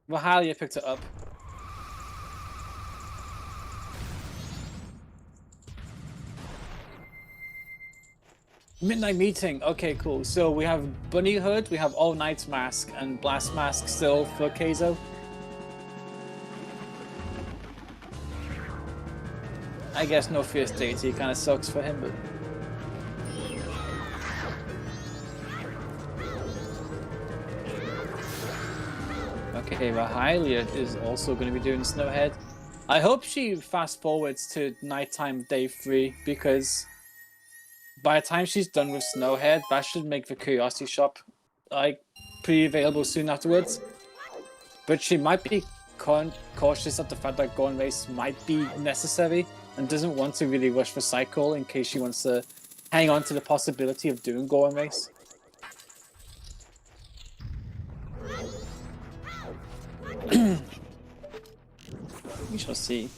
Speaker 3: Rahylia picked it up. Midnight Meeting. Okay, cool. So we have Bunny Hood, we have All Night's Mask, and Blast Mask still for Kayzo. I guess no Fierce Deity kind of sucks for him, but... Okay, Rahylia is also going to be doing Snowhead. I hope she fast forwards to nighttime day 3 because by the time she's done with Snowhead, that should make the Curiosity Shop like pretty available soon afterwards. But she might be cautious of the fact that Goron race might be necessary and doesn't want to really rush for cycle in case she wants to hang on to the possibility of doing Goron race. We shall see.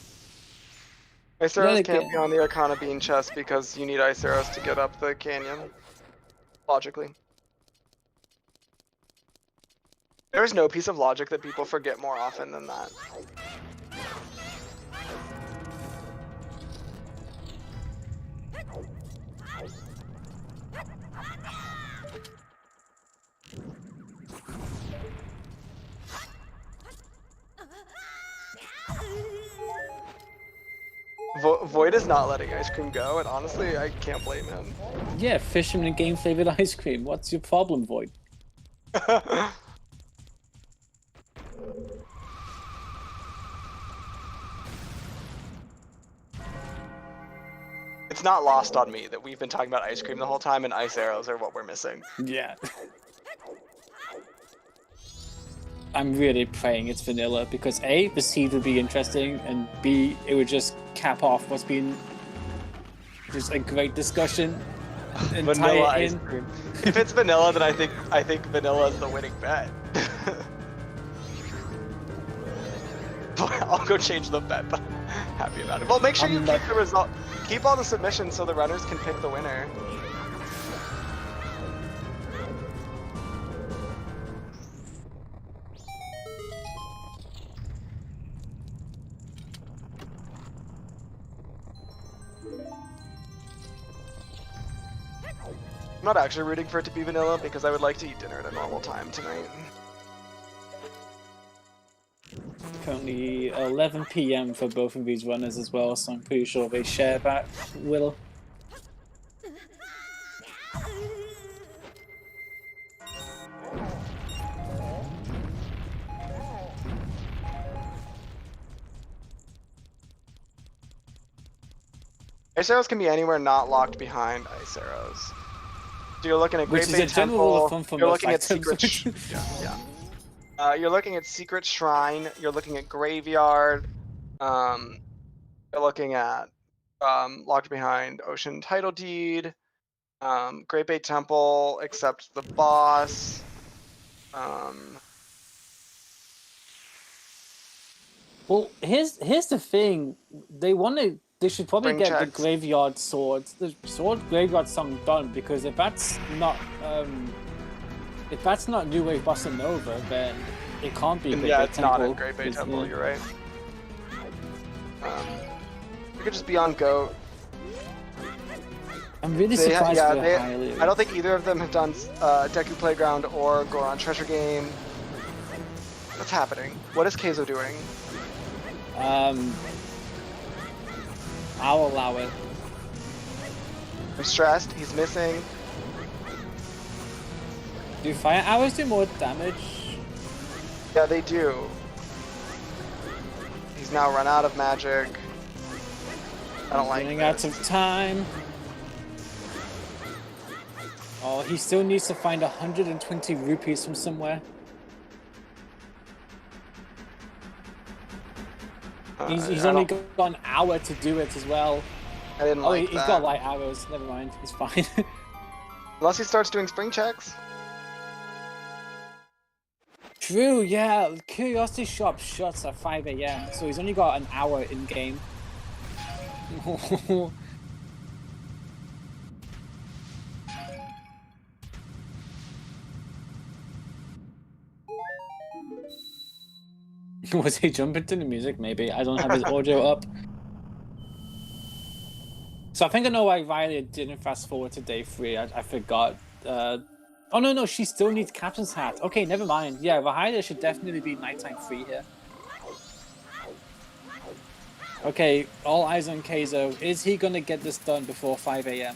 Speaker 2: Ice Arrows can't be on the Arcana Bean chest because you need Ice Arrows to get up the canyon. Logically. There's no piece of logic that people forget more often than that. Void is not letting ice cream go, and honestly, I can't blame him.
Speaker 3: Yeah, fisherman and game flavored ice cream. What's your problem, Void?
Speaker 2: It's not lost on me that we've been talking about ice cream the whole time, and ice arrows are what we're missing.
Speaker 3: Yeah. I'm really praying it's vanilla because A, the seed would be interesting, and B, it would just cap off what's been just a great discussion. And
Speaker 2: Vanilla
Speaker 3: tie it
Speaker 2: ice
Speaker 3: in.
Speaker 2: cream. If it's vanilla, then I think vanilla is the winning bet. I'll go change the bet, but I'm happy about it. Well, make sure you keep the result. Keep all the submissions so the runners can pick the winner. I'm not actually rooting for it to be vanilla because I would like to eat dinner at a normal time tonight.
Speaker 3: Currently 11 PM for both of these runners as well, so I'm pretty sure they share that will.
Speaker 2: Ice arrows can be anywhere not locked behind ice arrows. So you're looking at
Speaker 3: Which
Speaker 2: Great
Speaker 3: is
Speaker 2: Bay
Speaker 3: a general rule
Speaker 2: Temple.
Speaker 3: of thumb for
Speaker 2: You're
Speaker 3: most
Speaker 2: looking at
Speaker 3: items.
Speaker 2: secret. You're looking at Secret Shrine. You're looking at Graveyard. You're looking at locked behind Ocean Title Deed. Great Bay Temple, except the boss.
Speaker 3: Well, here's the thing. They should probably
Speaker 2: Spring
Speaker 3: get
Speaker 2: checks.
Speaker 3: the graveyard swords. The sword graveyard something done because if that's not New Wave Bossa Nova, then it can't be. Great
Speaker 2: Yeah,
Speaker 3: Bay
Speaker 2: it's not
Speaker 3: Temple.
Speaker 2: in Great Bay
Speaker 3: It's-
Speaker 2: Temple. You're right. You could just be on Goat.
Speaker 3: I'm really
Speaker 2: They ha-
Speaker 3: surprised
Speaker 2: yeah,
Speaker 3: for
Speaker 2: they-
Speaker 3: Rahylia.
Speaker 2: I don't think either of them have done Deku Playground or Goron Treasure Game. What's happening? What is Kayzo doing?
Speaker 3: I'll allow it.
Speaker 2: I'm stressed. He's missing.
Speaker 3: Do fire arrows do more damage?
Speaker 2: Yeah, they do. He's now run out of magic. I don't like
Speaker 3: Running
Speaker 2: this.
Speaker 3: out of time. Oh, he still needs to find 120 rupees from somewhere. He's
Speaker 2: I
Speaker 3: only
Speaker 2: don't-
Speaker 3: got an hour to do it as well.
Speaker 2: I didn't
Speaker 3: Oh,
Speaker 2: like
Speaker 3: he's
Speaker 2: that.
Speaker 3: got light arrows. Never mind. He's fine.
Speaker 2: Unless he starts doing spring checks.
Speaker 3: True, yeah. Curiosity Shop shuts at 5 AM, so he's only got an hour in game. Was he jumping to the music? Maybe. I don't have his audio up. So I think I know why Rahylia didn't fast forward to day 3. I forgot. Oh no, she still needs Captain's Hat. Okay, never mind. Yeah, Rahylia should definitely be nighttime free here. Okay, all eyes on Kayzo. Is he gonna get this done before 5 AM?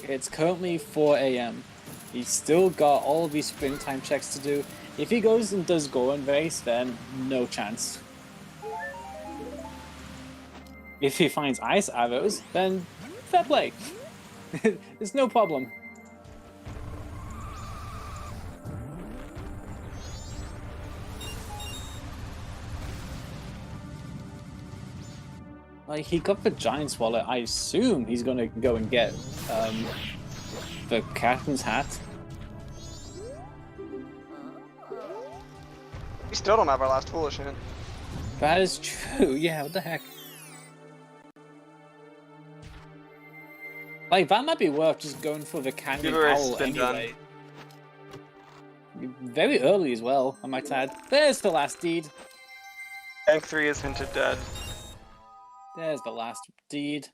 Speaker 3: It's currently 4 AM. He's still got all of these springtime checks to do. If he goes and does Goron race, then no chance. If he finds ice arrows, then fair play. It's no problem. Like, he got the Giant's Wallet. I assume he's gonna go and get the Captain's Hat.
Speaker 2: We still don't have our last foolish hint.
Speaker 3: That is true. Yeah, what the heck? Like, that might be worth just going for the Canyon
Speaker 2: Giveaway
Speaker 3: Owl
Speaker 2: spin done.
Speaker 3: anyway. Very early as well, I might add. There's the last deed.
Speaker 2: Bank 3 is hinted dead.
Speaker 3: There's the last deed.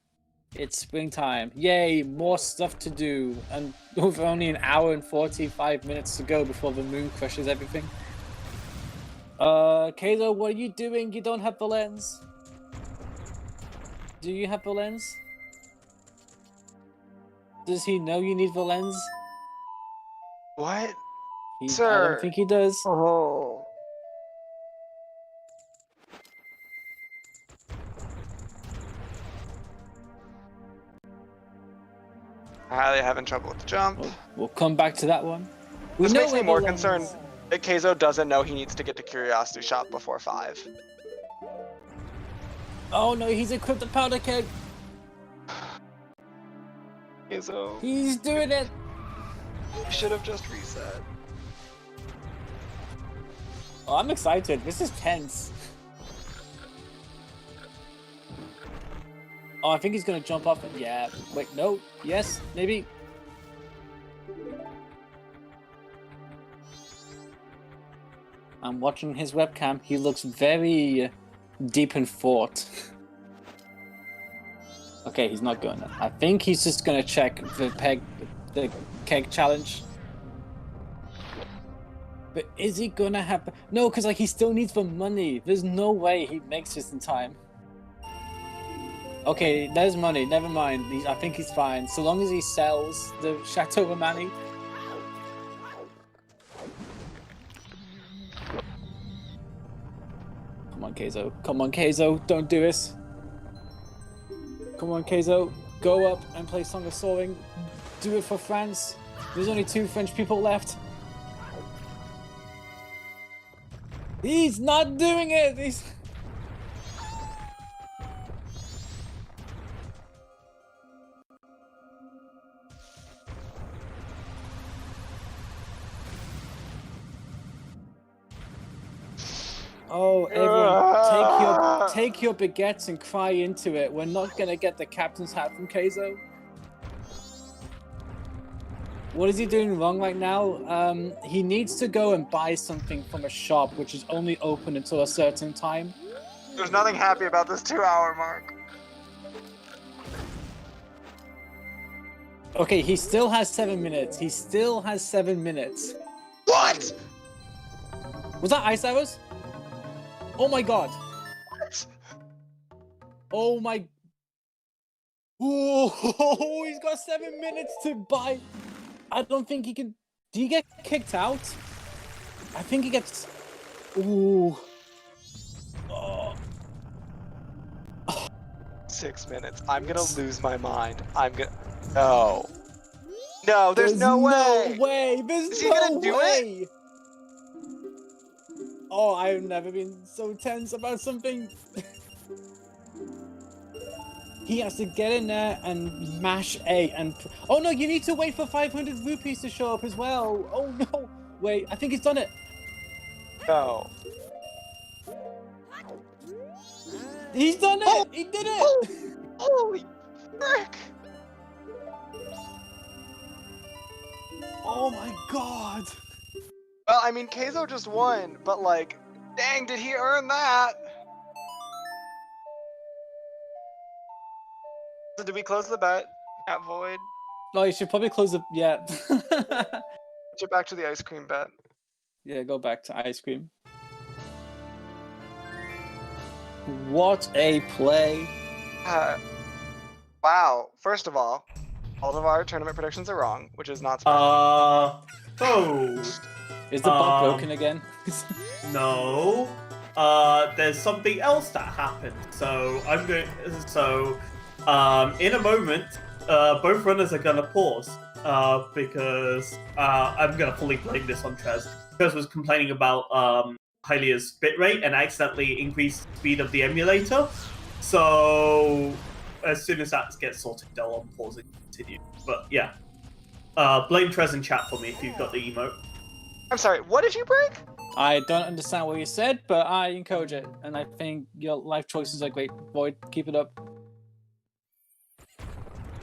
Speaker 3: It's springtime. Yay, more stuff to do. And with only an hour and 45 minutes to go before the moon crushes everything. Kayzo, what are you doing? You don't have the lens. Do you have the lens? Does he know you need the lens?
Speaker 2: What?
Speaker 3: I
Speaker 2: Sir.
Speaker 3: don't think he does.
Speaker 2: Oh. Rahylia having trouble with the jump.
Speaker 3: We'll come back to that one.
Speaker 2: This makes me
Speaker 3: where the
Speaker 2: more
Speaker 3: lens
Speaker 2: concerned
Speaker 3: is.
Speaker 2: that Kayzo doesn't know he needs to get to Curiosity Shop before 5.
Speaker 3: Oh no, he's equipped the powder keg.
Speaker 2: Kayzo,
Speaker 3: He's doing it.
Speaker 2: you should have just reset.
Speaker 3: Oh, I'm excited. This is tense. Oh, I think he's gonna jump off. Yeah. Wait, no. Yes, maybe. I'm watching his webcam. He looks very deep in thought. Okay, he's not going to. I think he's just gonna check the keg challenge. But is he gonna have? No, because like he still needs the money. There's no way he makes this in time. Okay, there's money. Never mind. I think he's fine so long as he sells the Chateau Romani. Come on, Kayzo. Come on, Kayzo. Don't do this. Come on, Kayzo. Go up and play Song of Soaring. Do it for France. There's only 2 French people left. He's not doing it! He's... Oh, everyone, take your baguettes and cry into it. We're not gonna get the captain's hat from Kayzo. What is he doing wrong right now? He needs to go and buy something from a shop which is only open until a certain time.
Speaker 2: There's nothing happy about this 2-hour mark.
Speaker 3: Okay, he still has 7 minutes. He still has 7 minutes.
Speaker 2: What?
Speaker 3: Was that ice arrows? Oh my god.
Speaker 2: What?
Speaker 3: Oh my... Oh, he's got 7 minutes to buy... I don't think he can... Do you get kicked out? I think he gets... Ooh. Oh.
Speaker 2: 6 minutes. I'm gonna lose my mind. I'm gonna... No. No, there's no way!
Speaker 3: No way! There's
Speaker 2: Is he
Speaker 3: no
Speaker 2: gonna do
Speaker 3: way! Oh, I've never been so tense about something. He has to get in there and mash A and... Oh no, you need to wait for 500 rupees to show up as well. Oh no. Wait, I think he's done it.
Speaker 2: No.
Speaker 3: He's done it!
Speaker 2: Oh!
Speaker 3: He did it!
Speaker 2: Oh! Holy frick!
Speaker 3: Oh my god.
Speaker 2: Well, I mean, Kayzo just won, but like, dang, did he earn that? So did we close the bet at Void?
Speaker 3: Oh, you should probably close the... Yeah.
Speaker 2: Get back to the ice cream bet.
Speaker 3: Yeah, go back to ice cream. What a play.
Speaker 2: Wow. First of all of our tournament predictions are wrong, which is not smart.
Speaker 3: Is the bot broken again?
Speaker 1: No. There's something else that happened. So I'm going. So, in a moment, both runners are gonna pause. Because I'm gonna fully blame this on Trez. Trez was complaining about Rahylya's bitrate and accidentally increased the speed of the emulator. So as soon as that gets sorted, they'll unpause and continue. But yeah, blame Trez in chat for me if you've got the emote.
Speaker 2: I'm sorry, what did you break?
Speaker 3: I don't understand what you said, but I encourage it, and I think your life choices are great. Void, keep it up.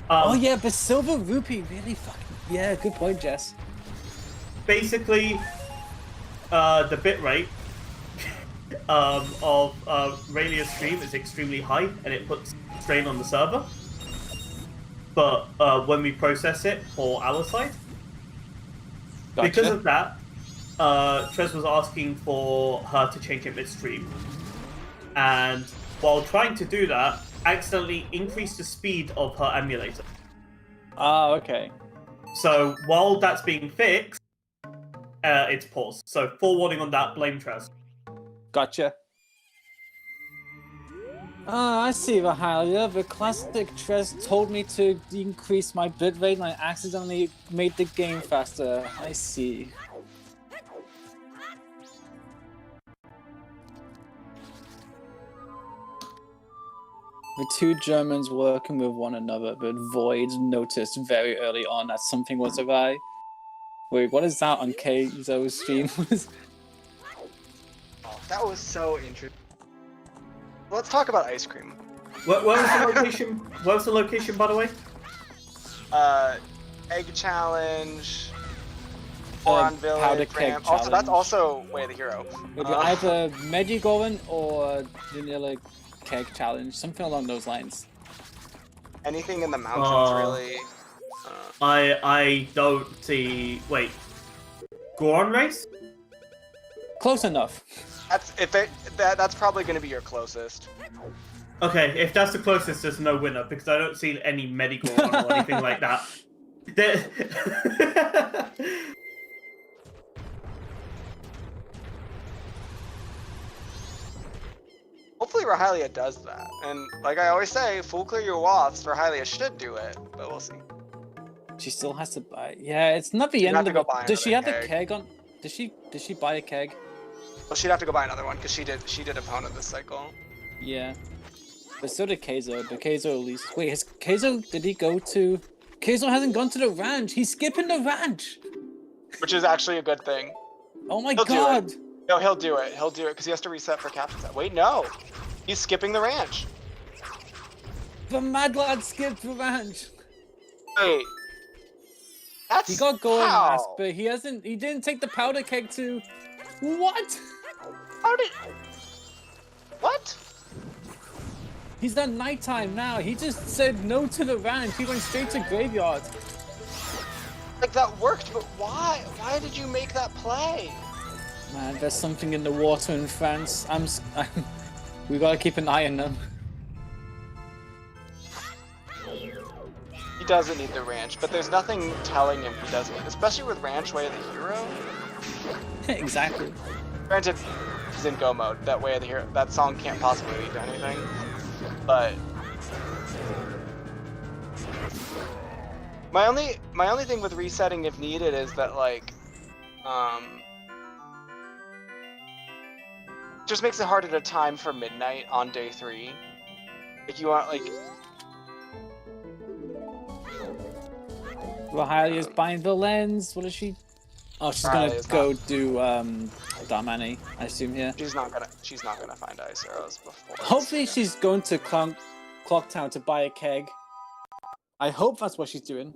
Speaker 3: Oh yeah, but Silver Rupee really fucking... Yeah, good point, Jess.
Speaker 1: Basically, the bitrate of Rahylya's stream is extremely high, and it puts strain on the server. But when we process it for our side,
Speaker 3: Gotcha.
Speaker 1: because of that, Trez was asking for her to change it midstream. And while trying to do that, accidentally increased the speed of her emulator.
Speaker 3: Ah, okay.
Speaker 1: So while that's being fixed, it's paused. So forewarning on that, blame Trez.
Speaker 3: Gotcha. Ah, I see, Rahylia. The classic Trez told me to increase my bitrate and I accidentally made the game faster. I see. The two Germans working with one another, but Void noticed very early on that something was awry. Wait, what is that on KayzoBro's stream?
Speaker 2: Oh, that was so interesting. Let's talk about ice cream.
Speaker 1: Where was the location? Where was the location, by the way?
Speaker 2: Egg challenge. Boron Village.
Speaker 3: Powder keg
Speaker 2: Ram. Also, that's
Speaker 3: challenge.
Speaker 2: also Way of the Hero.
Speaker 3: It'd be either Medigoran or Vanilla Keg Challenge, something along those lines.
Speaker 2: Anything in the mountains, really.
Speaker 1: I don't see. Wait, Goron race?
Speaker 3: Close enough.
Speaker 2: That's probably going to be your closest.
Speaker 1: Okay, if that's the closest, there's no winner because I don't see any Medigoron or anything like that.
Speaker 2: Hopefully Rahylia does that. And like I always say, full clear your waffs, Rahylia should do it, but we'll see.
Speaker 3: She still has to buy. Yeah, it's not the
Speaker 2: She'd
Speaker 3: end
Speaker 2: have
Speaker 3: of
Speaker 2: to
Speaker 3: the.
Speaker 2: go buy
Speaker 3: Does she have
Speaker 2: another
Speaker 3: the keg on? Does she buy a keg?
Speaker 2: Well, she'd have to go buy another one because she did opponent this cycle.
Speaker 3: Yeah. But so did Kayzo. But Kayzo at least. Wait, did he go to? Kayzo hasn't gone to the ranch. He's skipping the ranch.
Speaker 2: Which is actually a good thing.
Speaker 3: Oh my
Speaker 2: He'll do
Speaker 3: god.
Speaker 2: it. No, he'll do it. He'll do it because he has to reset for captain set. Wait, no. He's skipping the ranch.
Speaker 3: The mad lad skipped the ranch.
Speaker 2: Wait. That's
Speaker 3: He got going
Speaker 2: how?
Speaker 3: last, but he didn't take the powder keg to. What?
Speaker 2: How did? What?
Speaker 3: He's at nighttime now. He just said no to the ranch. He went straight to graveyard.
Speaker 2: Like that worked, but why? Why did you make that play?
Speaker 3: Man, there's something in the water in France. We gotta keep an eye on them.
Speaker 2: He doesn't need the ranch, but there's nothing telling him he doesn't. Especially with Ranch Way of the Hero.
Speaker 3: Exactly.
Speaker 2: Granted, he's in go mode. That Way of the Hero, that song can't possibly lead to anything. But my only thing with resetting if needed is that like, just makes it harder to time for midnight on day 3. Like you want like.
Speaker 3: Rahylia's buying the lens. What is she? Oh, she's
Speaker 2: Rahylia's
Speaker 3: gonna go do Damani, I assume here.
Speaker 2: She's not gonna find ice arrows before.
Speaker 3: Hopefully she's going to Clocktown to buy a keg. I hope that's what she's doing.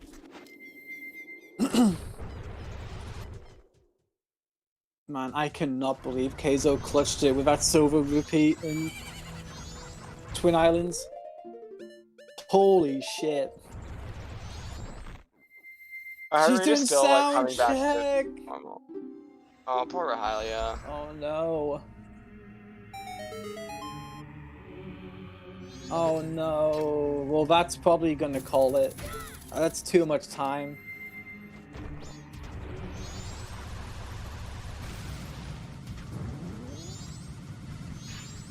Speaker 3: Man, I cannot believe Kayzo clutched it with that silver rupee in Twin Islands. Holy shit. She's doing
Speaker 2: still like coming back
Speaker 3: check.
Speaker 2: to normal. Oh, poor Rahylia.
Speaker 3: Oh no. Oh no. Well, that's probably gonna call it. That's too much time.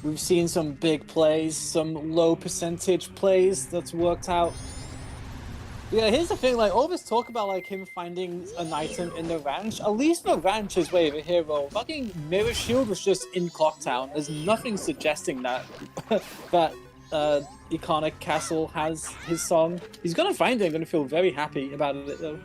Speaker 3: We've seen some big plays, some low percentage plays that's worked out. Yeah, here's the thing, like, all this talk about, like, him finding an item in the ranch, at least the ranch is Way of a Hero. Fucking Mirror Shield was just in Clocktown. There's nothing suggesting that, that, Iconic Castle has his song. He's gonna find it and gonna feel very happy about it, though.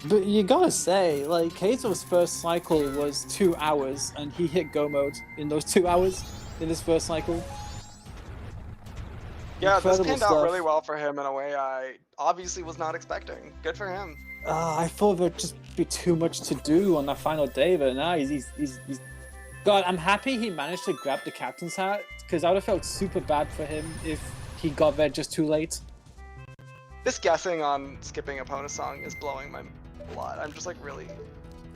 Speaker 3: But you gotta say, like, Kayzo's first cycle was 2 hours, and he hit go mode in those 2 hours in his first cycle.
Speaker 2: Yeah,
Speaker 3: Incredible
Speaker 2: this panned
Speaker 3: stuff.
Speaker 2: out really well for him in a way I obviously was not expecting. Good for him.
Speaker 3: I thought there'd just be too much to do on that final day, but now he's... God, I'm happy he managed to grab the captain's hat, because I would have felt super bad for him if he got there just too late.
Speaker 2: This guessing on skipping opponent's song is blowing my blood. I'm just like really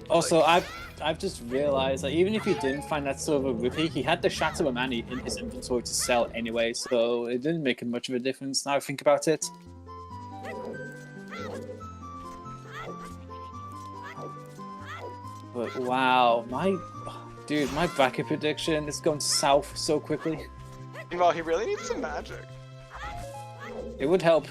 Speaker 3: Also, I've just realized that even if he didn't find that silver rupee, he had the Shatter Money in his inventory to sell anyway, so it didn't make much of a difference now I think about it. But wow, my bracket prediction is going south so quickly.
Speaker 2: Well, he really needs some magic.
Speaker 3: It would help.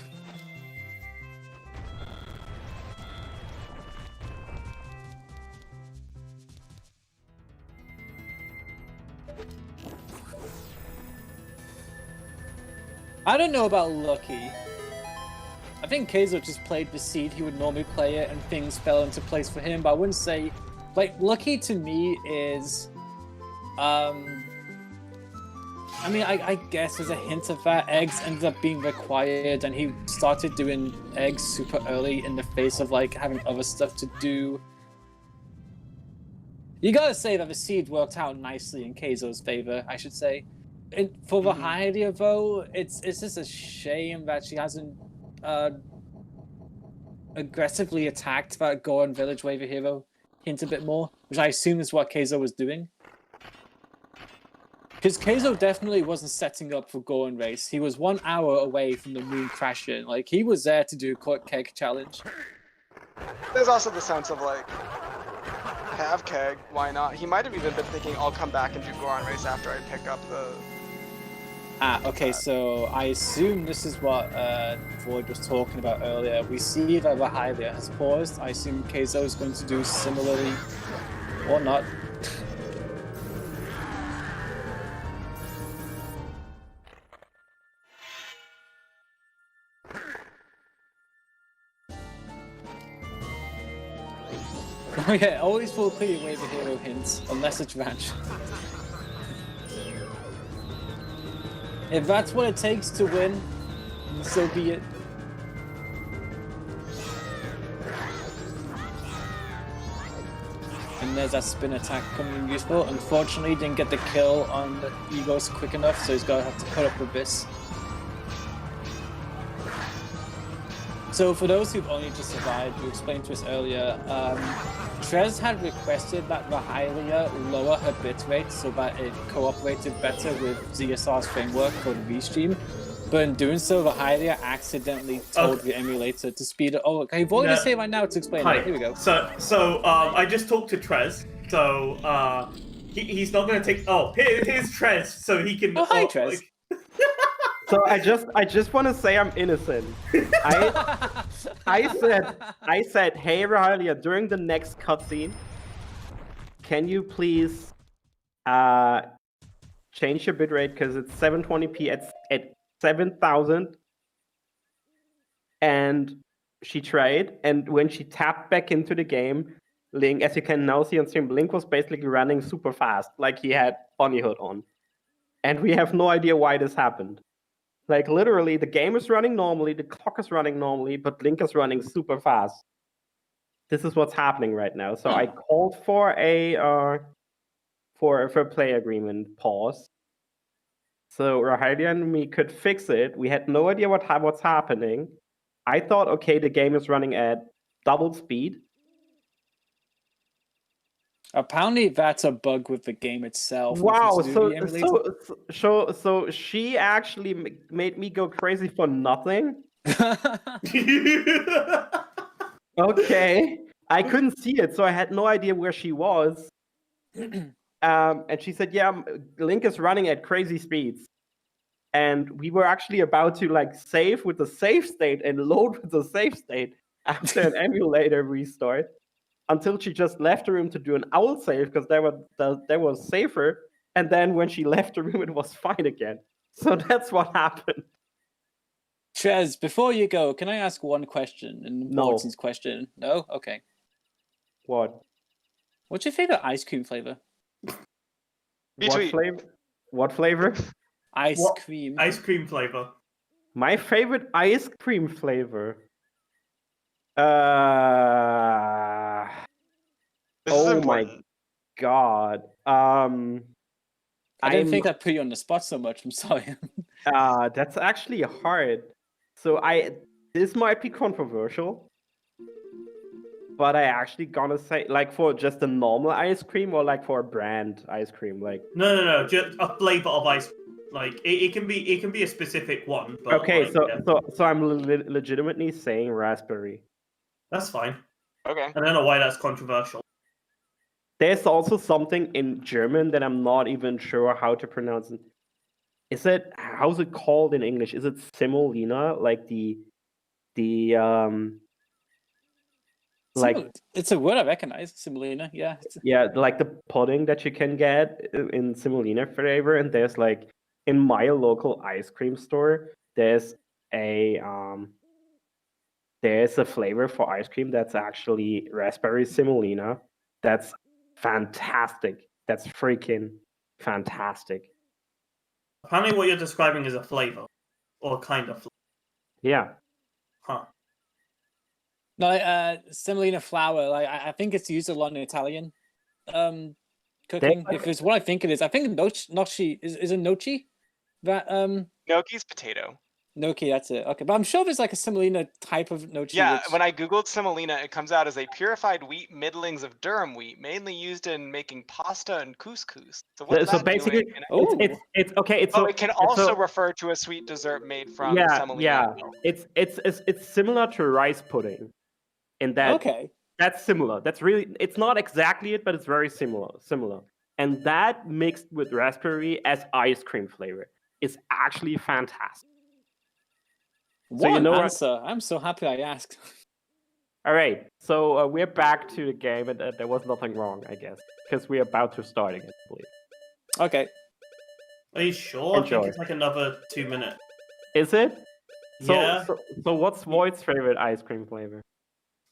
Speaker 3: I don't know about Lucky. I think Kayzo just played the seed he would normally play it and things fell into place for him, but I wouldn't say... Like, Lucky to me is... I mean, I guess there's a hint of that. Eggs ended up being required and he started doing eggs super early in the face of, like, having other stuff to do. You gotta say that the seed worked out nicely in Kayzo's favor, I should say. For Rahylia, though, it's just a shame that she hasn't aggressively attacked that Goron Village Waver Hero hint a bit more, which I assume is what Kayzo was doing. Because Kayzo definitely wasn't setting up for Goron Race. He was 1 hour away from the moon crashing. Like, he was there to do a keg challenge.
Speaker 2: There's also the sense of, like, have keg, why not? He might have even been thinking, I'll come back and do Goron Race after I pick up the...
Speaker 3: Okay, so I assume this is what Void was talking about earlier. We see that Rahylia has paused. I assume Kayzo is going to do similarly, or not. Oh yeah, always full clear Waver Hero hints, unless it's Ranch. If that's what it takes to win, so be it. And there's that spin attack coming in useful. Unfortunately, didn't get the kill on the Egos quick enough, so he's gonna have to put up with this. So for those who've only just survived, you explained to us earlier, Trez had requested that Rahylia lower her bitrate so that it cooperated better with ZSR's framework for the restream. But in doing so, Rahylia accidentally told the emulator to speed it. Oh, okay, Void is here right now to explain it. Here we go.
Speaker 1: So I just talked to Trez. So he's not going to take... Oh, here's Trez, so he can...
Speaker 3: Oh, hi, Trez.
Speaker 1: Like...
Speaker 4: So I just want to say I'm innocent. I said, hey Rahylia, during the next cutscene, can you please change your bitrate because it's 720p at 7,000, and she tried, and when she tapped back into the game, Link, as you can now see on stream, Link was basically running super fast, like he had Bunny Hood on, and we have no idea why this happened. Like, literally, the game is running normally, the clock is running normally, but Link is running super fast. This is what's happening right now. So I called for a play agreement pause. So Rahylia and me could fix it. We had no idea what's happening. I thought, okay, the game is running at double speed.
Speaker 3: Apparently, that's a bug with the game itself.
Speaker 4: Wow, so she actually made me go crazy for nothing? Okay. I couldn't see it, so I had no idea where she was. And she said, yeah, Link is running at crazy speeds. And we were actually about to like save with the save state and load with the save state after an emulator restart. Until she just left the room to do an owl save because that was safer, and then when she left the room, it was fine again. So that's what happened.
Speaker 3: Trez, before you go, can I ask one question? An important question. No? Okay.
Speaker 4: What?
Speaker 3: What's your favorite ice cream flavor?
Speaker 4: What flavor? What flavor?
Speaker 3: Ice cream.
Speaker 1: Ice cream flavor.
Speaker 4: My favorite ice cream flavor. Oh my god. I
Speaker 3: didn't think I'd put you on the spot so much. I'm sorry.
Speaker 4: That's actually hard. So this might be controversial. but I actually gonna say like for just a normal ice cream or like for a brand ice cream, like.
Speaker 1: No. Just a flavor of ice. Like it can be a specific one. But
Speaker 4: Okay,
Speaker 1: like,
Speaker 4: so
Speaker 1: yeah,
Speaker 4: so I'm legitimately saying raspberry.
Speaker 1: that's fine.
Speaker 2: Okay.
Speaker 1: I don't know why that's controversial.
Speaker 4: There's also something in German that I'm not even sure how to pronounce. Is it how's it called in English? Is it semolina? Like the like
Speaker 3: It's a word I recognize, Semolina. Yeah.
Speaker 4: yeah, like the pudding that you can get in semolina flavor. And there's like in my local ice cream store, there's a flavor for ice cream that's actually raspberry semolina. That's fantastic. That's freaking fantastic.
Speaker 1: Apparently, what you're describing is a flavor or kind of flavor.
Speaker 4: Yeah.
Speaker 1: Huh.
Speaker 3: No, semolina flour. Like I think it's used a lot in Italian cooking. If it's what I think it is, I think gnocchi is a gnocchi. That
Speaker 2: Gnocchi's potato.
Speaker 3: gnocchi. That's it. Okay, but I'm sure there's like a semolina type of gnocchi.
Speaker 2: Yeah,
Speaker 3: which...
Speaker 2: when I googled semolina, it comes out as a purified wheat middlings of durum wheat, mainly used in making pasta and couscous. So what's
Speaker 4: So
Speaker 2: that
Speaker 4: basically,
Speaker 2: doing?
Speaker 4: it's okay. It's
Speaker 2: Oh,
Speaker 4: so,
Speaker 2: it can
Speaker 4: it's
Speaker 2: also
Speaker 4: so,
Speaker 2: refer to a sweet dessert made from
Speaker 4: yeah,
Speaker 2: semolina.
Speaker 4: yeah.
Speaker 2: milk.
Speaker 4: It's similar to rice pudding, in that
Speaker 3: Okay.
Speaker 4: that's similar. That's really, it's not exactly it, but it's very similar. And that mixed with raspberry as ice cream flavor is actually fantastic.
Speaker 3: What
Speaker 4: you
Speaker 3: an
Speaker 4: know what-
Speaker 3: answer! I'm so happy I asked.
Speaker 4: All right, so we're back to the game, and there was nothing wrong, I guess, because we're about to start again, I believe.
Speaker 3: Okay.
Speaker 1: Are you sure? I
Speaker 4: Enjoy.
Speaker 1: think it's like another 2 minutes.
Speaker 4: Is it?
Speaker 1: Yeah.
Speaker 4: So what's Void's favorite ice cream flavor?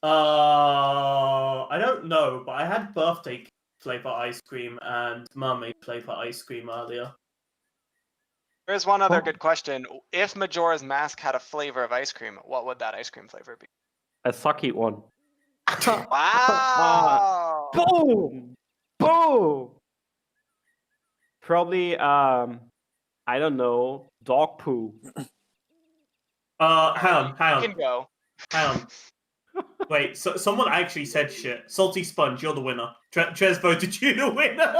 Speaker 1: I don't know, but I had birthday flavor ice cream and mermaid flavor ice cream earlier.
Speaker 2: There's one other good question. If Majora's Mask had a flavor of ice cream, what would that ice cream flavor be?
Speaker 4: A sucky one.
Speaker 2: Wow!
Speaker 4: Boom! Boom! Probably, I don't know, dog poo.
Speaker 1: Hang
Speaker 2: You can
Speaker 1: on.
Speaker 2: go.
Speaker 1: Hang on. Wait, so someone actually said shit. Salty Sponge, you're the winner. Trez voted you the winner.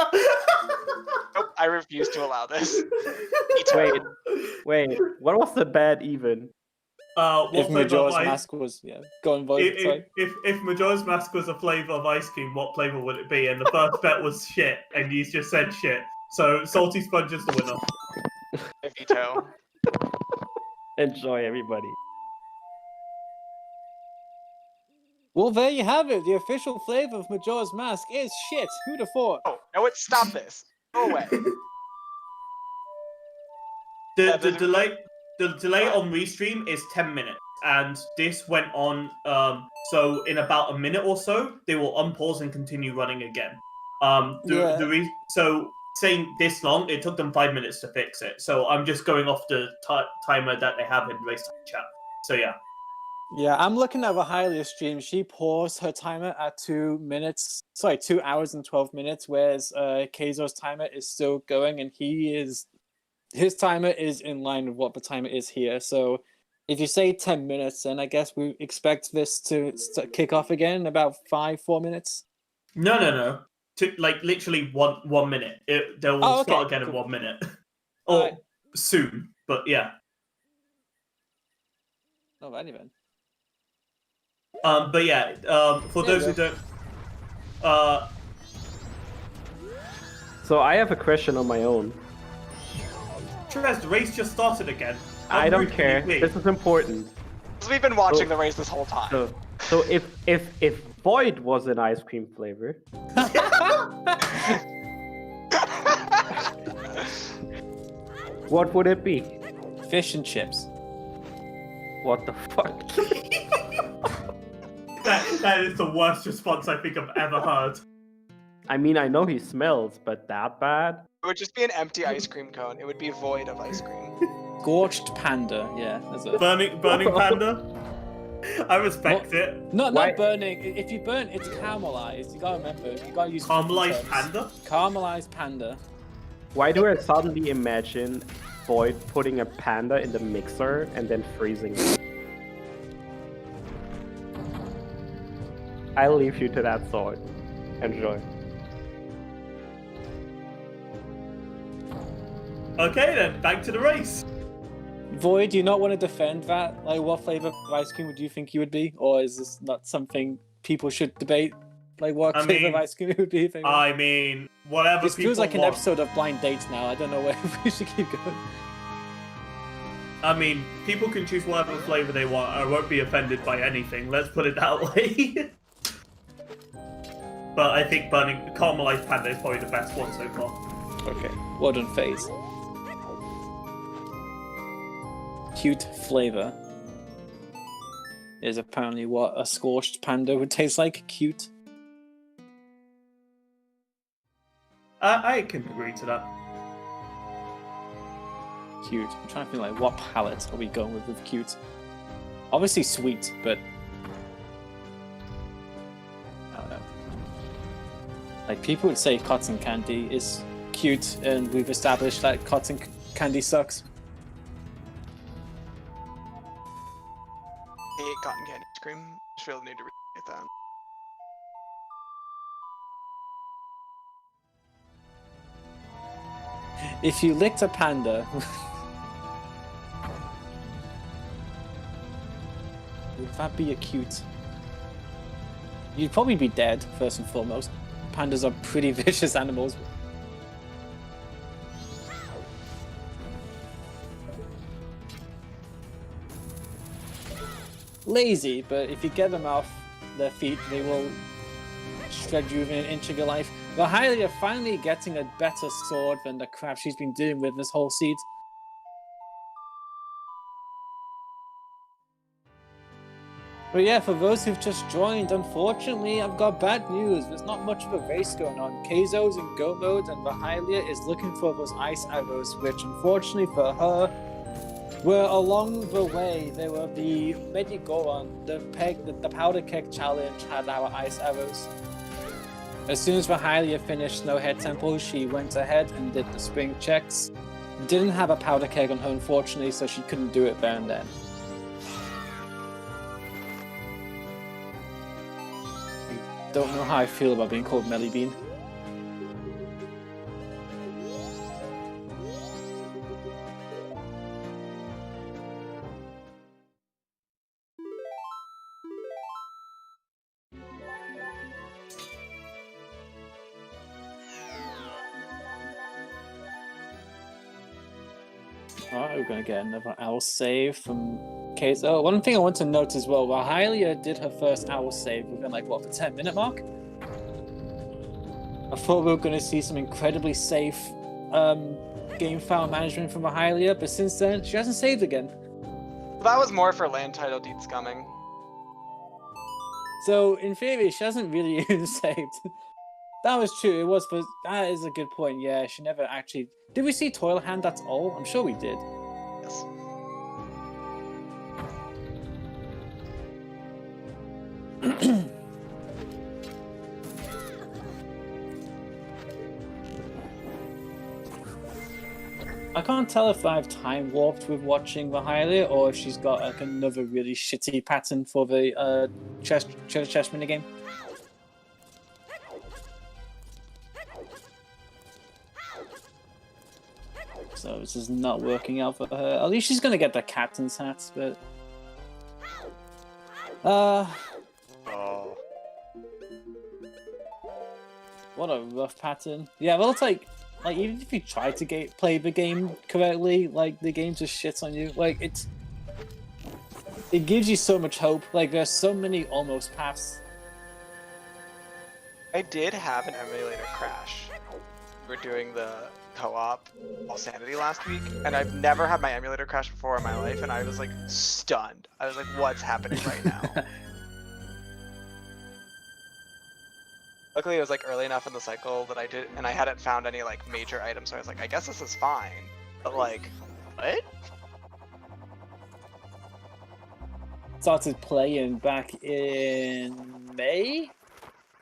Speaker 2: Nope, I refuse to allow this.
Speaker 4: Wait, what was the bet even?
Speaker 1: What
Speaker 3: If
Speaker 1: flavor of
Speaker 3: Majora's
Speaker 1: ice?
Speaker 3: Mask was go and vote. Sorry.
Speaker 1: If Majora's Mask was a flavor of ice cream, what flavor would it be? And the first bet was shit, and you just said shit. So Salty Sponge is the winner.
Speaker 2: I veto.
Speaker 4: Enjoy, everybody.
Speaker 3: Well, there you have it. The official flavor of Majora's Mask is shit. Who'd have thought?
Speaker 2: Oh, no, stop this. Go away.
Speaker 1: The delay on restream is 10 minutes, and this went on. So in about a minute or so, they will unpause and continue running again. So saying this long, it took them 5 minutes to fix it. So I'm just going off the timer that they have in race chat. So yeah.
Speaker 3: Yeah, I'm looking at Rahylia stream. She paused her timer at 2 hours and 12 minutes, whereas Kayzo's timer is still going, and his timer is in line with what the timer is here. So if you say 10 minutes, then I guess we expect this to kick off again in about 4 minutes.
Speaker 1: No. Like literally 1 minute. They'll start again in 1 minute. Or soon, but yeah.
Speaker 3: Alrighty then.
Speaker 1: But yeah, for those who don't,
Speaker 4: So I have a question on my own.
Speaker 1: Trez, the race just started again.
Speaker 4: I don't care. This is important.
Speaker 2: Because we've been watching the race this whole time.
Speaker 4: So if Void was an ice cream flavor, what would it be?
Speaker 3: Fish and chips.
Speaker 4: What the fuck?
Speaker 1: That is the worst response I think I've ever heard.
Speaker 4: I mean, I know he smells, but that bad?
Speaker 2: It would just be an empty ice cream cone. It would be void of ice cream.
Speaker 3: Scorched panda, yeah. That's it.
Speaker 1: Burning panda? I respect it.
Speaker 3: Not burning. If you burn, it's caramelized. You gotta remember. You gotta use
Speaker 1: Caramelized panda?
Speaker 3: Caramelized panda.
Speaker 4: Why do I suddenly imagine Void putting a panda in the mixer and then freezing it? I'll leave you to that thought. Enjoy.
Speaker 1: Okay then, back to the race.
Speaker 3: Void, do you not want to defend that? Like, what flavor of ice cream would you think you would be? Or is this not something people should debate? Like, what flavor of ice cream it would be?
Speaker 1: I mean, whatever
Speaker 3: this
Speaker 1: people
Speaker 3: feels like an
Speaker 1: want.
Speaker 3: episode of Blind Dates now. I don't know where we should keep going.
Speaker 1: I mean, people can choose whatever flavor they want. I won't be offended by anything. Let's put it that way. But I think burning caramelized panda is probably the best one so far.
Speaker 3: Okay, well done, FaZe. Cute flavor is apparently what a scorched panda would taste like. Cute.
Speaker 1: I can agree to that.
Speaker 3: Cute. I'm trying to think like what palette are we going with cute? Obviously sweet, but I don't know. Like people would say cotton candy is cute, and we've established that cotton candy sucks.
Speaker 2: I hate cotton candy ice cream. Just really need to read that.
Speaker 3: If you licked a panda, would that be a cute? You'd probably be dead, first and foremost. Pandas are pretty vicious animals. Lazy, but if you get them off their feet, they will shred you within an inch of your life. Rahylia finally getting a better sword than the crap she's been dealing with this whole seed. But yeah, for those who've just joined, unfortunately, I've got bad news. There's not much of a race going on. Kayzo's in go mode, and Rahylia is looking for those ice arrows, which unfortunately for her, were along the way. They were the Medigoron, the powder keg challenge had our ice arrows. As soon as Rahylia finished Snowhead Temple, she went ahead and did the spring checks. Didn't have a powder keg on her, unfortunately, so she couldn't do it there and then. Don't know how I feel about being called Melly Bean. Alright, we're gonna get another owl save from Kayzo. One thing I want to note as well, Rahylia did her first owl save within like what, the 10-minute mark? I thought we were gonna see some incredibly safe game file management from Rahylia, but since then she hasn't saved again.
Speaker 2: That was more for land title deed scumming.
Speaker 3: So in theory she hasn't really even saved. That was true, it was for that is a good point, yeah, she never actually did we see Toil Hand at all? I'm sure we did.
Speaker 2: Yes.
Speaker 3: I can't tell if I've time warped with watching Rahylia or if she's got like another really shitty pattern for the chess minigame. So this is not working out for her. At least she's gonna get the captain's hat, but what a rough pattern. Yeah, well, it's like even if you try to play the game correctly, like the game just shits on you. Like it gives you so much hope. Like there's so many almost paths.
Speaker 2: I did have an emulator crash. We're doing the co-op All Sanity last week, and I've never had my emulator crash before in my life, and I was like stunned. I was like, what's happening right now? Luckily it was like early enough in the cycle that I did, and I hadn't found any like major items, so I was like, I guess this is fine. But like, what?
Speaker 3: Started playing back in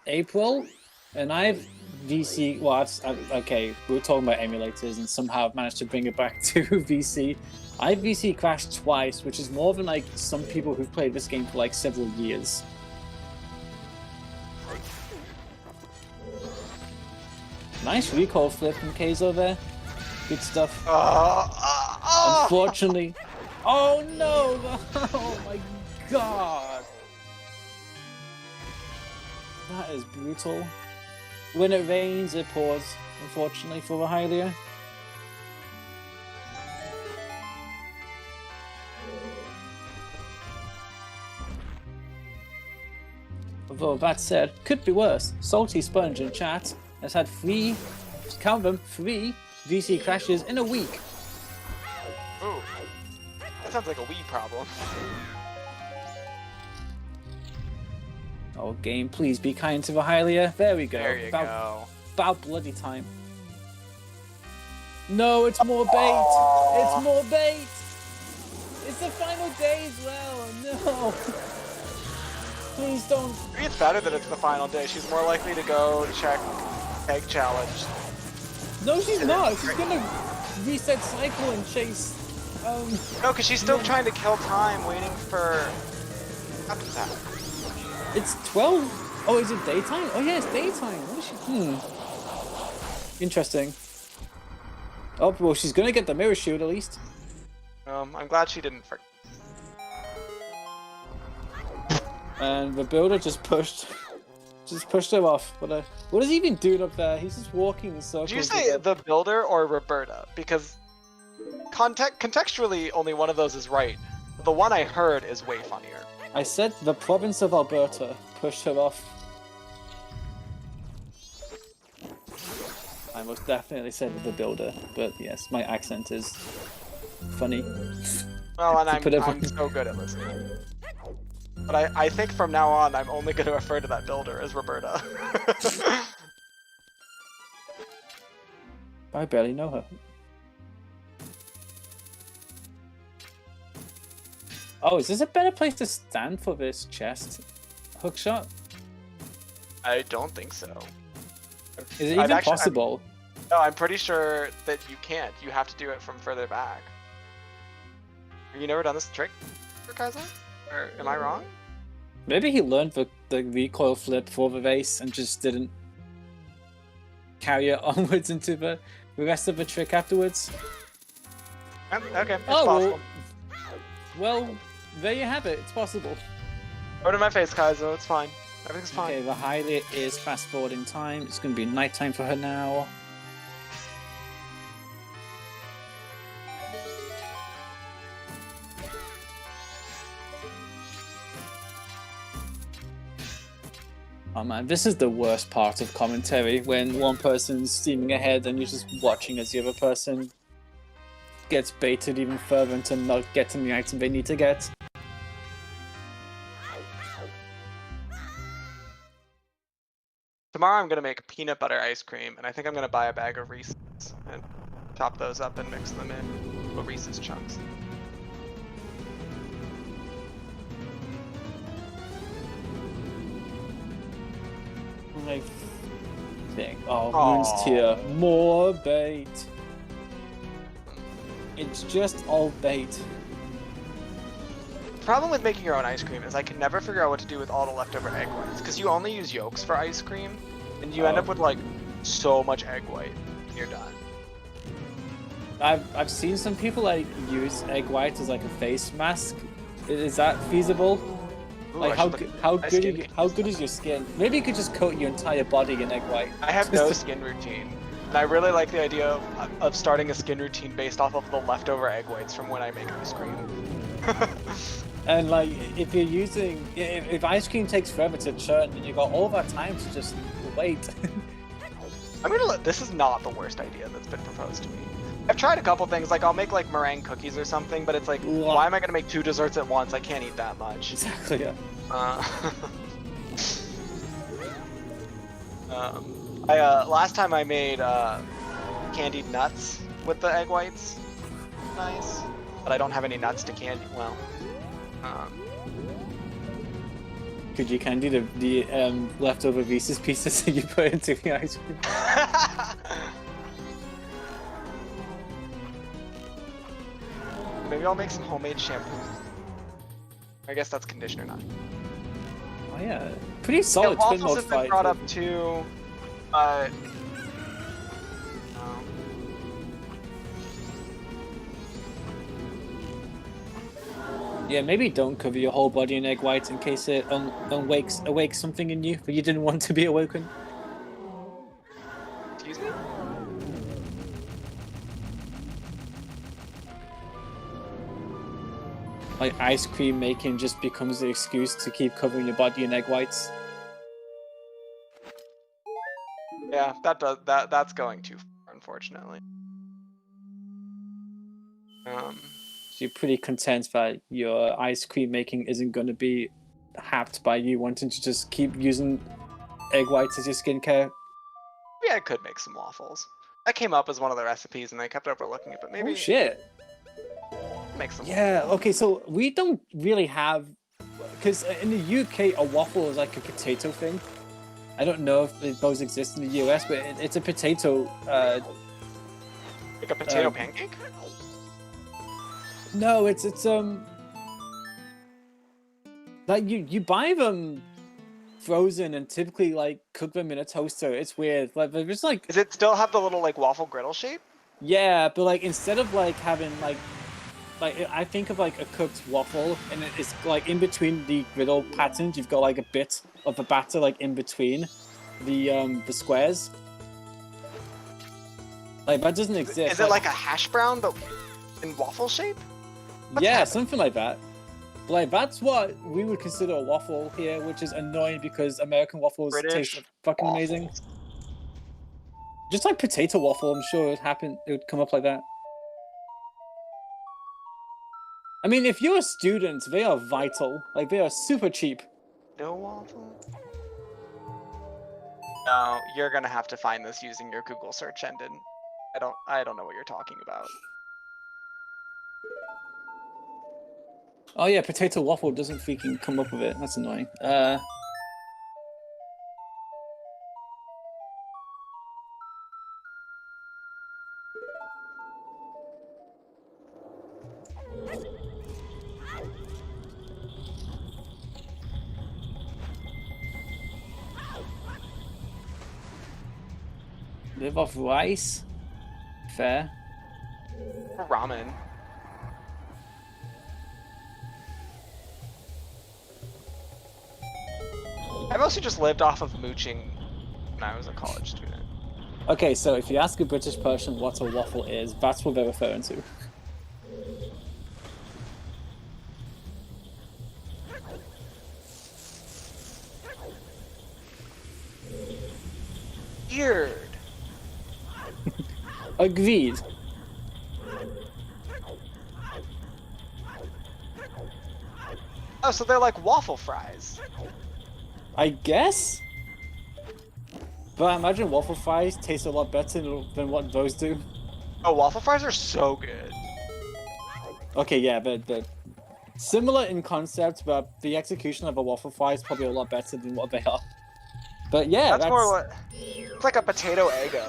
Speaker 3: April, and I've VC. Well, okay, we were talking about emulators, and somehow I've managed to bring it back to VC. I've VC crashed twice, which is more than like some people who've played this game for like several years. Nice recoil flip from Kayzo there. Good stuff. Unfortunately. Oh no! Oh my god! That is brutal. When it rains, it pours, unfortunately, for Rahylia. Although that said, could be worse. Salty Sponge in chat has had 3, count them, 3 VC crashes in a week.
Speaker 2: Ooh. That sounds like a Wii problem.
Speaker 3: Oh, game, please be kind to Rahylia. There we go.
Speaker 2: There you go.
Speaker 3: About bloody time. No, it's more bait. It's more bait. It's the final day as well. No. Please don't.
Speaker 2: Maybe it's better that it's the final day. She's more likely to go check egg challenge.
Speaker 3: No, she's not. She's gonna reset cycle and chase.
Speaker 2: No, because she's still trying to kill time, waiting for. After that.
Speaker 3: It's 12. Oh, is it daytime? Oh yeah, it's daytime. What is she? Interesting. Oh well, she's gonna get the mirror shield at least.
Speaker 2: I'm glad she didn't.
Speaker 3: And the builder just pushed her off. What is he even doing up there? He's just walking in circles.
Speaker 2: Did you say the builder or Roberta? Because contextually, only one of those is right. The one I heard is way funnier.
Speaker 3: I said the province of Alberta pushed her off. I most definitely said the builder, but yes, my accent is funny.
Speaker 2: Well, and I'm so good at listening. But I think from now on, I'm only going to refer to that builder as Roberta.
Speaker 3: I barely know her. Oh, is this a better place to stand for this chest hookshot?
Speaker 2: I don't think so.
Speaker 3: Is it even possible?
Speaker 2: No, I'm pretty sure that you can't. You have to do it from further back. Have you never done this trick for Kaizo? Or am I wrong?
Speaker 3: Maybe he learned the recoil flip for the race and just didn't carry it onwards into the rest of the trick afterwards.
Speaker 2: Okay, it's possible.
Speaker 3: Well, there you have it. It's possible.
Speaker 2: Go to my face, Kaizo. It's fine. Everything's fine.
Speaker 3: Okay, Rahylia is fast forwarding time. It's going to be nighttime for her now. Oh man, this is the worst part of commentary, when one person's steaming ahead and you're just watching as the other person gets baited even further into not getting the item they need to get.
Speaker 2: Tomorrow I'm going to make peanut butter ice cream, and I think I'm going to buy a bag of Reese's and chop those up and mix them in little Reese's chunks.
Speaker 3: I think. Oh, Moon's Tear. More bait. It's just all bait.
Speaker 2: The problem with making your own ice cream is I can never figure out what to do with all the leftover egg whites, because you only use yolks for ice cream, and you end up with like so much egg white when you're done.
Speaker 3: I've seen some people like use egg white as like a face mask. Is that feasible?
Speaker 2: Ooh,
Speaker 3: Like how good is your skin? Maybe you could just coat your entire body in egg white.
Speaker 2: I have no skin routine, and I really like the idea of starting a skin routine based off of the leftover egg whites from when I make ice cream.
Speaker 3: And like if you're using, if ice cream takes forever to churn, then you got all that time to just wait.
Speaker 2: This is not the worst idea that's been proposed to me. I've tried a couple things, like I'll make like meringue cookies or something, but it's like, why am I gonna make 2 desserts at once? I can't eat that much.
Speaker 3: Exactly. Yeah.
Speaker 2: Last time I made candied nuts with the egg whites. Nice. But I don't have any nuts to candy. Well.
Speaker 3: Could you candy the leftover Reese's pieces that you put into the ice cream?
Speaker 2: Maybe I'll make some homemade shampoo. I guess that's conditioner nut.
Speaker 3: Oh yeah, pretty solid twin
Speaker 2: Waffles
Speaker 3: mode
Speaker 2: have
Speaker 3: fight.
Speaker 2: been brought up too.
Speaker 3: Yeah, maybe don't cover your whole body in egg whites in case it awakes something in you that you didn't want to be awoken.
Speaker 2: Excuse me?
Speaker 3: Like ice cream making just becomes the excuse to keep covering your body in egg whites.
Speaker 2: Yeah, that's going too far, unfortunately.
Speaker 3: So you're pretty content that your ice cream making isn't going to be hacked by you wanting to just keep using egg whites as your skincare.
Speaker 2: Maybe I could make some waffles. That came up as one of the recipes, and I kept overlooking it. But maybe
Speaker 3: Oh shit!
Speaker 2: make some.
Speaker 3: Yeah. Okay. So we don't really have, because in the UK a waffle is like a potato thing. I don't know if those exist in the US, but it's a potato.
Speaker 2: Like a potato pancake?
Speaker 3: No, it's like you buy them frozen and typically like cook them in a toaster. It's weird. Like they're just like.
Speaker 2: Does it still have the little like waffle griddle shape?
Speaker 3: Yeah, but like instead of like having like I think of like a cooked waffle, and it's like in between the griddle patterns, you've got like a bit of a batter like in between the squares. Like that doesn't exist.
Speaker 2: Is it like a hash brown but in waffle shape? What's
Speaker 3: yeah,
Speaker 2: happening?
Speaker 3: something like that. But, like that's what we would consider a waffle here, which is annoying because American waffles
Speaker 2: British
Speaker 3: taste fucking
Speaker 2: waffles.
Speaker 3: amazing. Just like potato waffle, I'm sure it would come up like that. I mean, if you're a student, they are vital. Like, they are super cheap.
Speaker 2: No waffle? No, you're gonna have to find this using your Google search engine. I don't know what you're talking about.
Speaker 3: Oh yeah, potato waffle doesn't freaking come up with it. That's annoying. Live off rice? Fair.
Speaker 2: Or ramen. I mostly just lived off of mooching when I was a college student.
Speaker 3: Okay, so if you ask a British person what a waffle is, that's what they're referring to.
Speaker 2: Weird.
Speaker 3: Agreed.
Speaker 2: Oh, so they're like waffle fries.
Speaker 3: I guess? But I imagine waffle fries taste a lot better than what those do.
Speaker 2: Oh, waffle fries are so good.
Speaker 3: Okay, yeah, but similar in concept, but the execution of a waffle fry is probably a lot better than what they are. But yeah,
Speaker 2: That's more like it's like a potato Eggo.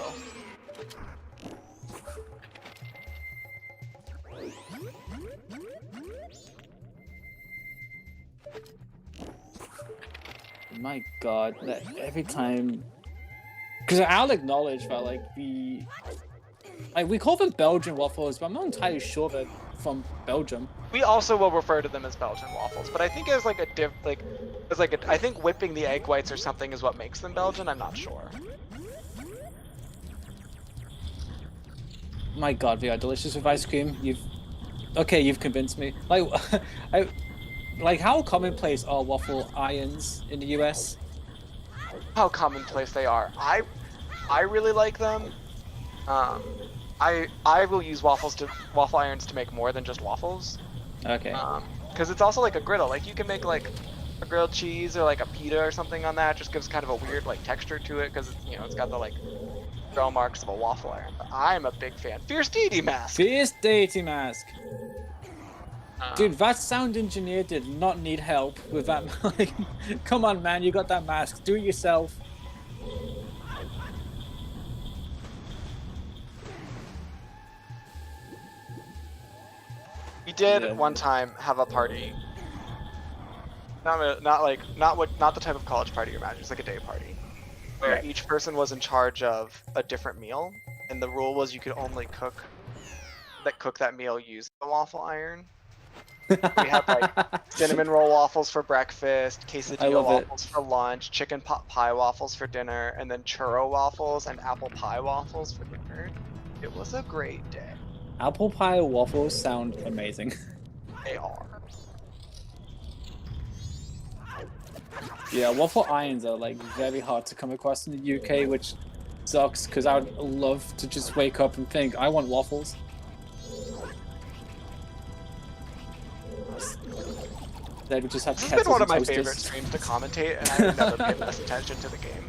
Speaker 3: My God, that every time, because I'll acknowledge that like we call them Belgian waffles, but I'm not entirely sure they're from Belgium.
Speaker 2: We also will refer to them as Belgian waffles, but I think there's like I think whipping the egg whites or something is what makes them Belgian. I'm not sure.
Speaker 3: My God, they are delicious with ice cream. You've convinced me. Like how commonplace are waffle irons in the US?
Speaker 2: How commonplace they are. I really like them. I will use waffle irons to make more than just waffles.
Speaker 3: Okay.
Speaker 2: Because it's also like a griddle. Like you can make like a grilled cheese or like a pita or something on that. It just gives kind of a weird like texture to it because it's got the like grill marks of a waffle iron. But I'm a big fan. Fierce Deity Mask.
Speaker 3: Fierce Deity Mask. Dude, that sound engineer did not need help with that. Like, come on, man, you got that mask. Do it yourself.
Speaker 2: We did
Speaker 3: Yeah.
Speaker 2: one time have a party. Not the type of college party you imagine. It's like a day party, where
Speaker 3: Right.
Speaker 2: each person was in charge of a different meal, and the rule was you could only cook that meal using the waffle iron. We had like cinnamon roll waffles for breakfast,
Speaker 3: I
Speaker 2: quesadilla
Speaker 3: love it.
Speaker 2: waffles for lunch, chicken pot pie waffles for dinner, and then churro waffles and apple pie waffles for dessert. It was a great day.
Speaker 3: Apple pie waffles sound amazing.
Speaker 2: They are.
Speaker 3: Yeah, waffle irons are like very hard to come across in the UK, which sucks because I would love to just wake up and think, I want waffles. They would just have
Speaker 2: This has been
Speaker 3: kettles
Speaker 2: one of
Speaker 3: and
Speaker 2: my favorite
Speaker 3: toasters.
Speaker 2: streams to commentate, and I would never pay less attention to the game.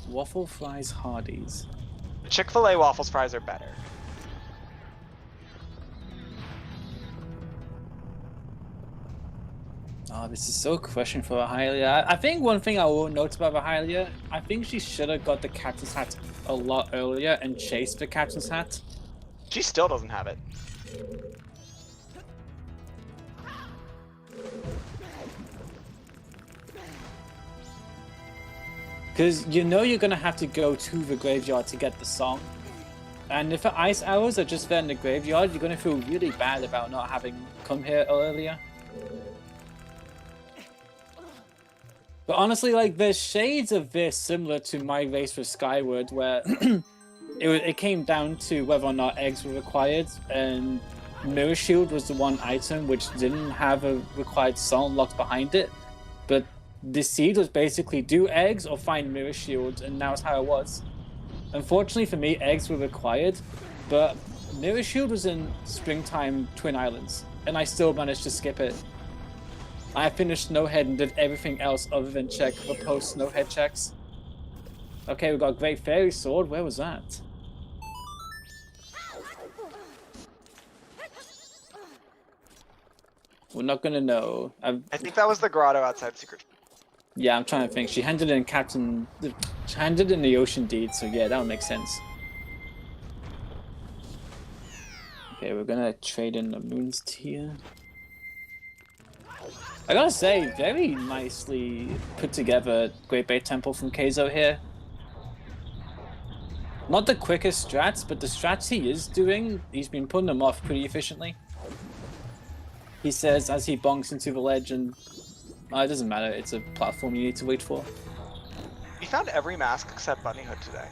Speaker 3: Waffle fries Hardee's.
Speaker 2: The Chick-fil-A waffles fries are better.
Speaker 3: Oh, this is so crushing for Rahylia. I think one thing I will note about Rahylia, I think she should have got the captain's hat a lot earlier and chased the captain's hat.
Speaker 2: She still doesn't have it.
Speaker 3: Because you know you're going to have to go to the graveyard to get the song. And if the ice arrows are just there in the graveyard, you're going to feel really bad about not having come here earlier. But honestly, like, there's shades of this similar to my race for Skyward, where it came down to whether or not eggs were required, and Mirror Shield was the one item which didn't have a required song locked behind it. But the seed was basically do eggs or find Mirror Shield, and that was how it was. Unfortunately for me, eggs were required, but Mirror Shield was in Springtime Twin Islands, and I still managed to skip it. I finished Snowhead and did everything else other than check the post Snowhead checks. Okay, we got Great Fairy Sword. Where was that? We're not gonna know.
Speaker 2: I think that was the grotto outside Secret.
Speaker 3: Yeah, I'm trying to think. She handed in she handed in the Ocean Deed, so yeah, that would make sense. Okay, we're gonna trade in the Moon's Tear. I gotta say, very nicely put together Great Bay Temple from Kayzo here. Not the quickest strats, but the strats he is doing, he's been putting them off pretty efficiently. He says as he bonks into the ledge, and it doesn't matter, it's a platform you need to wait for.
Speaker 2: We found every mask except Bunny Hood today.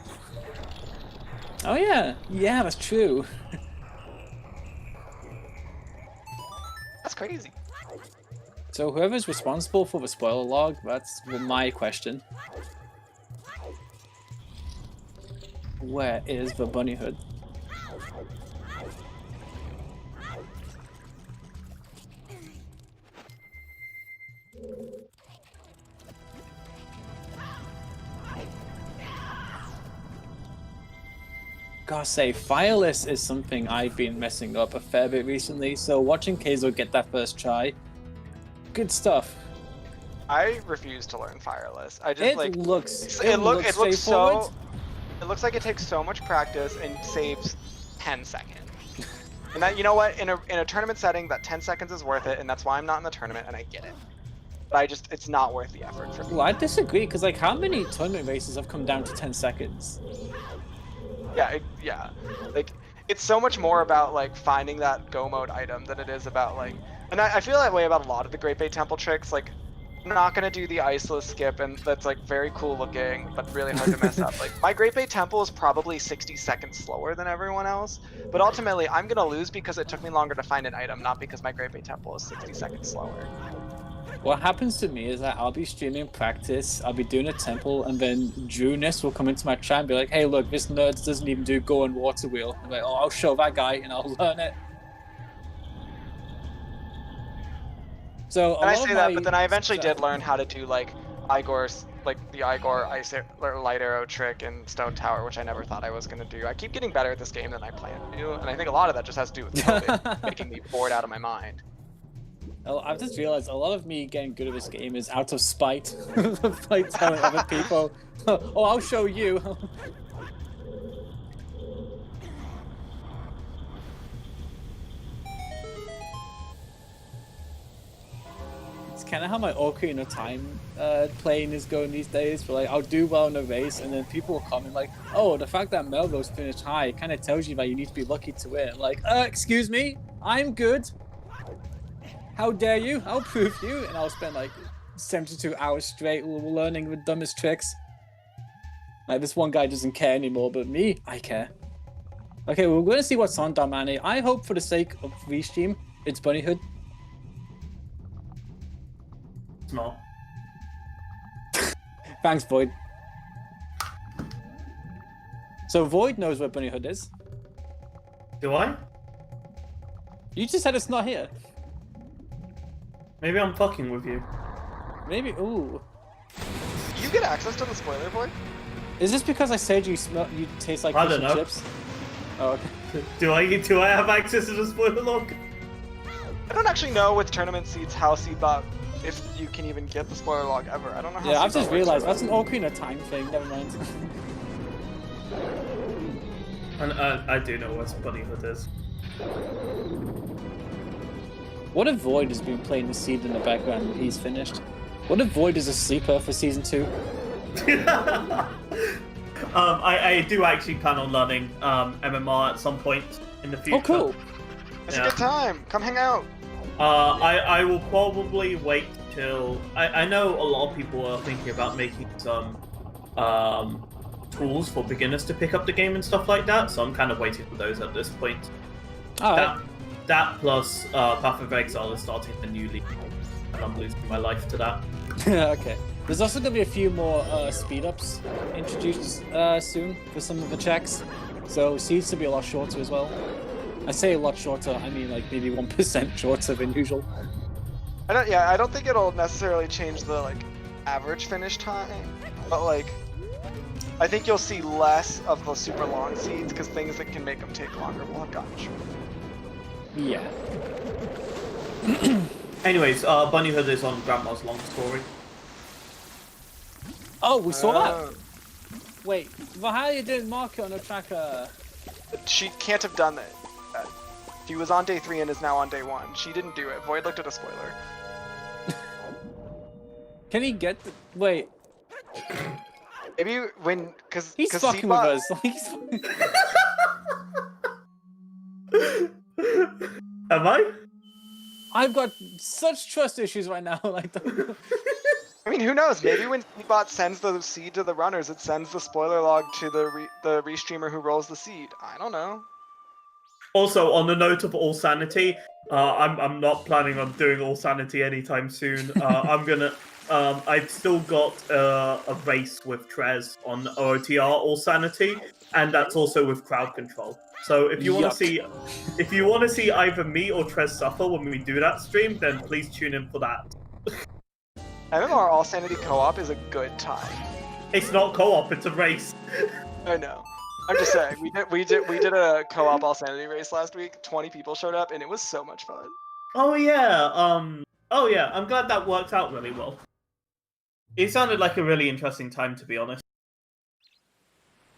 Speaker 3: Oh yeah, that's true.
Speaker 2: That's crazy.
Speaker 3: So whoever's responsible for the spoiler log, that's my question. Where is the Bunny Hood? Gotta say, Fireless is something I've been messing up a fair bit recently, so watching Kayzo get that first try, good stuff.
Speaker 2: I refuse to learn Fireless. I just
Speaker 3: It looks
Speaker 2: looks
Speaker 3: straightforward.
Speaker 2: it looks like it takes so much practice and saves 10 seconds. And that, you know what, in a tournament setting, that 10 seconds is worth it, and that's why I'm not in the tournament, and I get it. But it's not worth the effort for me.
Speaker 3: Well, I disagree, because like, how many tournament races have come down to 10 seconds?
Speaker 2: Yeah, like, it's so much more about like finding that go mode item than it is about like, and I feel that way about a lot of the Great Bay Temple tricks. Like, I'm not gonna do the iceless skip, and that's like very cool looking, but really hard to mess up. Like, my Great Bay Temple is probably 60 seconds slower than everyone else, but ultimately I'm gonna lose because it took me longer to find an item, not because my Great Bay Temple is 60 seconds slower.
Speaker 3: What happens to me is that I'll be streaming practice, I'll be doing a temple, and then Drewness will come into my chat and be like, hey look, this nerd doesn't even do go and water wheel. I'm like, oh, I'll show that guy and I'll learn it. So
Speaker 2: And I say that, but then I eventually did learn how to do like Igor's, like the Igor light arrow trick in Stone Tower, which I never thought I was gonna do. I keep getting better at this game than I plan to do, and I think a lot of that just has to do with COVID making me bored out of my mind.
Speaker 3: I've just realized a lot of me getting good at this game is out of spite. Like telling other people, oh, I'll show you. It's kind of how my Ocarina of Time playing is going these days. But like, I'll do well in a race, and then people will comment like, "Oh, the fact that Melrose finished high kind of tells you that you need to be lucky to win." Like, excuse me, I'm good. How dare you? I'll prove you. And I'll spend like 72 hours straight learning the dumbest tricks. Like, this one guy doesn't care anymore, but me, I care. Okay, we're going to see what's on Darmani. I hope for the sake of restream, it's Bunnyhood.
Speaker 1: It's not.
Speaker 3: Thanks, Void. So Void knows where Bunnyhood is.
Speaker 1: Do I?
Speaker 3: You just said it's not here.
Speaker 1: Maybe I'm fucking with you.
Speaker 3: Maybe, ooh.
Speaker 2: You get access to the spoiler board?
Speaker 3: Is this because I said you taste like
Speaker 1: I
Speaker 3: fish
Speaker 1: don't
Speaker 3: and
Speaker 1: know.
Speaker 3: chips? Oh, okay.
Speaker 1: Do I have access to the spoiler log?
Speaker 2: I don't actually know with tournament seeds how Seedbot, if you can even get the spoiler log ever. I don't know how
Speaker 3: Yeah, I've
Speaker 2: Seedbot
Speaker 3: just
Speaker 2: works
Speaker 3: realized
Speaker 2: for
Speaker 3: that's an Ocarina of Time thing. Never mind.
Speaker 1: And I do know what Bunnyhood is.
Speaker 3: What if Void has been playing the seed in the background and he's finished? What if Void is a sleeper for season 2?
Speaker 1: I do actually plan on learning MMR at some point in the future.
Speaker 3: Oh, cool.
Speaker 2: It's a good time. Come hang out.
Speaker 1: I will probably wait till I know a lot of people are thinking about making some tools for beginners to pick up the game and stuff like that, so I'm kind of waiting for those at this point.
Speaker 3: Alright.
Speaker 1: That plus Path of Exile is starting a new league, and I'm losing my life to that.
Speaker 3: Okay. There's also going to be a few more speed-ups introduced soon for some of the checks, so seeds to be a lot shorter as well. I say a lot shorter, I mean like maybe 1% shorter than usual.
Speaker 2: I don't think it'll necessarily change the like average finish time, but like I think you'll see less of the super long seeds because things that can make them take longer will have gotten shorter.
Speaker 3: Yeah.
Speaker 1: Anyways, Bunnyhood is on Grandma's long story.
Speaker 3: Oh, we saw that? Wait, Rahylia didn't mark it on the tracker.
Speaker 2: She can't have done that. She was on day 3 and is now on day 1. She didn't do it. Void looked at a spoiler.
Speaker 3: Can he get the... Wait.
Speaker 2: Maybe when... Cause,
Speaker 3: He's
Speaker 2: cause
Speaker 3: fucking
Speaker 2: Seedbot,
Speaker 3: with us. He's fucking...
Speaker 1: Am I?
Speaker 3: I've got such trust issues right now. Like,
Speaker 2: I mean, who knows? Maybe when Seedbot sends the seed to the runners, it sends the spoiler log to the restreamer who rolls the seed. I don't know.
Speaker 1: Also, on the note of All Sanity, I'm not planning on doing All Sanity anytime soon. I'm gonna... I've still got a race with Trez on OOTR All Sanity, and that's also with crowd control. So if you want to see either me or Trez suffer when we do that stream, then please tune in for that.
Speaker 2: MMR All Sanity Co-op is a good time.
Speaker 1: It's not co-op; it's a race.
Speaker 2: I know. I'm just saying, we did a co-op All Sanity race last week. 20 people showed up, and it was so much fun.
Speaker 1: Oh yeah. Oh yeah. I'm glad that worked out really well. It sounded like a really interesting time, to be honest.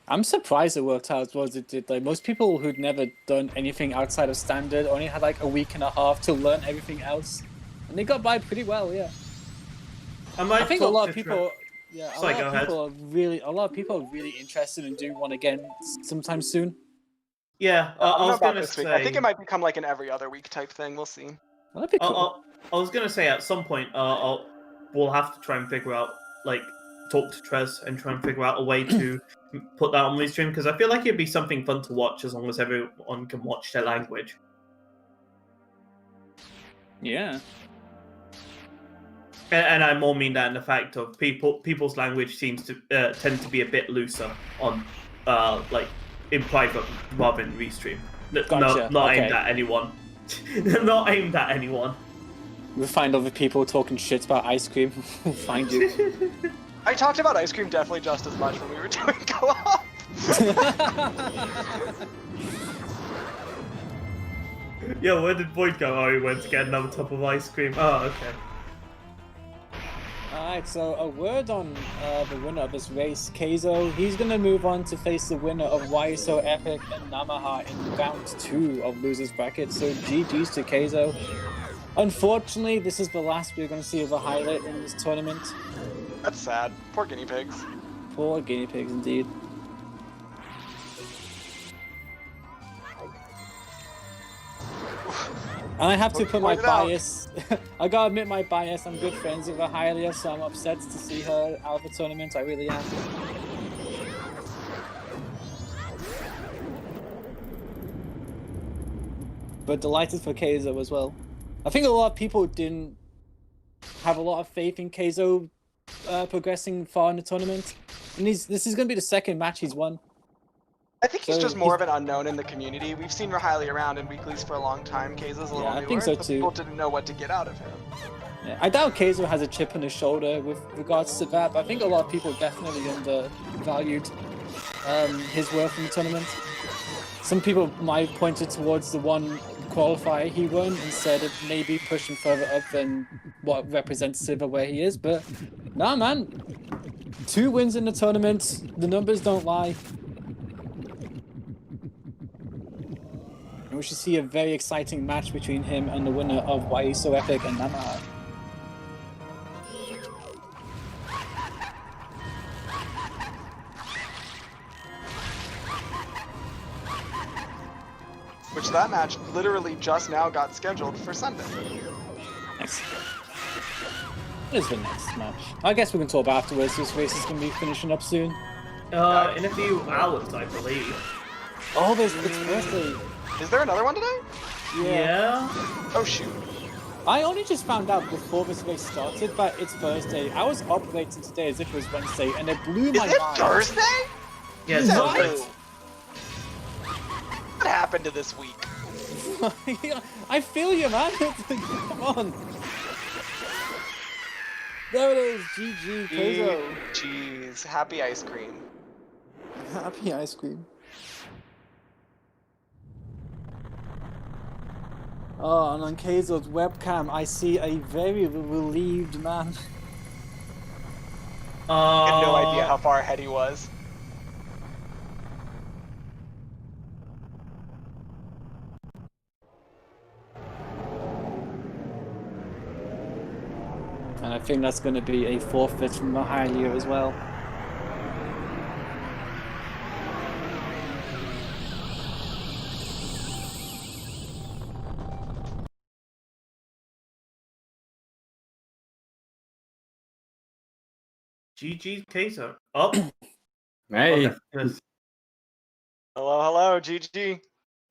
Speaker 3: I'm surprised it worked out as well as it did. Like, most people who'd never done anything outside of standard only had like a week and a half to learn everything else, and they got by pretty well. Yeah. I think a lot of people. Yeah, a lot of people are really interested in doing one again sometime soon.
Speaker 1: Yeah, I was gonna say.
Speaker 2: I think it might become like an every other week type thing. We'll see.
Speaker 3: That'd be cool.
Speaker 1: I was gonna say at some point, we'll have to try and figure out, like, talk to Trez and try and figure out a way to put that on restream, because I feel like it'd be something fun to watch as long as everyone can watch their language.
Speaker 3: Yeah.
Speaker 1: And I more mean that in the fact of people's language seems to tend to be a bit looser on like in private rather than restream.
Speaker 3: Gotcha.
Speaker 1: Not
Speaker 3: Okay.
Speaker 1: aimed at anyone. Not aimed at anyone.
Speaker 3: We'll find other people talking shit about ice cream. We'll find you.
Speaker 2: I talked about ice cream definitely just as much when we were doing co-op.
Speaker 1: Yeah, where did Void go? Oh, he went to get another tub of ice cream. Oh, okay.
Speaker 3: Alright, so a word on the winner of this race, Kayzo. He's going to move on to face the winner of Why So Epic and Namaha in round 2 of Losers Bracket. So GG's to Kayzo. Unfortunately, this is the last we're going to see of Rahylia in this tournament.
Speaker 2: That's sad. Poor guinea pigs.
Speaker 3: Poor guinea pigs, indeed. And I have to put my bias. I gotta admit my bias. I'm good friends with Rahylia, so I'm upset to see her out of the tournament. I really am. But delighted for Kayzo as well. I think a lot of people didn't have a lot of faith in Kayzo progressing far in the tournament. And this is going to be the second match he's won.
Speaker 2: I think he's just more of an unknown in the community. We've seen Rahylia around in weeklies for a long time. Kayzo's a little newer.
Speaker 3: I think so
Speaker 2: but
Speaker 3: too.
Speaker 2: People didn't know what to get out of him.
Speaker 3: Yeah, I doubt Kayzo has a chip on his shoulder with regards to that, but I think a lot of people definitely undervalued his worth in the tournament. Some people might have pointed towards the one qualifier he won and said it maybe push him further up than what representative of where he is, but nah, man. 2 wins in the tournament. The numbers don't lie. And we should see a very exciting match between him and the winner of Why He's So Epic and Namaha.
Speaker 2: Which that match literally just now got scheduled for Sunday.
Speaker 3: Next. What is the next match? I guess we can talk about afterwards. This race is going to be finishing up soon.
Speaker 1: In a few hours, I believe.
Speaker 3: Oh, it's Thursday.
Speaker 2: Is there another one today?
Speaker 1: Yeah.
Speaker 2: Oh shoot.
Speaker 3: I only just found out before this race started that it's Thursday. I was operating today as if it was Wednesday, and it blew my
Speaker 2: Is it
Speaker 3: mind.
Speaker 2: Thursday?
Speaker 1: Yeah,
Speaker 2: Is
Speaker 1: it's
Speaker 2: that
Speaker 1: Thursday.
Speaker 2: right? What happened to this week?
Speaker 3: I feel you, man. Come on. There it is. GG, Kayzo.
Speaker 2: Jeez, happy ice cream.
Speaker 3: Happy ice cream. Oh, and on Kayzo's webcam, I see a very relieved man.
Speaker 2: I had no idea how far ahead he was.
Speaker 3: And I think that's going to be a forfeit from Rahylia as well.
Speaker 1: GG Kayzo. Oh.
Speaker 5: Hey,
Speaker 1: Okay, yes.
Speaker 2: Hello, GG.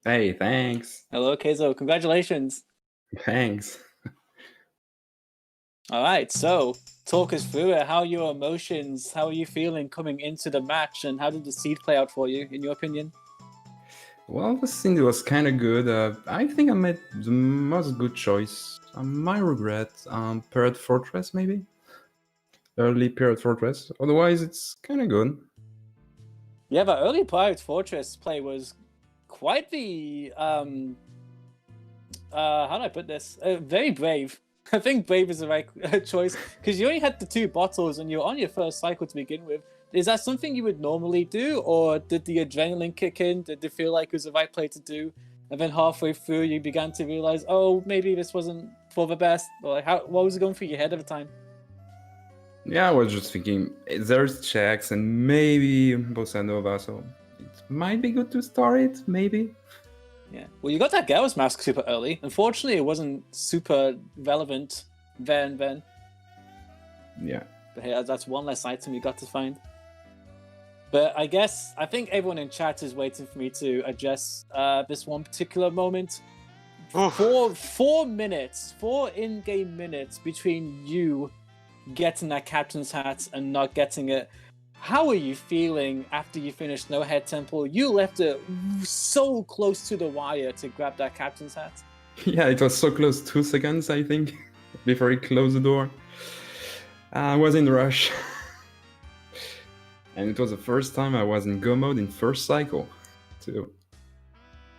Speaker 5: hey, thanks.
Speaker 3: Hello, Kayzo. Congratulations.
Speaker 5: Thanks.
Speaker 3: All right, so talk us through it. How are your emotions? How are you feeling coming into the match? And how did the seed play out for you, in your opinion?
Speaker 5: Well, the scene was kind of good. I think I made the most good choice. My regret, Pirate Fortress maybe? Early Pirate Fortress. Otherwise, it's kind of good.
Speaker 3: Yeah, the early Pirate Fortress play was quite the how do I put this? Very brave. I think brave is the right choice because you only had the 2 bottles and you're on your first cycle to begin with. Is that something you would normally do, or did the adrenaline kick in? Did it feel like it was the right play to do? And then halfway through, you began to realize, oh, maybe this wasn't for the best. Or like, what was going through your head at the time?
Speaker 5: Yeah, I was just thinking, there's checks and maybe Bossa Nova, so it might be good to start it, maybe.
Speaker 3: Yeah. Well, you got that Garrus mask super early. Unfortunately, it wasn't super relevant then.
Speaker 5: Yeah.
Speaker 3: But hey, that's one less item you got to find. But I think everyone in chat is waiting for me to address this one particular moment.
Speaker 2: Oof.
Speaker 3: 4 minutes, 4 in-game minutes between you getting that captain's hat and not getting it. How are you feeling after you finished No Head Temple? You left it so close to the wire to grab that captain's hat.
Speaker 5: Yeah, it was so close, 2 seconds, I think, before he closed the door. I was in rush. And it was the first time I was in Go mode in first cycle, too.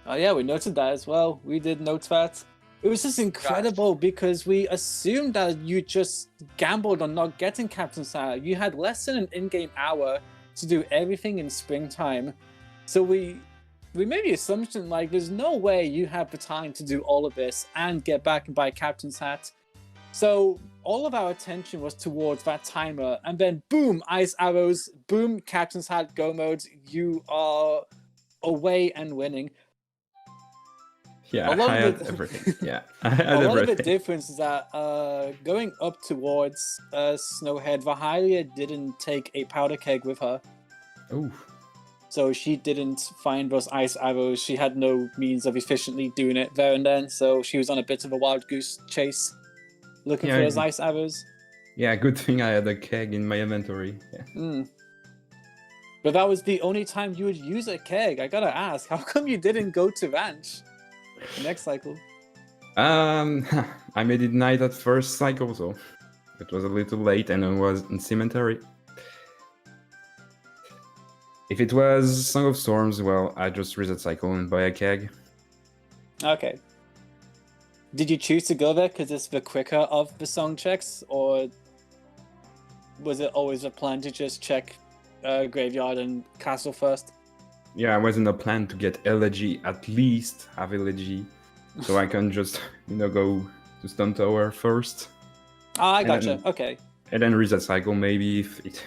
Speaker 3: Oh yeah, we noted that as well. We did note that. It was just incredible because we assumed that you just gambled on not getting Captain's Hat. You had less than an in-game hour to do everything in springtime. So we we made the assumption like there's no way you have the time to do all of this and get back and buy Captain's Hat. So all of our attention was towards that timer, and then boom, ice arrows, boom, Captain's Hat, go mode. You are away and winning.
Speaker 5: Yeah, I had everything. Yeah, I had
Speaker 3: A lot
Speaker 5: everything.
Speaker 3: of the difference is that going up towards Snowhead, Rahylia didn't take a powder keg with her.
Speaker 5: Ooh.
Speaker 3: So she didn't find those ice arrows. She had no means of efficiently doing it there and then. So she was on a bit of a wild goose chase, looking for those ice arrows.
Speaker 5: Yeah, good thing I had a keg in my inventory. Yeah.
Speaker 3: But that was the only time you would use a keg. I gotta ask, how come you didn't go to Ranch next cycle?
Speaker 5: I made it night at first cycle, so it was a little late and I was in cemetery. If it was Song of Storms, well, I just reset cycle and buy a keg.
Speaker 3: Okay. Did you choose to go there because it's the quicker of the song checks, or was it always a plan to just check Graveyard and Castle first?
Speaker 5: Yeah, I was in a plan to get elegy, at least have elegy, so I can just, go to Stone Tower first.
Speaker 3: Ah, I gotcha. Okay.
Speaker 5: And then reset cycle maybe if it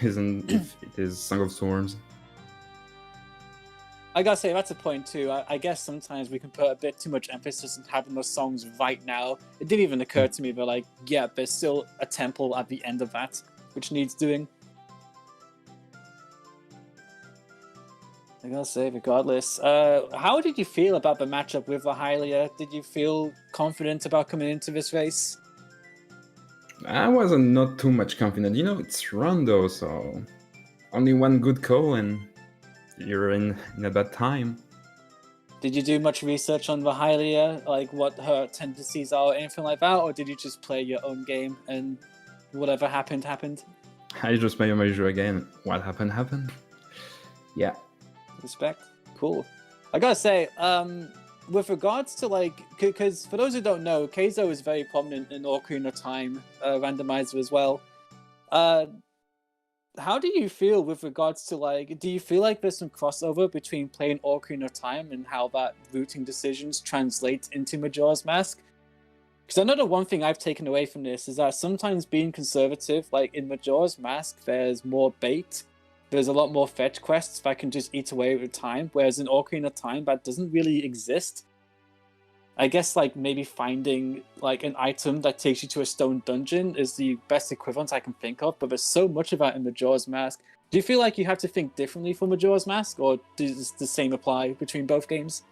Speaker 5: is Song of Storms.
Speaker 3: I gotta say, that's a point too. I guess sometimes we can put a bit too much emphasis on having those songs right now. It didn't even occur to me, but like, yeah, there's still a temple at the end of that, which needs doing. I gotta say, regardless, how did you feel about the matchup with Rahylia? Did you feel confident about coming into this race?
Speaker 5: I wasn't not too much confident. It's Rando, so only one good call and you're in a bad time.
Speaker 3: Did you do much research on Rahylia, like what her tendencies are or anything like that, or did you just play your own game and whatever happened, happened?
Speaker 5: I just made a Majora again. What happened, happened. Yeah.
Speaker 3: Respect. Cool. I gotta say, with regards to like, because for those who don't know, Kayzo is very prominent in Ocarina of Time randomizer as well. How do you feel with regards to like, do you feel like there's some crossover between playing Ocarina of Time and how that routing decisions translate into Majora's Mask? Because I know the one thing I've taken away from this is that sometimes being conservative, like in Majora's Mask, there's more bait. There's a lot more fetch quests that can just eat away with time, whereas in Ocarina of Time, that doesn't really exist. I guess like maybe finding like an item that takes you to a stone dungeon is the best equivalent I can think of, but there's so much of that in Majora's Mask. Do you feel like you have to think differently for Majora's Mask, or does the same apply between both games?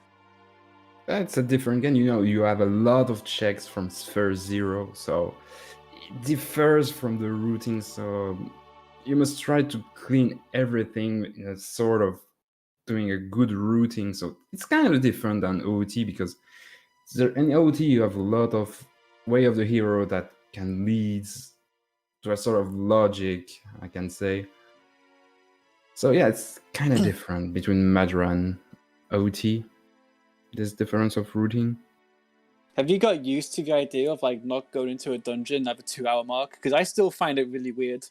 Speaker 5: That's a different game. You have a lot of checks from Sphere Zero, so it differs from the routing, so you must try to clean everything in a sort of doing a good routing. So it's kind of different than OOT, because in OOT you have a lot of way of the hero that can lead to a sort of logic, I can say. So yeah, it's kind of different between Majora and OOT, this difference of routing.
Speaker 3: Have you got used to the idea of like not going into a dungeon at the 2-hour mark? Because I still find it really weird.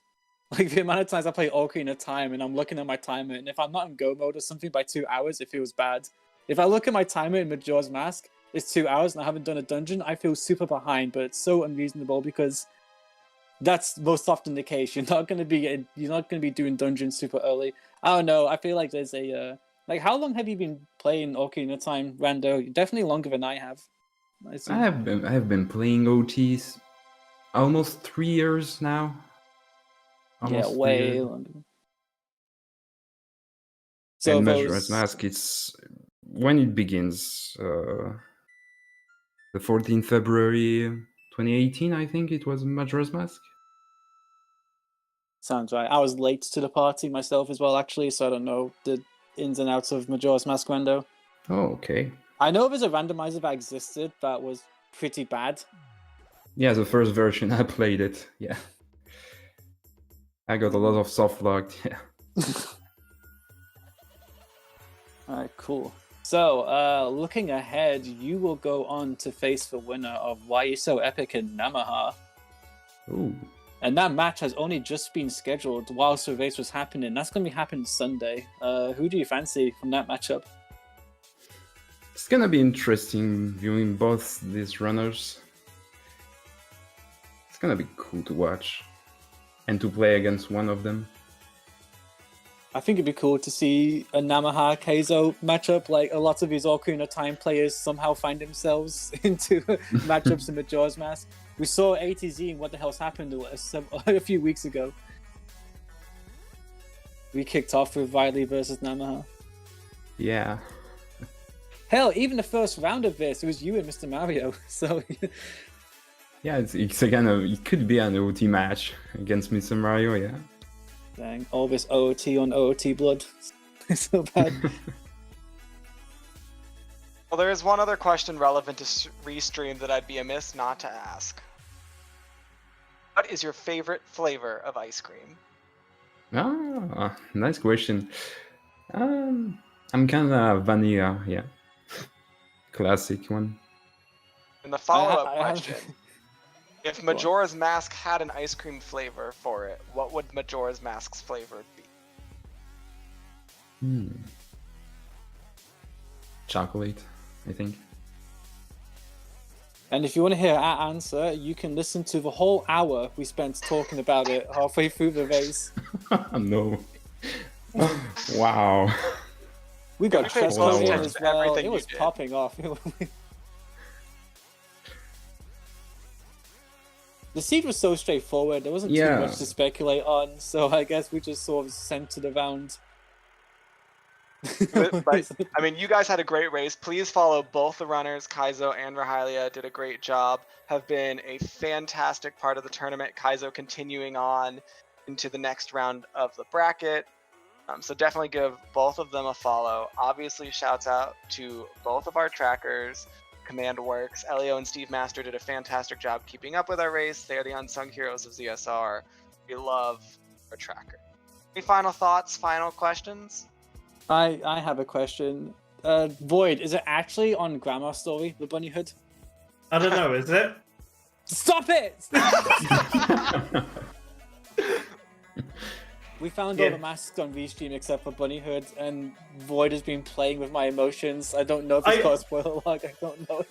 Speaker 3: Like the amount of times I play Ocarina of Time and I'm looking at my timer, and if I'm not in go mode or something by 2 hours, it feels bad. If I look at my timer in Majora's Mask, it's 2 hours and I haven't done a dungeon, I feel super behind, but it's so unreasonable because that's most often the case. You're not gonna be doing dungeons super early. I don't know. I feel like there's a like, how long have you been playing Ocarina of Time, Rando? Definitely longer than I have.
Speaker 5: I have been playing OTs almost 3 years now.
Speaker 3: Yeah, way longer. So
Speaker 5: and Majora's Mask, it's when it begins. The 14th February 2018, I think it was Majora's Mask.
Speaker 3: Sounds right. I was late to the party myself as well, actually, so I don't know the ins and outs of Majora's Mask Rando.
Speaker 5: Oh, okay.
Speaker 3: I know there's a randomizer that existed that was pretty bad.
Speaker 5: Yeah, the first version, I played it, yeah. I got a lot of soft locked, yeah.
Speaker 3: Alright, cool. So, looking ahead, you will go on to face the winner of Why You So Epic in Namaha.
Speaker 5: Ooh.
Speaker 3: And that match has only just been scheduled whilst the race was happening. That's going to be happening Sunday. Who do you fancy from that matchup?
Speaker 5: It's gonna be interesting viewing both these runners. It's gonna be cool to watch and to play against one of them.
Speaker 3: I think it'd be cool to see a Namaha Kayzo matchup. Like a lot of these Ocarina of Time players somehow find themselves into matchups in Majora's Mask. We saw ATZ and what the hell's happened to us a few weeks ago. We kicked off with Rahylia versus Namaha.
Speaker 5: Yeah.
Speaker 3: Hell, even the first round of this, it was you and Mr. Mario. So
Speaker 5: Yeah, it's again, it could be an OT match against Mr. Mario, yeah.
Speaker 3: dang, all this OOT on OOT blood. It's so bad.
Speaker 2: Well, there is one other question relevant to Restream that I'd be amiss not to ask. What is your favorite flavor of ice cream?
Speaker 5: Ah, nice question. I'm kind of vanilla, yeah. Classic one.
Speaker 2: And the follow-up
Speaker 3: I have-
Speaker 2: question. If Majora's Mask had an ice cream flavor for it, what would Majora's Mask's flavor be?
Speaker 5: Chocolate, I think.
Speaker 3: And if you want to hear our answer, you can listen to the whole hour we spent talking about it halfway through the race.
Speaker 5: No. Wow.
Speaker 3: We got
Speaker 2: We paid
Speaker 3: Chess
Speaker 5: close
Speaker 3: Podium
Speaker 5: attention
Speaker 3: as
Speaker 2: to
Speaker 3: well.
Speaker 2: everything
Speaker 3: It
Speaker 2: you
Speaker 3: was
Speaker 2: did.
Speaker 3: popping off. The seed was so straightforward. There wasn't too
Speaker 5: Yeah.
Speaker 3: much to speculate on, so I guess we just sort of centered around.
Speaker 2: But, I mean, you guys had a great race. Please follow both the runners. Kaizo and Rahylia did a great job. Have been a fantastic part of the tournament. Kaizo continuing on into the next round of the bracket. So definitely give both of them a follow. Obviously, shouts out to both of our trackers. Command Works. Elio and Steve Master did a fantastic job keeping up with our race. They are the unsung heroes of ZSR. We love our tracker. Any final thoughts, final questions?
Speaker 3: I have a question. Void, is it actually on Grandma Story, the bunny hood?
Speaker 1: I don't know, is it?
Speaker 3: Stop it! We found all the masks on Restream except for Bunny Hood, and Void has been playing with my emotions. I don't know if it's got a spoiler log, I don't know.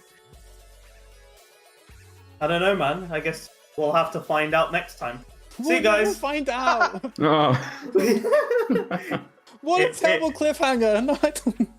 Speaker 1: I don't know, man. I guess we'll have to find out next time. See you
Speaker 3: We'll never
Speaker 1: guys.
Speaker 3: find out!
Speaker 5: Oh.
Speaker 3: What a terrible cliffhanger! No, I don't...